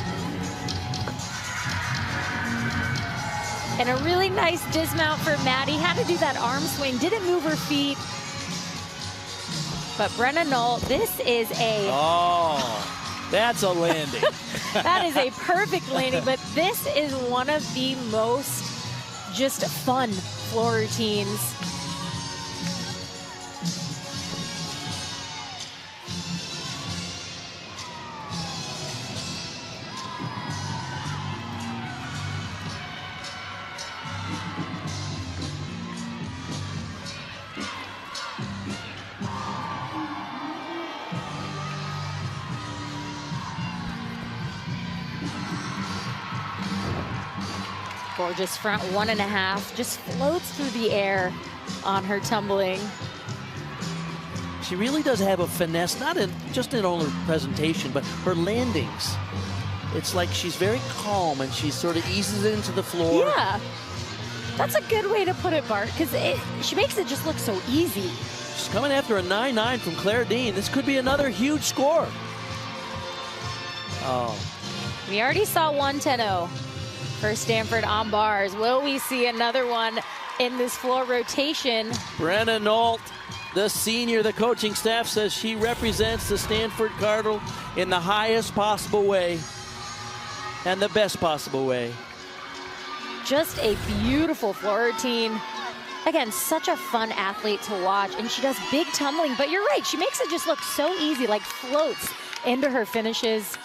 And a really nice dismount for Maddie. Had to do that arm swing, didn't move her feet. But Brenna Nolt, this is a... Oh, that's a landing. That is a perfect landing, but this is one of the most just fun floor routines. Gorgeous front 1.5, just floats through the air on her tumbling. She really does have a finesse, not just in her presentation, but her landings. It's like she's very calm and she sort of eases into the floor. Yeah, that's a good way to put it, Bart, because she makes it just look so easy. She's coming after a 9-9 from Claire Dean. This could be another huge score. Oh. We already saw 110-0 for Stanford on bars. Will we see another one in this floor rotation? Brenna Nolt, the senior, the coaching staff says she represents the Stanford Cardinal in the highest possible way and the best possible way. Just a beautiful floor routine. Again, such a fun athlete to watch, and she does big tumbling, but you're right, she makes it just look so easy, like floats into her finishes.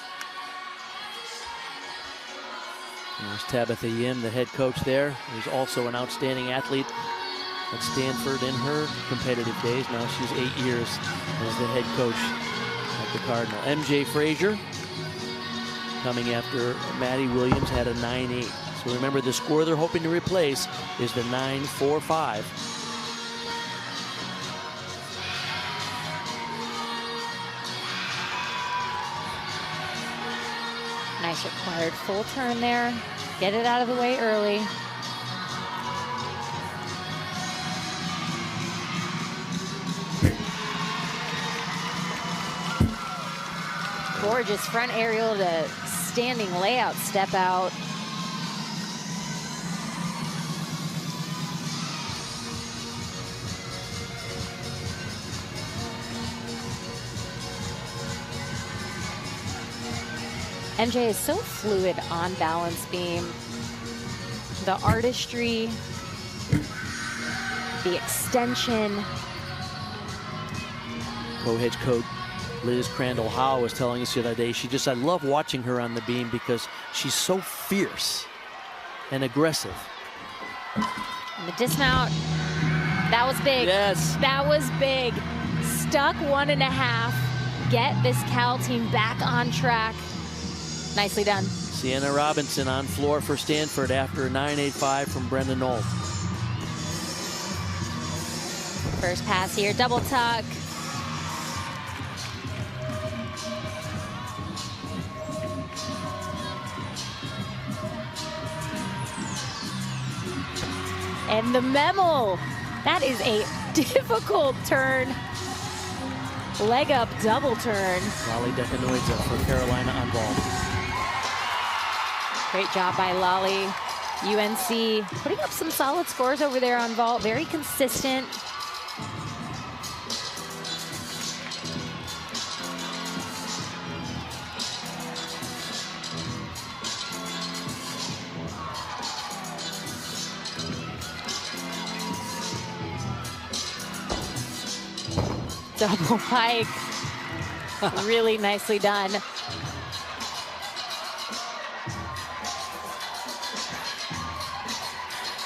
There's Tabitha Yim, the head coach there, who's also an outstanding athlete at Stanford in her competitive days. Now she's 8 years as the head coach at the Cardinal. MJ Frazier coming after Maddie Williams had a 9-8. So remember, the score they're hoping to replace is the 9-4-5. Nice required full turn there. Get it out of the way early. Gorgeous front aerial to standing layout step out. MJ is so fluid on balance beam. The artistry, the extension. Co-head coach Liz Crandall-Howe was telling us the other day, I love watching her on the beam because she's so fierce and aggressive. And the dismount, that was big. Yes. That was big. Stuck 1.5. Get this Cal team back on track. Nicely done. Sienna Robinson on floor for Stanford after a 9.85 from Brenna Nolt. First pass here, double tuck. And the memo. That is a difficult turn. Leg up, double turn. Lolly Decanoidza for Carolina on ball. Great job by Lolly. UNC putting up some solid scores over there on vault. Very consistent. Double pike. Really nicely done.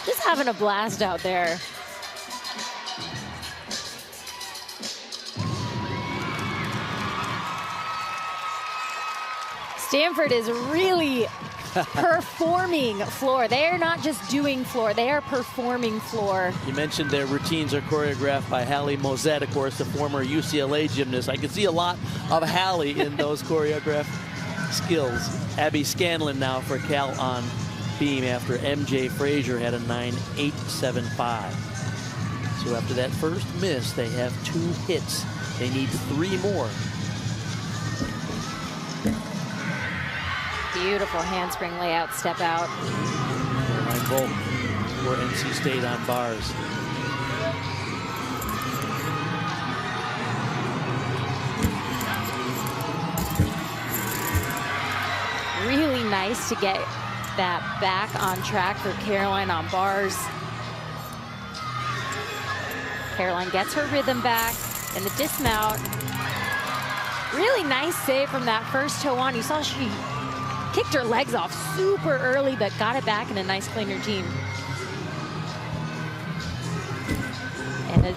Just having a blast out there. Stanford is really performing floor. They are not just doing floor, they are performing floor. You mentioned their routines are choreographed by Hallie Mozette, of course, the former UCLA gymnast. I can see a lot of Hallie in those choreographed skills. Abby Scanlon now for Cal on beam after MJ Frazier had a 9.875. So after that first miss, they have 2 hits. They need 3 more. Beautiful handspring layout, step out. Caroline Volk for NC State on bars. Really nice to get that back on track for Caroline on bars. Caroline gets her rhythm back and the dismount. Really nice save from that first toe on. You saw she kicked her legs off super early, but got it back in a nice clean routine. And a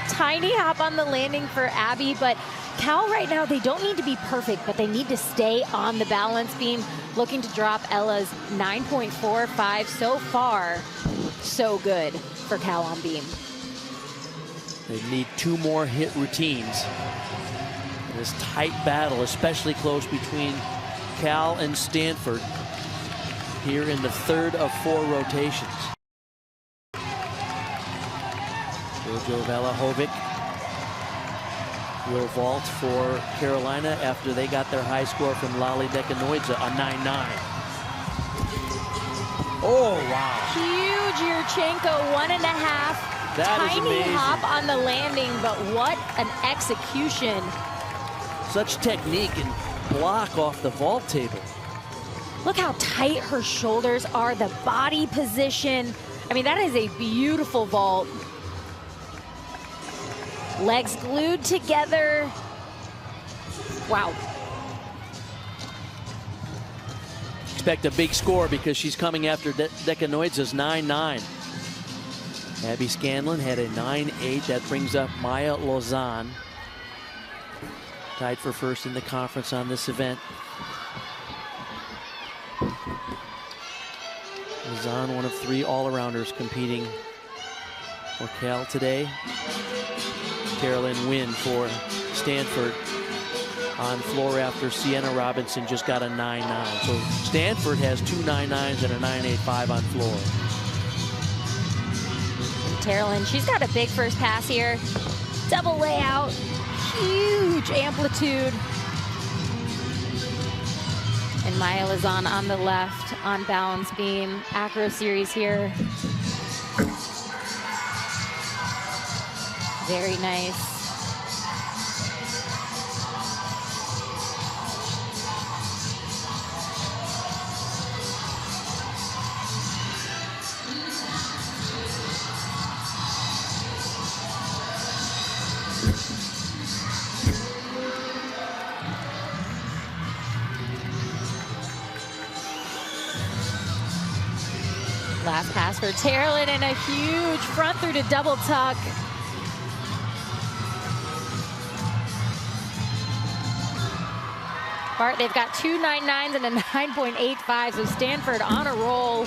tiny hop on the landing for Abby, but Cal right now, they don't need to be perfect, but they need to stay on the balance beam, looking to drop Ella's 9.45 so far. So good for Cal on beam. They need 2 more hit routines. This tight battle, especially close between Cal and Stanford here in the 3rd of 4 rotations. Jojo Valahovic will vault for Carolina after they got their high score from Lali Dekanoidze, a 9-9. Oh, wow. Huge Yurchenko, 1.5. That is tiny amazing. hop on the landing, but what an execution. Such technique and block off the vault table. Look how tight her shoulders are, the body position. I mean, that is a beautiful vault. Legs glued together. Wow. Expect a big score because she's coming after Dekanoidze's 9-9. Abby Scanlon had a 9-8. That brings up Maya Lauzon. Tied for first in the conference on this event. Lauzon, one of 3 all-arounders competing for Cal today. Carolyn Wynn for Stanford on floor after Sienna Robinson just got a 9-9. So Stanford has 2 9-9s and a 9.85 on floor. Carolyn, she's got a big first pass here. Double layout, huge amplitude. And Maya Lauzon on the left on balance beam. Acro series here. Very nice. Last pass for Carolyn and a huge front through to double tuck. Bart, they've got 2 9.9s and a 9.85, so Stanford on a roll.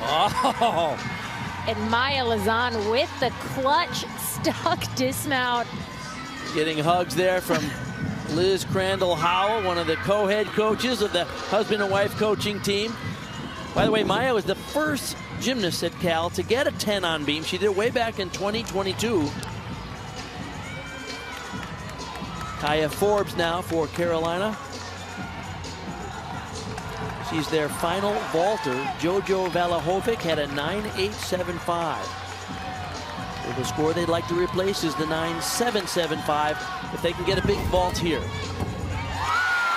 Oh! And Maya Lauzon with the clutch stuck dismount. Getting hugs there from Liz Crandall Howell, one of the co-head coaches of the husband and wife coaching team. By the way, Maya was the first gymnast at Cal to get a 10 on beam. She did it way back in 2022. Kaya Forbes now for Carolina. She's their final vaulter. Jojo Valahovic had a 9.875. So the score they'd like to replace is the 9.775 if they can get a big vault here.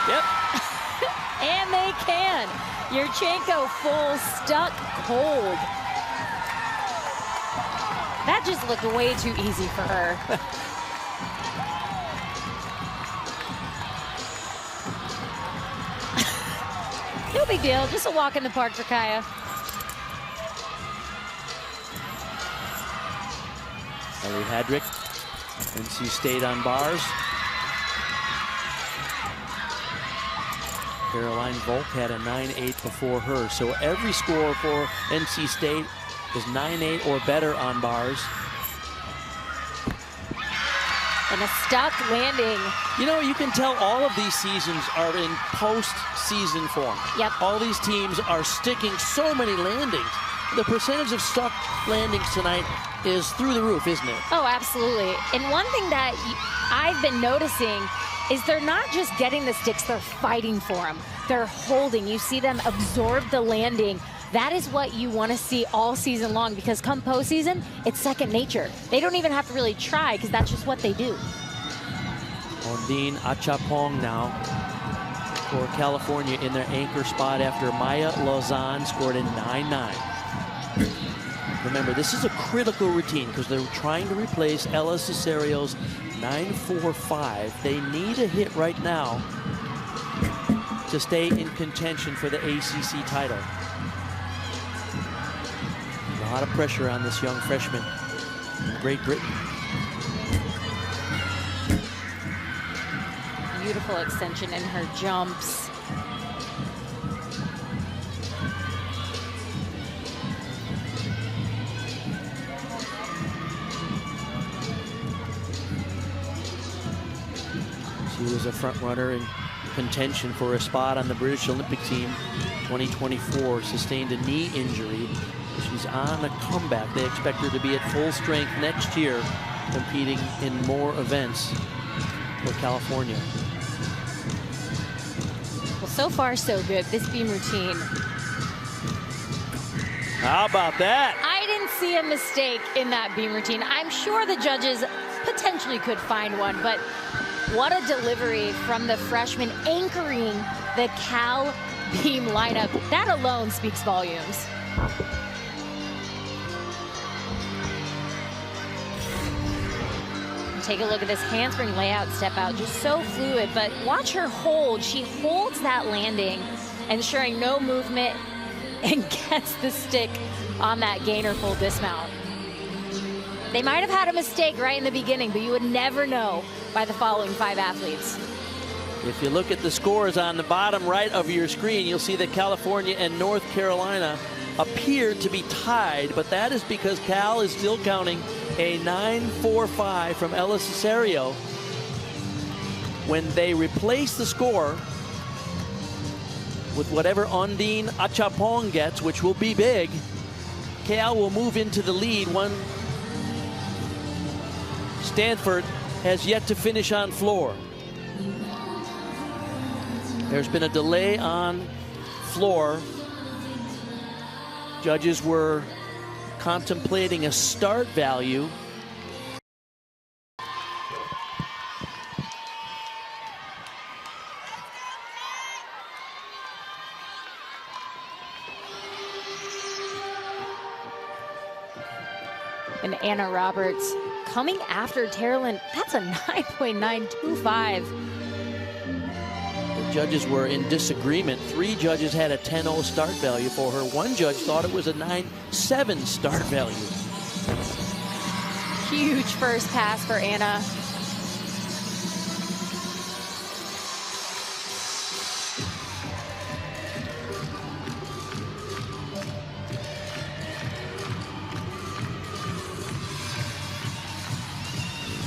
Yep. And they can. Yurchenko full, stuck cold. That just looked way too easy for her. No big deal, just a walk in the park for Kaya. Ellie Hadrick, NC State on bars. Caroline Volk had a 9.8 before her. So every score for NC State is 9.8 or better on bars. And a stuck landing. You know, you can tell all of these seasons are in post-season form. Yep. All these teams are sticking so many landings. the percentage of stuck landings tonight is through the roof, isn't it? Oh, absolutely. And one thing that I've been noticing is they're not just getting the sticks, they're fighting for them. They're holding. You see them absorb the landing. That is what you want to see all season long, because come postseason, it's second nature. They don't even have to really try, because that's just what they do. Ondine Achapong now for California in their anchor spot after Maya Lauzon scored a 9-9. Remember, this is a critical routine because they're trying to replace Ella Cesario's 9-4-5. They need a hit right now to stay in contention for the ACC title. A lot of pressure on this young freshman from Great Britain. Beautiful extension in her jumps. She was a front runner in contention for a spot on the British Olympic team 2024, sustained a knee injury. She's on a comeback. They expect her to be at full strength next year, competing in more events for California. Well, so far so good, this beam routine. How about that? I didn't see a mistake in that beam routine. I'm sure the judges potentially could find one, but what a delivery from the freshman anchoring the Cal beam lineup. That alone speaks volumes. Take a look at this handspring layout step out, just so fluid, but watch her hold. She holds that landing, ensuring no movement, and gets the stick on that gainer full dismount. They might have had a mistake right in the beginning, but you would never know by the following 5 athletes. If you look at the scores on the bottom right of your screen, you'll see that California and North Carolina appear to be tied, but that is because Cal is still counting a 9-4-5 from Ella Cesario. When they replace the score with whatever Ondine Achapong gets, which will be big, Cal will move into the lead. Stanford has yet to finish on floor. There's been a delay on floor. Judges were contemplating a start value. And Anna Roberts coming after Terlin. That's a 9.925. The judges were in disagreement. 3 judges had a 10-0 start value for her. 1 judge thought it was a 9.7 start value. Huge first pass for Anna.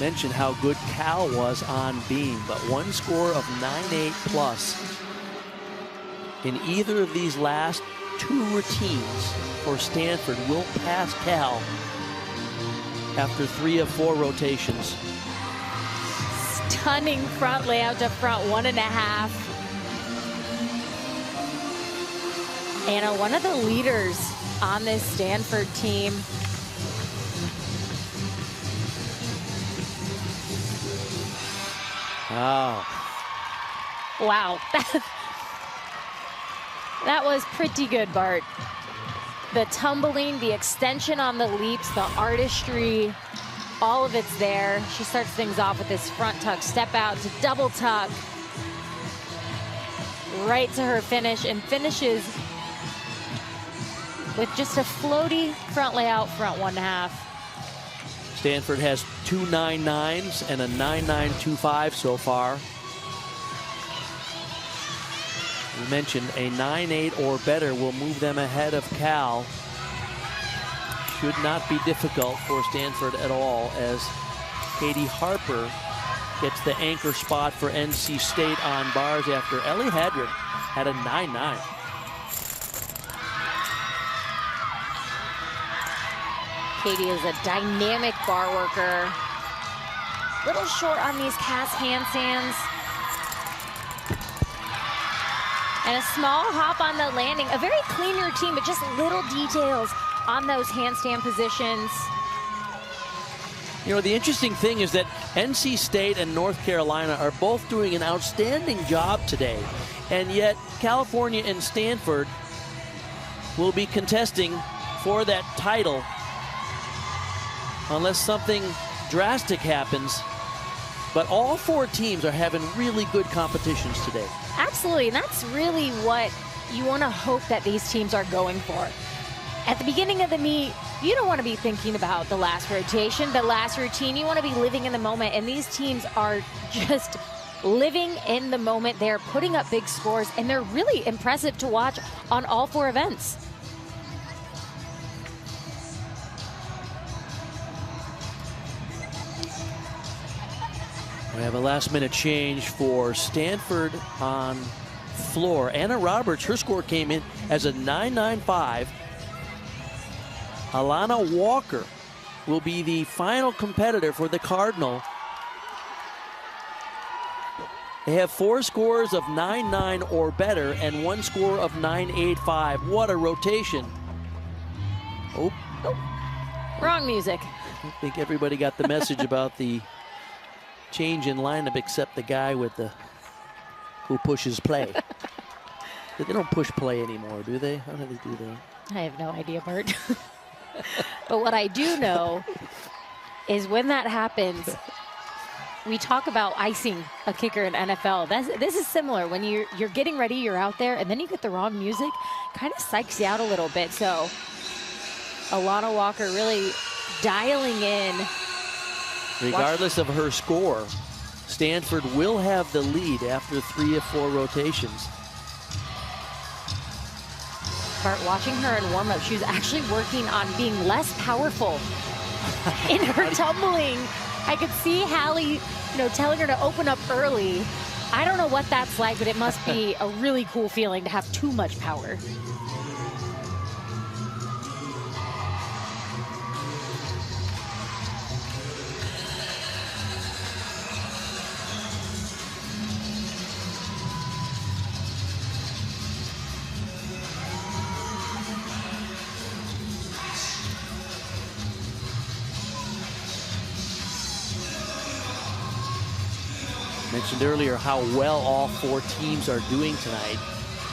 Mentioned how good Cal was on beam, but one score of 9.8 plus in either of these last 2 routines for Stanford will pass Cal after 3 of 4 rotations. Stunning front layout to front 1.5. Anna, one of the leaders on this Stanford team. Oh. Wow. That was pretty good, Bart. The tumbling, the extension on the leaps, the artistry, all of it's there. She starts things off with this front tuck, step out to double tuck. Right to her finish, and finishes with just a floaty front layout, front 1.5. Stanford has 2 9.9s and a 9.925 so far. We mentioned a 9.8 or better will move them ahead of Cal. Should not be difficult for Stanford at all, as Katie Harper gets the anchor spot for NC State on bars after Ellie Hadrick had a 9.9. Katie is a dynamic bar worker. Little short on these cast handstands. And a small hop on the landing. A very clean routine, but just little details on those handstand positions. You know, the interesting thing is that NC State and North Carolina are both doing an outstanding job today. And yet, California and Stanford will be contesting for that title unless something drastic happens. But all 4 teams are having really good competitions today. Absolutely, and that's really what you want to hope that these teams are going for. At the beginning of the meet, you don't want to be thinking about the last rotation, the last routine. You want to be living in the moment, and these teams are just living in the moment. They're putting up big scores, and they're really impressive to watch on all 4 events. We have a last-minute change for Stanford on floor. Anna Roberts, her score came in as a 9.95. Alana Walker will be the final competitor for the Cardinal. They have 4 scores of 9.9 or better and 1 score of 9.85. What a rotation. Oh. Wrong music. I think everybody got the message about the change in lineup except the guy with the who pushes play. They don't push play anymore, do they? How do they do that? I have no idea, Bert. But what I do know is when that happens, we talk about icing a kicker in NFL. This is similar. When you're getting ready, you're out there, and then you get the wrong music, kind of psychs you out a little bit. So Alana Walker really dialing in. Regardless of her score, Stanford will have the lead after 3 of 4 rotations. Bart, watching her in warm-up, she was actually working on being less powerful in her tumbling. I could see Hallie, telling her to open up early. I don't know what that's like, but it must be a really cool feeling to have too much power. Mentioned earlier how well all 4 teams are doing tonight.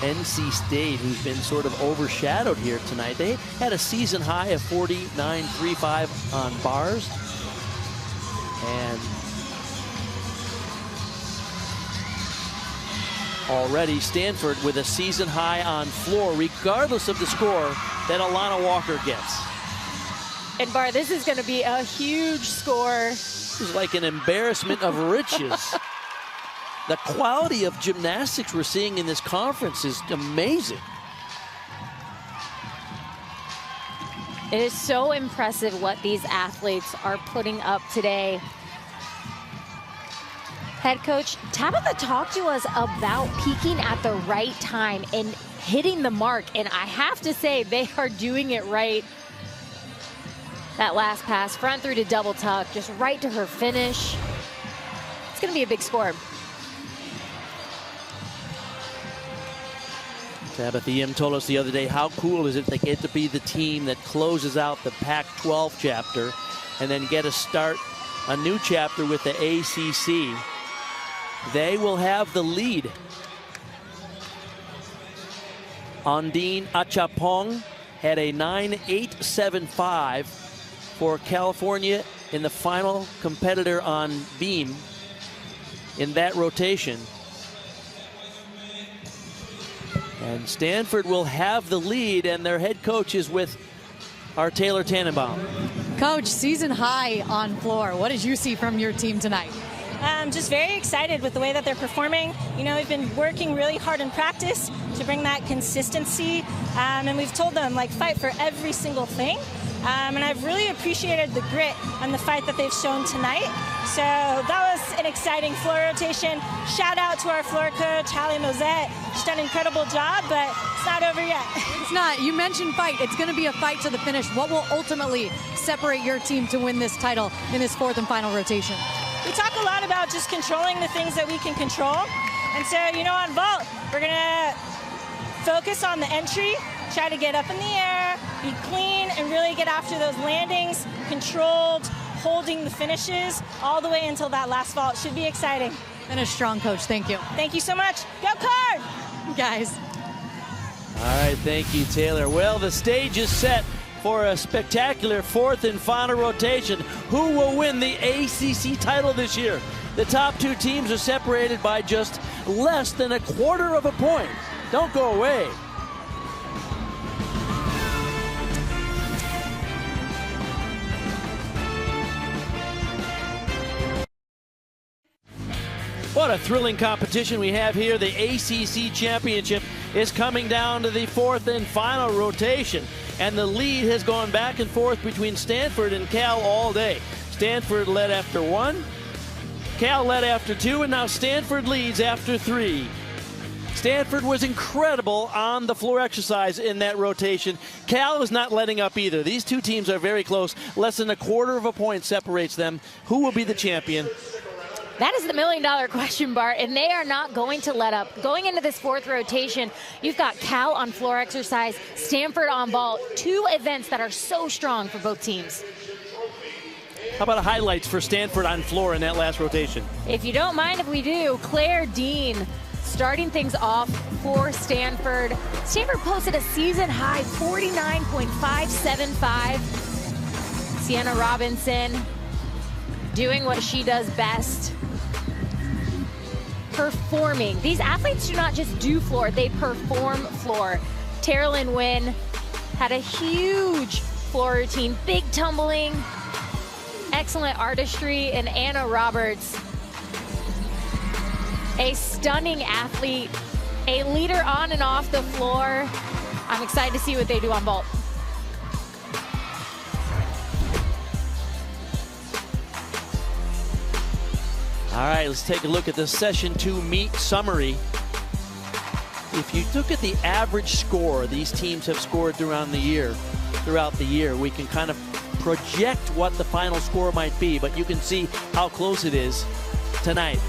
NC State, who's been sort of overshadowed here tonight, they had a season high of 49.35 on bars. And already Stanford with a season high on floor, regardless of the score that Alana Walker gets. And Bart, this is going to be a huge score. This is like an embarrassment of riches. The quality of gymnastics we're seeing in this conference is amazing. It is so impressive what these athletes are putting up today. Head coach Tabitha talked to us about peaking at the right time and hitting the mark, and I have to say they are doing it right. That last pass, front through to double tuck, just right to her finish. It's going to be a big score. Tabitha Yim told us the other day, how cool is it they get to be the team that closes out the Pac-12 chapter and then get to start a new chapter with the ACC. They will have the lead. Ondine Achapong had a 9.875 for California in the final competitor on beam in that rotation. And Stanford will have the lead, and their head coach is with our Taylor Tannenbaum. Coach, season high on floor. What did you see from your team tonight? Just very excited with the way that they're performing. We've been working really hard in practice to bring that consistency, and we've told them, fight for every single thing. and I've really appreciated the grit and the fight that they've shown tonight. So that was an exciting floor rotation. Shout out to our floor coach, Hallie Mosette. She's done an incredible job, but it's not over yet. It's not. You mentioned fight. It's going to be a fight to the finish. What will ultimately separate your team to win this title in this fourth and final rotation? We talk a lot about just controlling the things that we can control. And so, you know, on vault, we're going to focus on the entry, try to get up in the air, be clean, and really get after those landings, controlled, holding the finishes all the way until that last vault. Should be exciting. Finish strong, Coach. Thank you. Thank you so much. Go Card! Guys. All right, thank you, Taylor. Well, the stage is set for a spectacular fourth and final rotation. Who will win the ACC title this year? The top two teams are separated by just less than a quarter of a point. Don't go away. What a thrilling competition we have here. The ACC Championship is coming down to the fourth and final rotation. And the lead has gone back and forth between Stanford and Cal all day. Stanford led after 1, Cal led after 2, and now Stanford leads after 3. Stanford was incredible on the floor exercise in that rotation. Cal is not letting up either. These two teams are very close. Less than a quarter of a point separates them. Who will be the champion? That is the million-dollar question, Bart, and they are not going to let up. Going into this fourth rotation, you've got Cal on floor exercise, Stanford on vault, two events that are so strong for both teams. How about highlights for Stanford on floor in that last rotation? If you don't mind if we do, Claire Dean starting things off for Stanford. Stanford posted a season-high 49.575. Sienna Robinson doing what she does best. Performing. These athletes do not just do floor, they perform floor. Terilyn Wynn had a huge floor routine, big tumbling, excellent artistry, and Anna Roberts, a stunning athlete, a leader on and off the floor. I'm excited to see what they do on vault. All right, let's take a look at the Session 2 meet summary. If you look at the average score these teams have scored throughout the year, we can kind of project what the final score might be, but you can see how close it is tonight.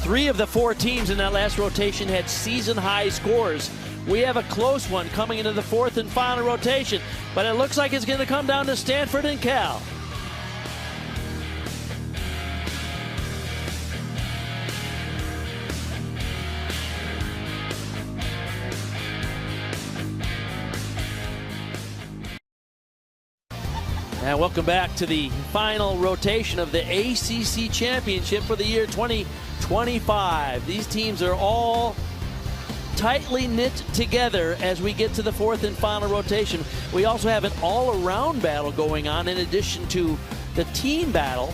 Three of the four teams in that last rotation had season-high scores. We have a close one coming into the fourth and final rotation, but it looks like it's going to come down to Stanford and Cal. And welcome back to the final rotation of the ACC Championship for the year 2025. These teams are all tightly knit together as we get to the fourth and final rotation. We also have an all-around battle going on in addition to the team battle.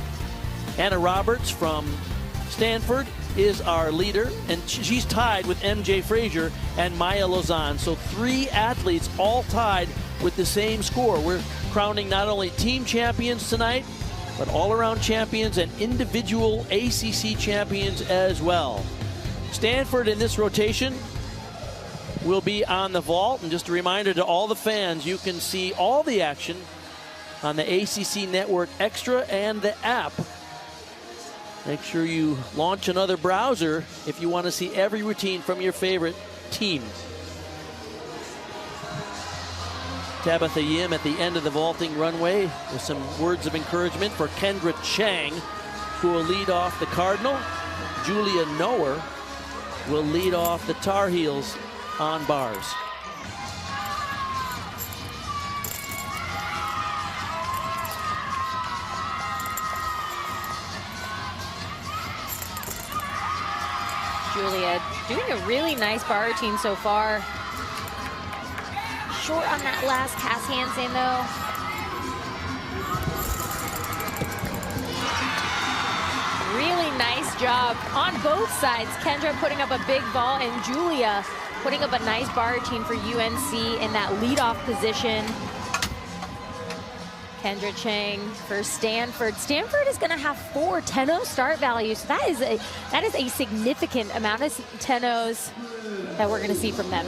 Anna Roberts from Stanford is our leader, and she's tied with MJ Frazier and Maya Lauzon. So three athletes all tied with the same score. We're crowning not only team champions tonight, but all-around champions and individual ACC champions as well. Stanford in this rotation will be on the vault, and just a reminder to all the fans, you can see all the action on the ACC Network Extra and the app. Make sure you launch another browser if you want to see every routine from your favorite team. Tabitha Yim at the end of the vaulting runway with some words of encouragement for Kendra Chang, who will lead off the Cardinal. Julia Noer will lead off the Tar Heels on bars. Julia doing a really nice bar routine so far. Short on that last cast handstand though. Really nice job on both sides. Kendra putting up a big vault and Julia putting up a nice bar routine for UNC in that leadoff position. Kendra Chang for Stanford. Stanford is going to have 4 10-0 start values. So that is a significant amount of 10-0s that we're going to see from them.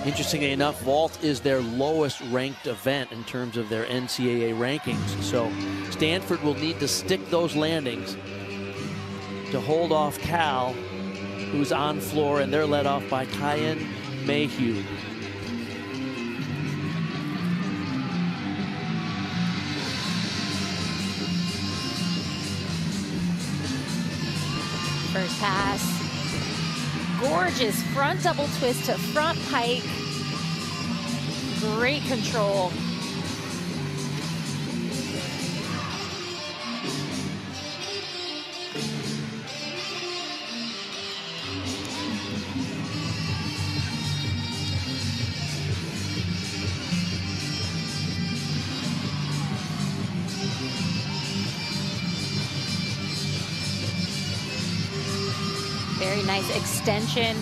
Interestingly enough, vault is their lowest ranked event in terms of their NCAA rankings. So Stanford will need to stick those landings to hold off Cal, who's on floor, and they're led off by Kyan Mayhew. First pass. Gorgeous front double twist to front pike. Great control. Very nice extension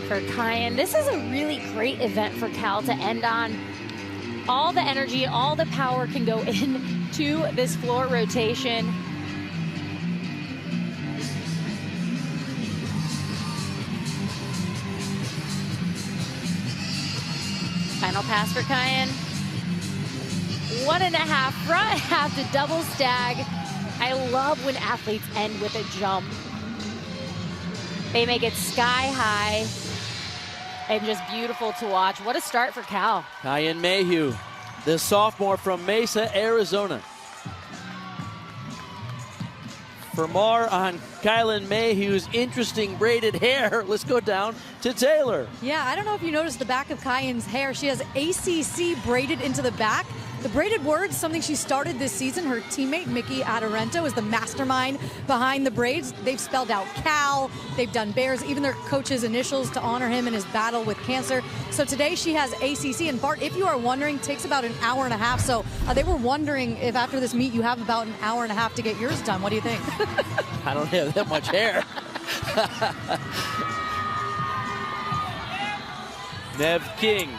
for Kyan. This is a really great event for Cal to end on. All the energy, all the power can go into this floor rotation. Final pass for Kyan. 1.5 front half to double stag. I love when athletes end with a jump. They make it sky high and just beautiful to watch. What a start for Cal. Kyan Mayhew, the sophomore from Mesa, Arizona. For more on Kyan Mayhew's interesting braided hair, let's go down to Taylor. Yeah, I don't know if you noticed the back of Kyan's hair. She has ACC braided into the back. The braided words, something she started this season. Her teammate, Mickey Adarento, is the mastermind behind the braids. They've spelled out Cal, they've done Bears, even their coach's initials to honor him in his battle with cancer. So today she has ACC, and Bart, if you are wondering, takes about 1.5 hours. So they were wondering if after this meet you have about 1.5 hours to get yours done. What do you think? I don't have that much hair. Nev King.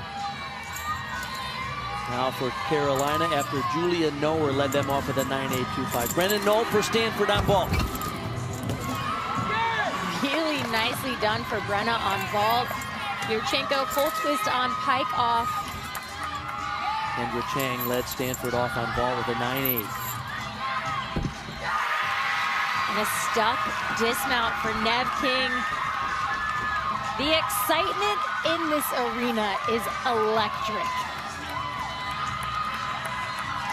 Now for Carolina, after Julia Noer led them off with a 9.825. Brennan Knoll for Stanford on vault. Really nicely done for Brenna on vault. Yurchenko full twist on pike off. Kendra Chang led Stanford off on vault with a 9.8. And a stuck dismount for Nev King. The excitement in this arena is electric.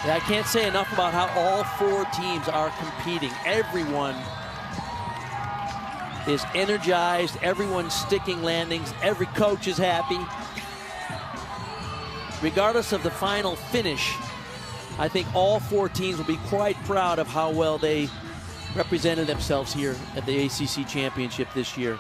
Yeah, I can't say enough about how all 4 teams are competing. Everyone is energized. Everyone's sticking landings. Every coach is happy. Regardless of the final finish, I think all 4 teams will be quite proud of how well they represented themselves here at the ACC Championship this year.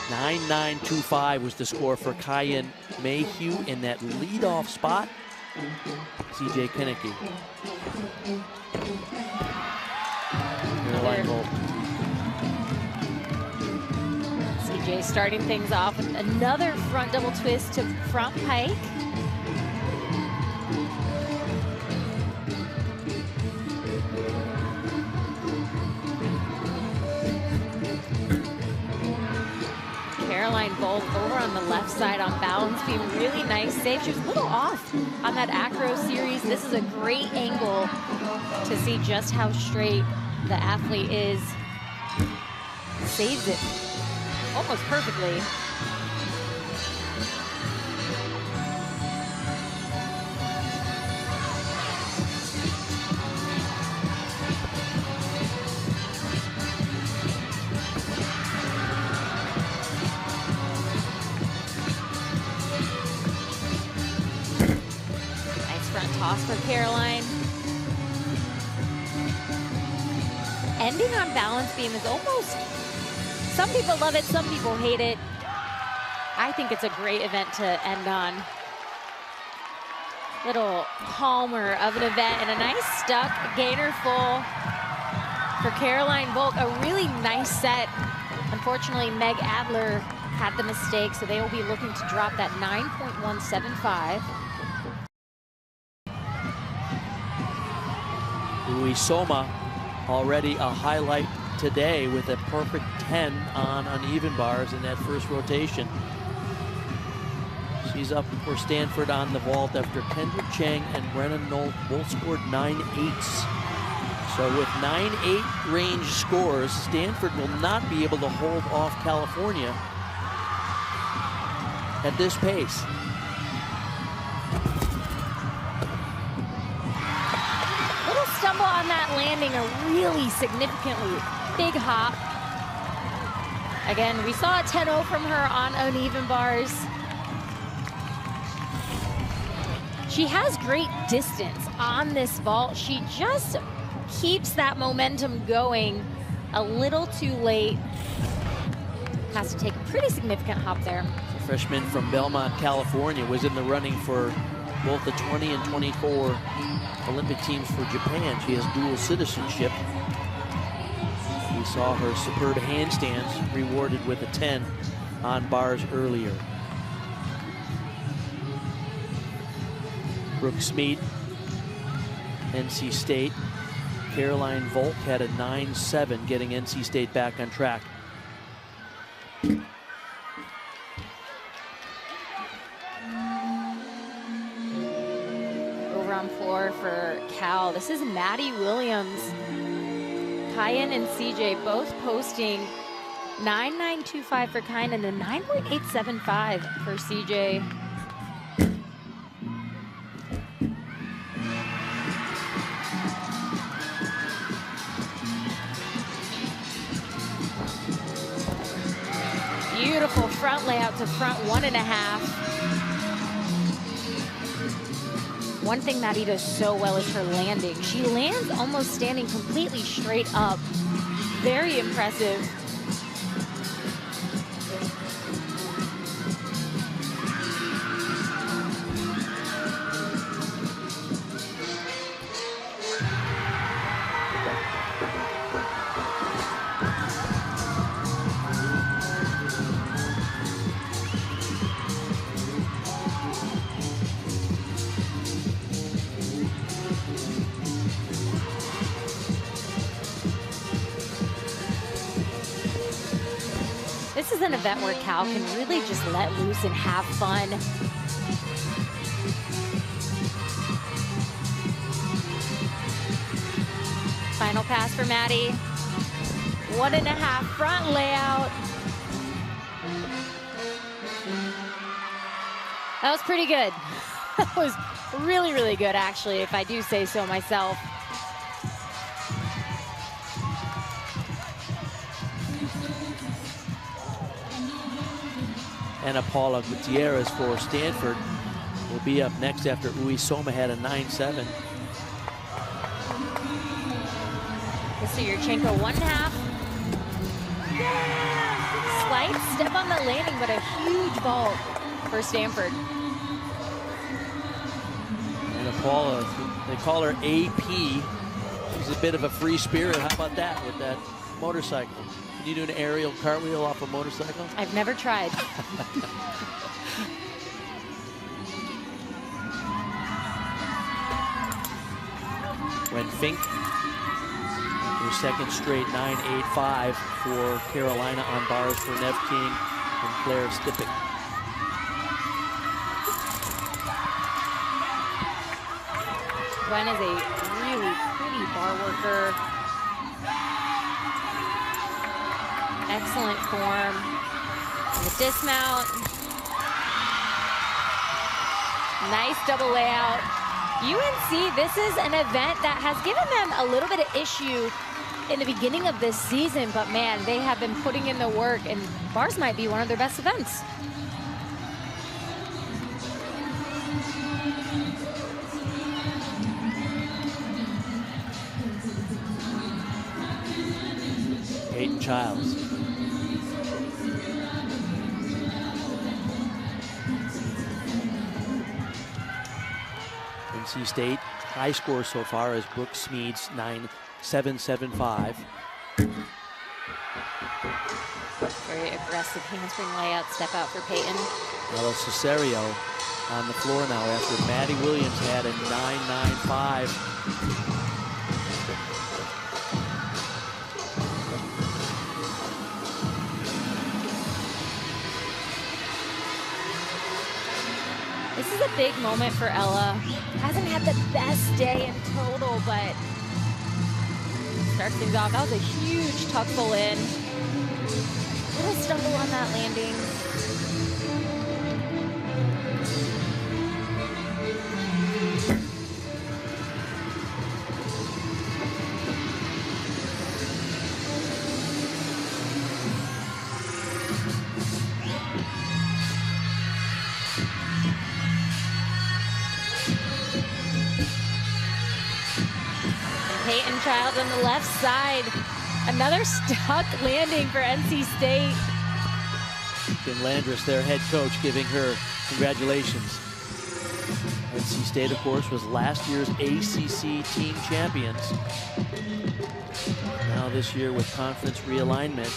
.9925 was the score for Kyan Mayhew in that leadoff spot. CJ Kinnicky. CJ starting things off with another front double twist to front pike. Caroline Bolt over on the left side on balance beam. Really nice save. She was a little off on that acro series. This is a great angle to see just how straight the athlete is. Saves it almost perfectly. Toss for Caroline. Ending on balance beam is almost Some people love it, some people hate it. I think it's a great event to end on. Little calmer of an event, and a nice stuck gainer full for Caroline Volk. A really nice set. Unfortunately, Meg Adler had the mistake, so they will be looking to drop that 9.175. Uisoma already a highlight today with a perfect 10 on uneven bars in that first rotation. She's up for Stanford on the vault after Kendra Chang and Brennan Knoll both scored 9.8s. So with 9.8 range scores, Stanford will not be able to hold off California at this pace. Little stumble on that landing, a really significantly big hop. Again, we saw a 10-0 from her on uneven bars. She has great distance on this vault. She just keeps that momentum going a little too late. Has to take a pretty significant hop there. The freshman from Belmont, California, was in the running for both the 20 and 24 Olympic teams for Japan. She has dual citizenship. We saw her superb handstands rewarded with a 10 on bars earlier. Brooke Smead, NC State. Caroline Volk had a 9.7, getting NC State back on track. Over on floor for Cal, this is Maddie Williams. Kyan and CJ both posting 9.925 for Kyan and then 9.875 for CJ. Beautiful front layout to front 1.5. One thing Maddie does so well is her landing. She lands almost standing completely straight up. Very impressive. This is an event where Cal can really just let loose and have fun. Final pass for Maddie. 1.5 front layout. That was pretty good. That was really, really good, actually, if I do say so myself. Ana Paula Gutierrez for Stanford will be up next after Uisoma had a 9.7. Yurchenko 1.5. Slight step on the landing, but a huge vault for Stanford. Ana Paula, they call her AP. She's a bit of a free spirit. How about that with that motorcycle? Can you do an aerial cartwheel off a motorcycle? I've never tried. Ren Fink, her second straight 9.85 for Carolina on bars for Nev King and Claire Stippick. Gwen is a really pretty bar worker. Excellent form. The dismount. Nice double layout. UNC, this is an event that has given them a little bit of issue in the beginning of this season, but man, they have been putting in the work, and bars might be one of their best events. Peyton Childs. NC State high score so far is Brooke Smead's 9.775. Very aggressive handspring layout, step out for Peyton. Ella Cesario on the floor now after Maddie Williams had a 9.95. This is a big moment for Ella. Hasn't had the best day in total, but starts things off. That was a huge tuck pull in. Little stumble on that landing. Peyton Child on the left side. Another stuck landing for NC State. Jim Landris, their head coach, giving her congratulations. NC State, of course, was last year's ACC team champions. Now this year with conference realignment,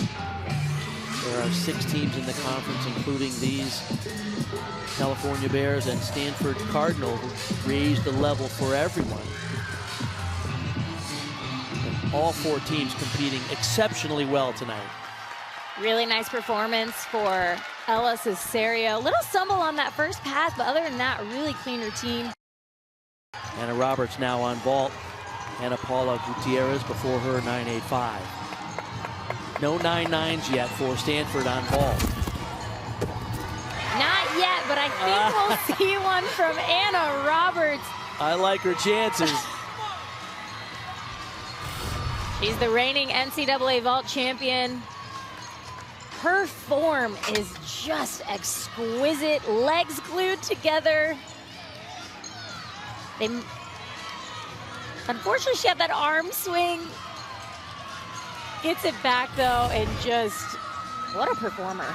there are 6 teams in the conference, including these California Bears and Stanford Cardinal, who raised the level for everyone. All 4 teams competing exceptionally well tonight. Really nice performance for Ella Cesario. Little stumble on that first pass, but other than that, really clean routine. Anna Roberts now on vault. Ana Paula Gutierrez before her 9.85. No 9.9s yet for Stanford on vault. Not yet, but I think we'll see one from Anna Roberts. I like her chances. She's the reigning NCAA vault champion. Her form is just exquisite. Legs glued together. Unfortunately, she had that arm swing. Gets it back though, and just, what a performer.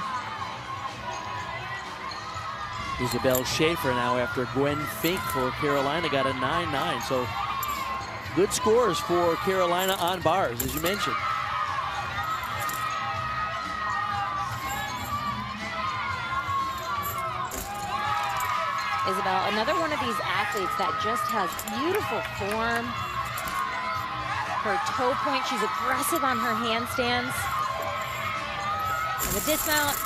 Isabel Schaefer now after Gwen Fink for Carolina got a 9.9. So good scores for Carolina on bars, as you mentioned. Isabel, another one of these athletes that just has beautiful form. Her toe point, she's aggressive on her handstands. And the dismount.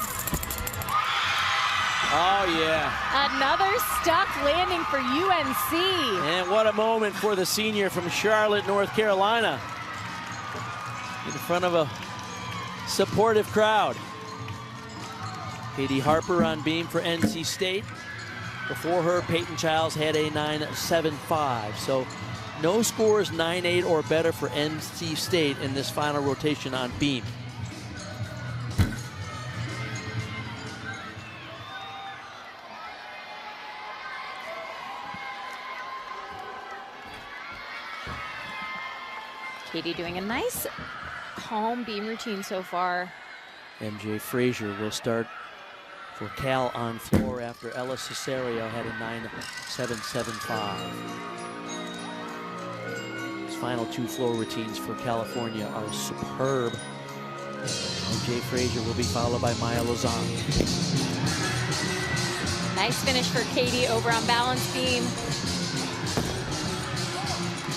Oh, yeah. Another stuck landing for UNC. And what a moment for the senior from Charlotte, North Carolina. In front of a supportive crowd. Katie Harper on beam for NC State. Before her, Peyton Childs had a 9.75. So no scores 9.8 or better for NC State in this final rotation on beam. Katie doing a nice, calm beam routine so far. MJ Frazier will start for Cal on floor after Ella Cesario had a 9.775. His final 2 floor routines for California are superb. MJ Frazier will be followed by Maya Lauzon. Nice finish for Katie over on balance beam.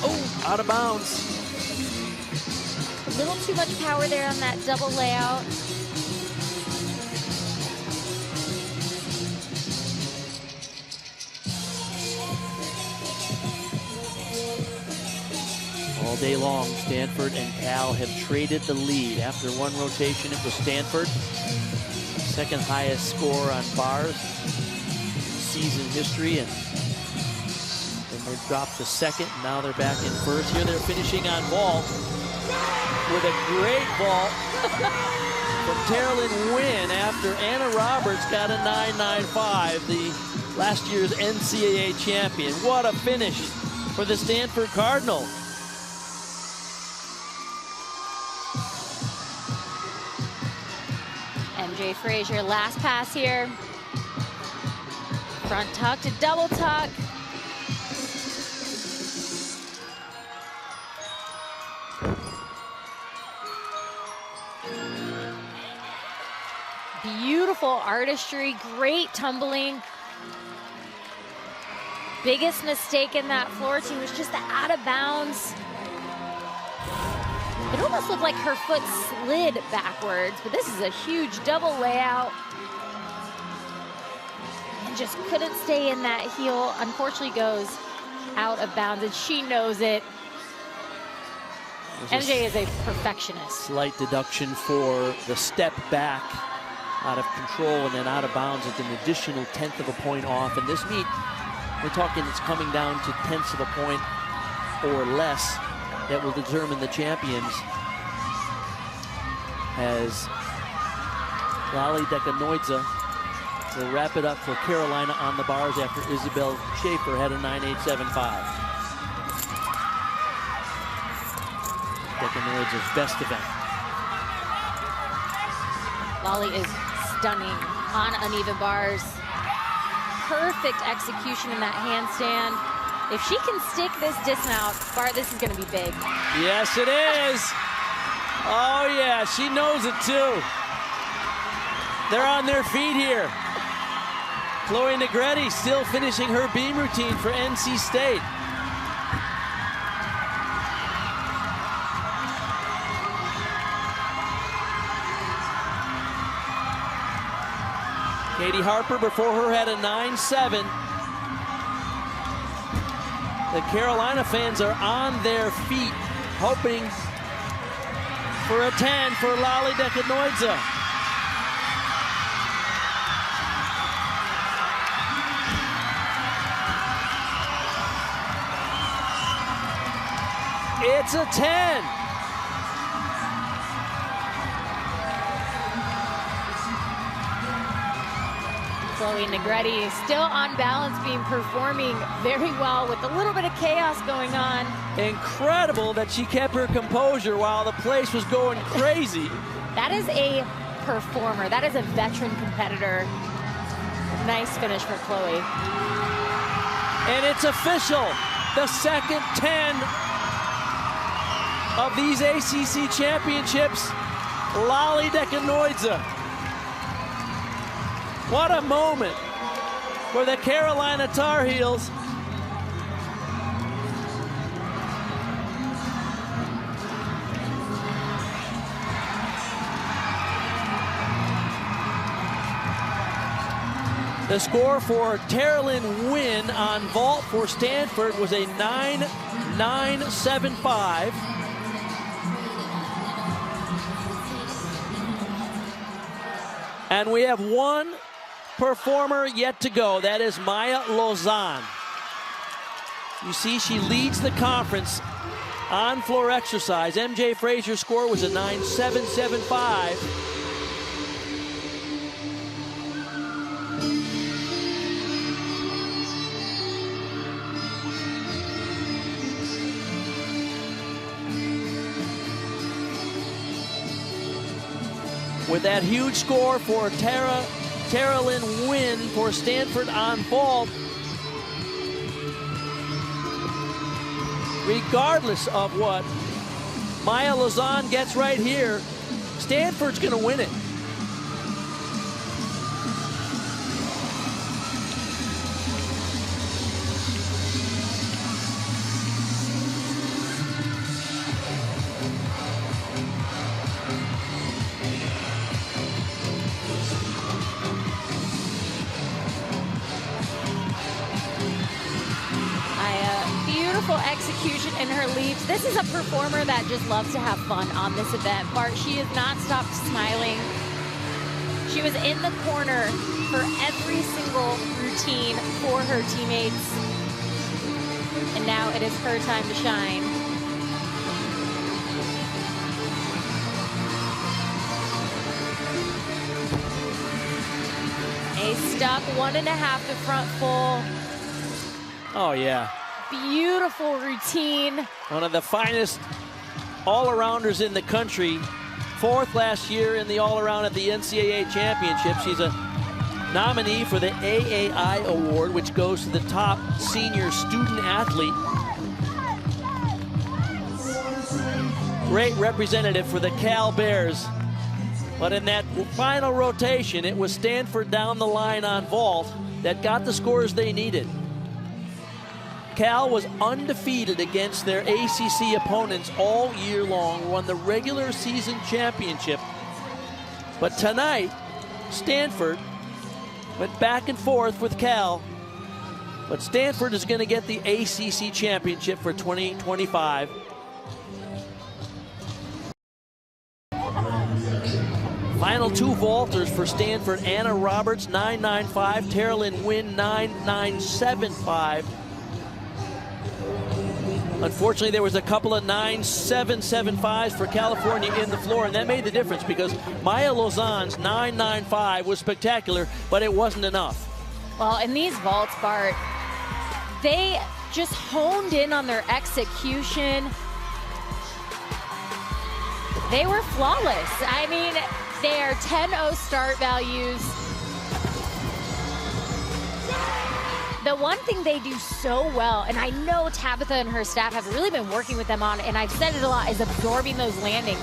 Oh, out of bounds. A little too much power there on that double layout. All day long, Stanford and Cal have traded the lead. After one rotation, it was Stanford. Second highest score on bars in season history. And then they dropped to second. And now they're back in first. Here they're finishing on vault with a great vault from Terilyn Wynn after Anna Roberts got a 9.95, the last year's NCAA champion. What a finish for the Stanford Cardinal. MJ Frazier, last pass here. Front tuck to double tuck. beautiful artistry, great tumbling. Biggest mistake in that floor routine was just the out of bounds. It almost looked like her foot slid backwards, but this is a huge double layout. And just couldn't stay in that heel. Unfortunately goes out of bounds, and she knows it. MJ is a perfectionist. Slight deduction for the step back out of control and then out of bounds at an additional 1/10 of a point off. In this meet, we're talking it's coming down to 1/10 of a point or less that will determine the champions, as Lali Dekanoidze will wrap it up for Carolina on the bars after Isabel Schaefer had a 9.875. Dekanoidze's best event. Lali is stunning on uneven bars. Perfect execution in that handstand. If she can stick this dismount, Bart, this is going to be big. Yes, it is. Oh, yeah, she knows it too. They're on their feet here. Chloe Negretti still finishing her beam routine for NC State. Katie Harper before her had a 9.7. The Carolina fans are on their feet, hoping for a 10 for Lali Dekanoidze. It's a 10. Chloe Negretti is still on balance beam, performing very well with a little bit of chaos going on. Incredible that she kept her composure while the place was going crazy. That is a performer. That is a veteran competitor. Nice finish for Chloe. And it's official. The second 10 of these ACC championships, Lali Dekanoidze. What a moment for the Carolina Tar Heels. The score for Terralyn Wynn on vault for Stanford was a 9.975. And we have one performer yet to go. That is Maya Lauzon. You see, she leads the conference on floor exercise. MJ Frazier's score was a 9.775. With that huge score for Terralyn Wynn for Stanford on vault. Regardless of what Maya Lauzon gets right here, Stanford's going to win it. Execution in her leaps. This is a performer that just loves to have fun on this event. Bart, she has not stopped smiling. She was in the corner for every single routine for her teammates. And now it is her time to shine. A stuck 1.5 to front full. Oh, yeah. Beautiful routine. One of the finest all-arounders in the country. 4th last year in the all-around at the NCAA Championship. She's a nominee for the AAI Award, which goes to the top senior student athlete. Great representative for the Cal Bears. But in that final rotation, it was Stanford down the line on vault that got the scores they needed. Cal was undefeated against their ACC opponents all year long, won the regular season championship. But tonight, Stanford went back and forth with Cal, but Stanford is going to get the ACC championship for 2025. Final two vaulters for Stanford, Anna Roberts, 9.95, Teralyn Nguyen, 9.975. Unfortunately, there was a couple of 9.775s for California in the floor, and that made the difference because Maya Lauzon's 9.95 was spectacular, but it wasn't enough. Well, in these vaults, Bart, they just honed in on their execution. They were flawless. I mean, their 10-0 start values. The one thing they do so well, and I know Tabitha and her staff have really been working with them on, and I've said it a lot, is absorbing those landings.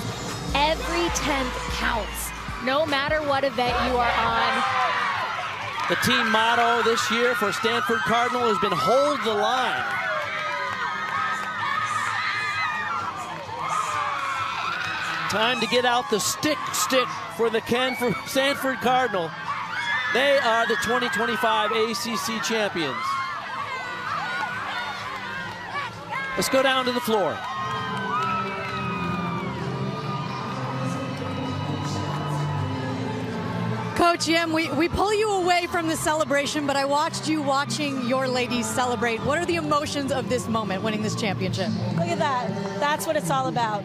Every 10th counts, no matter what event you are on. The team motto this year for Stanford Cardinal has been hold the line. Time to get out the stick for the Stanford Cardinal. They are the 2025 ACC champions. Let's go down to the floor. Coach Yim, we pull you away from the celebration, but I watched you watching your ladies celebrate. What are the emotions of this moment, winning this championship? Look at that. That's what it's all about.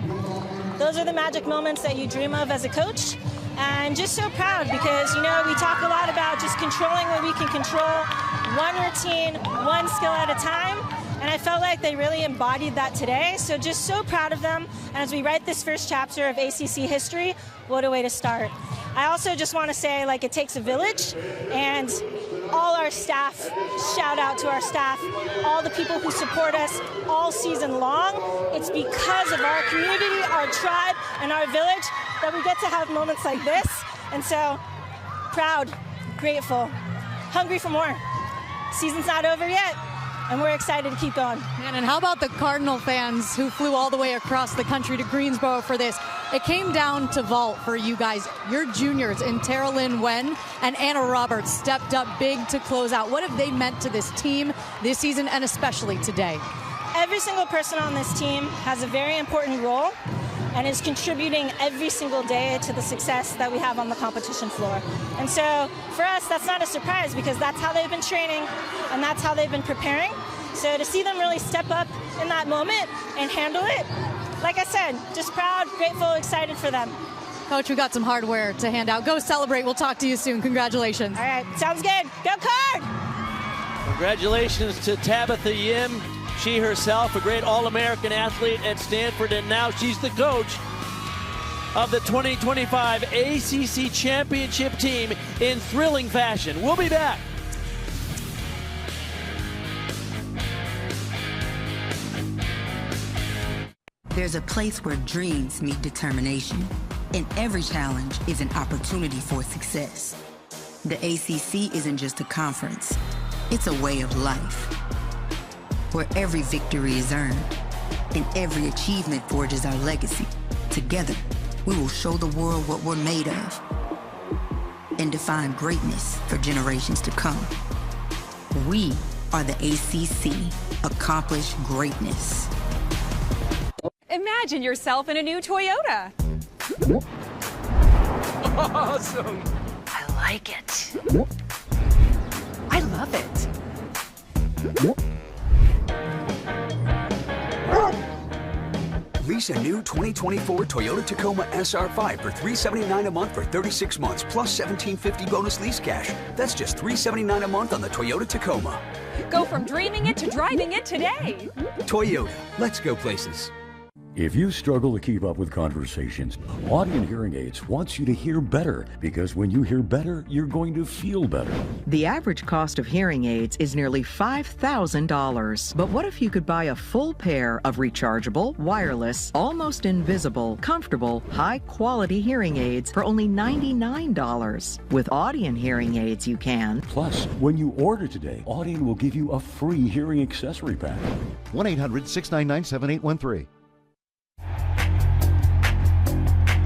Those are the magic moments that you dream of as a coach. And just so proud because, you know, we talk a lot about just controlling what we can control, one routine, one skill at a time. And I felt like they really embodied that today. So just so proud of them. And as we write this first chapter of ACC history, what a way to start. I also just want to say, like, it takes a village, and all our staff, shout out to our staff, all the people who support us all season long. It's because of our community, our tribe, and our village that we get to have moments like this. And so, proud, grateful, hungry for more. Season's not over yet, and we're excited to keep going. Man, and how about the Cardinal fans who flew all the way across the country to Greensboro for this? It came down to vault for you guys. Your juniors in Teralyn Nguyen and Anna Roberts stepped up big to close out. What have they meant to this team this season and especially today? Every single person on this team has a very important role and is contributing every single day to the success that we have on the competition floor. And so for us, that's not a surprise because that's how they've been training and that's how they've been preparing. So to see them really step up in that moment and handle it, like I said, just proud, grateful, excited for them. Coach, we got some hardware to hand out. Go celebrate. We'll talk to you soon. Congratulations. All right, sounds good. Go Card! Congratulations to Tabitha Yim. She herself, a great All-American athlete at Stanford, and now she's the coach of the 2025 ACC Championship team in thrilling fashion. We'll be back. There's a place where dreams meet determination, and every challenge is an opportunity for success. The ACC isn't just a conference, it's a way of life, where every victory is earned, and every achievement forges our legacy. Together, we will show the world what we're made of, and define greatness for generations to come. We are the ACC, accomplish greatness. Imagine yourself in a new Toyota. Awesome. I like it. I love it. Lease a new 2024 Toyota Tacoma SR5 for $379 a month for 36 months, plus $1,750 bonus lease cash. That's just $379 a month on the Toyota Tacoma. Go from dreaming it to driving it today. Toyota, let's go places. If you struggle to keep up with conversations, Audion Hearing Aids wants you to hear better, because when you hear better, you're going to feel better. The average cost of hearing aids is nearly $5,000. But what if you could buy a full pair of rechargeable, wireless, almost invisible, comfortable, high-quality hearing aids for only $99? With Audion Hearing Aids, you can. Plus, when you order today, Audion will give you a free hearing accessory pack. 1-800-699-7813.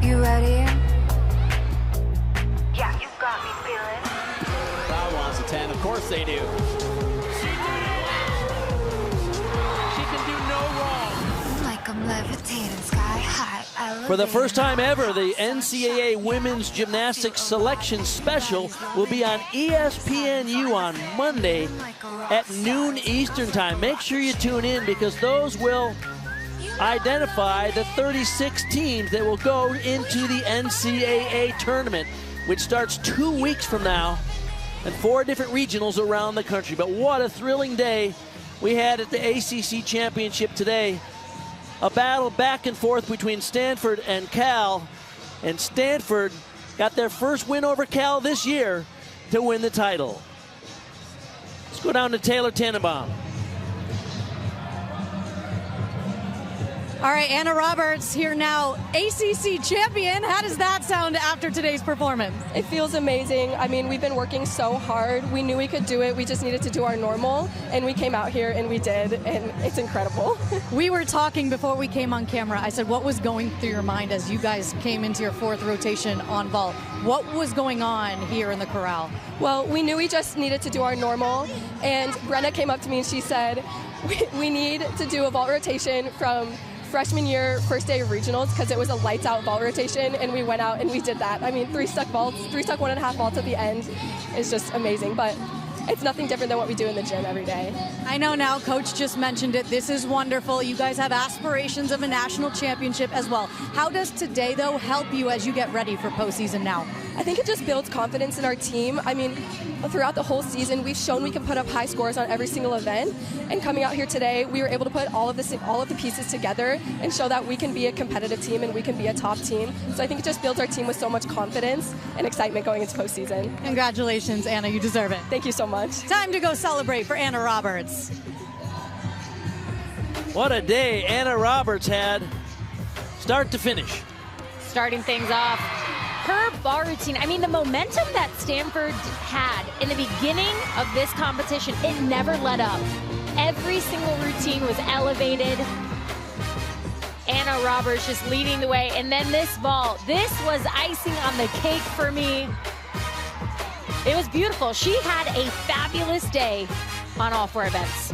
You ready? Yeah, you got me feeling. Crowd wants a 10. Of course they do. She can do no wrong. Like I'm levitating sky high. For the first time ever, the NCAA Women's Gymnastics Selection Special will be on ESPNU on Monday at noon Eastern Time. Make sure you tune in, because those will identify the 36 teams that will go into the NCAA tournament, which starts 2 weeks from now, and 4 different regionals around the country. But what a thrilling day we had at the ACC Championship today. A battle back and forth between Stanford and Cal, and Stanford got their first win over Cal this year to win the title. Let's go down to Taylor Tannenbaum. All right, Anna Roberts here now, ACC champion. How does that sound after today's performance? It feels amazing. I mean, we've been working so hard. We knew we could do it. We just needed to do our normal, and we came out here and we did, and it's incredible. We were talking before we came on camera. I said, what was going through your mind as you guys came into your 4th rotation on vault? What was going on here in the corral? Well, we knew we just needed to do our normal, and Brenna came up to me and she said, we need to do a vault rotation from freshman year, first day of regionals, because it was a lights out vault rotation, and we went out and we did that. I mean, 3 stuck vaults, 3 stuck 1.5 vaults at the end is just amazing, but it's nothing different than what we do in the gym every day. I know now, Coach just mentioned it. This is wonderful. You guys have aspirations of a national championship as well. How does today, though, help you as you get ready for postseason now? I think it just builds confidence in our team. I mean, throughout the whole season, we've shown we can put up high scores on every single event. And coming out here today, we were able to put all of the pieces together and show that we can be a competitive team and we can be a top team. So I think it just builds our team with so much confidence and excitement going into postseason. Congratulations, Anna. You deserve it. Thank you so much. Time to go celebrate for Anna Roberts. What a day Anna Roberts had, start to finish. Starting things off, her bar routine, I mean, the momentum that Stanford had in the beginning of this competition, it never let up. Every single routine was elevated. Anna Roberts just leading the way. And then this vault, this was icing on the cake for me. It was beautiful. She had a fabulous day on all 4 events.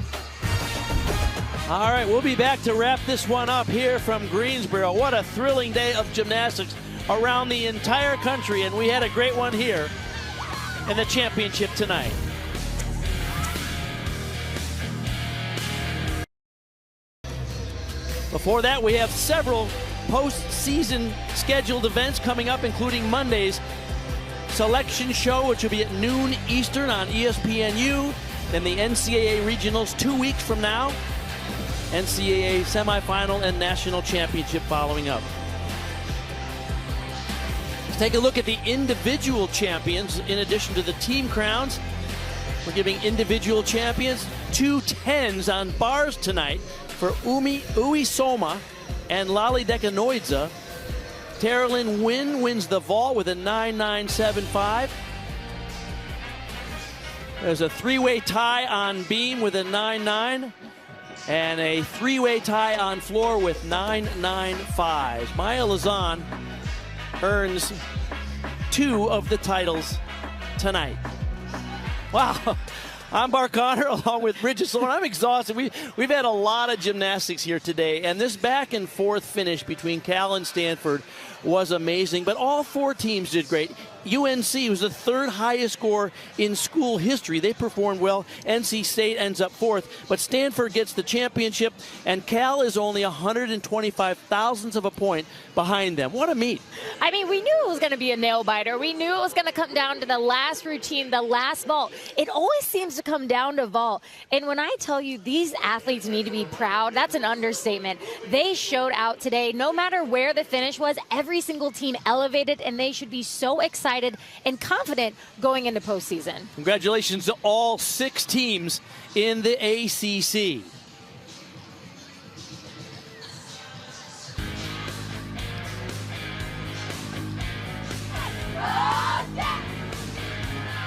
All right, we'll be back to wrap this one up here from Greensboro. What a thrilling day of gymnastics around the entire country, and we had a great one here in the championship tonight. Before that, we have several postseason scheduled events coming up, including Monday's selection show, which will be at noon Eastern on ESPNU. Then the NCAA regionals 2 weeks from now. NCAA semifinal and national championship following up. Let's take a look at the individual champions in addition to the team crowns. We're giving individual champions 2 10s on bars tonight for Ui Soma and Lali Dekanoidze. Terralyn Wynn wins the vault with a 9.975. There's a 3-way tie on beam with a 9.9. And a 3-way tie on floor with 9.95. Maya Lauzon earns 2 of the titles tonight. Wow. I'm Mark Connor along with Bridget Sloan. I'm exhausted. We've had a lot of gymnastics here today, and this back and forth finish between Cal and Stanford was amazing, but all 4 teams did great. UNC was the third highest score in school history. They performed well. NC State ends up fourth, but Stanford gets the championship, and Cal is only 125 thousandths of a point behind them. What a meet. I mean, we knew it was going to be a nail-biter. We knew it was going to come down to the last routine, the last vault. It always seems to come down to vault. And when I tell you these athletes need to be proud, that's an understatement. They showed out today. No matter where the finish was, every single team elevated, and they should be so excited and confident going into postseason. Congratulations to all 6 teams in the ACC.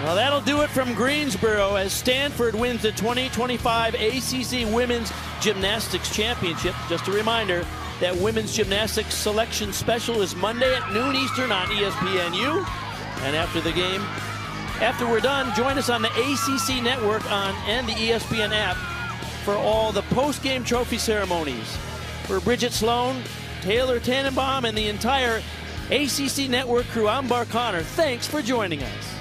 Well, that'll do it from Greensboro as Stanford wins the 2025 ACC Women's Gymnastics Championship. Just a reminder that Women's Gymnastics Selection Special is Monday at noon Eastern on ESPNU. And after the game, after we're done, join us on the ACC Network and the ESPN app for all the post-game trophy ceremonies. For Bridget Sloan, Taylor Tannenbaum, and the entire ACC Network crew, I'm Bart Connor. Thanks for joining us.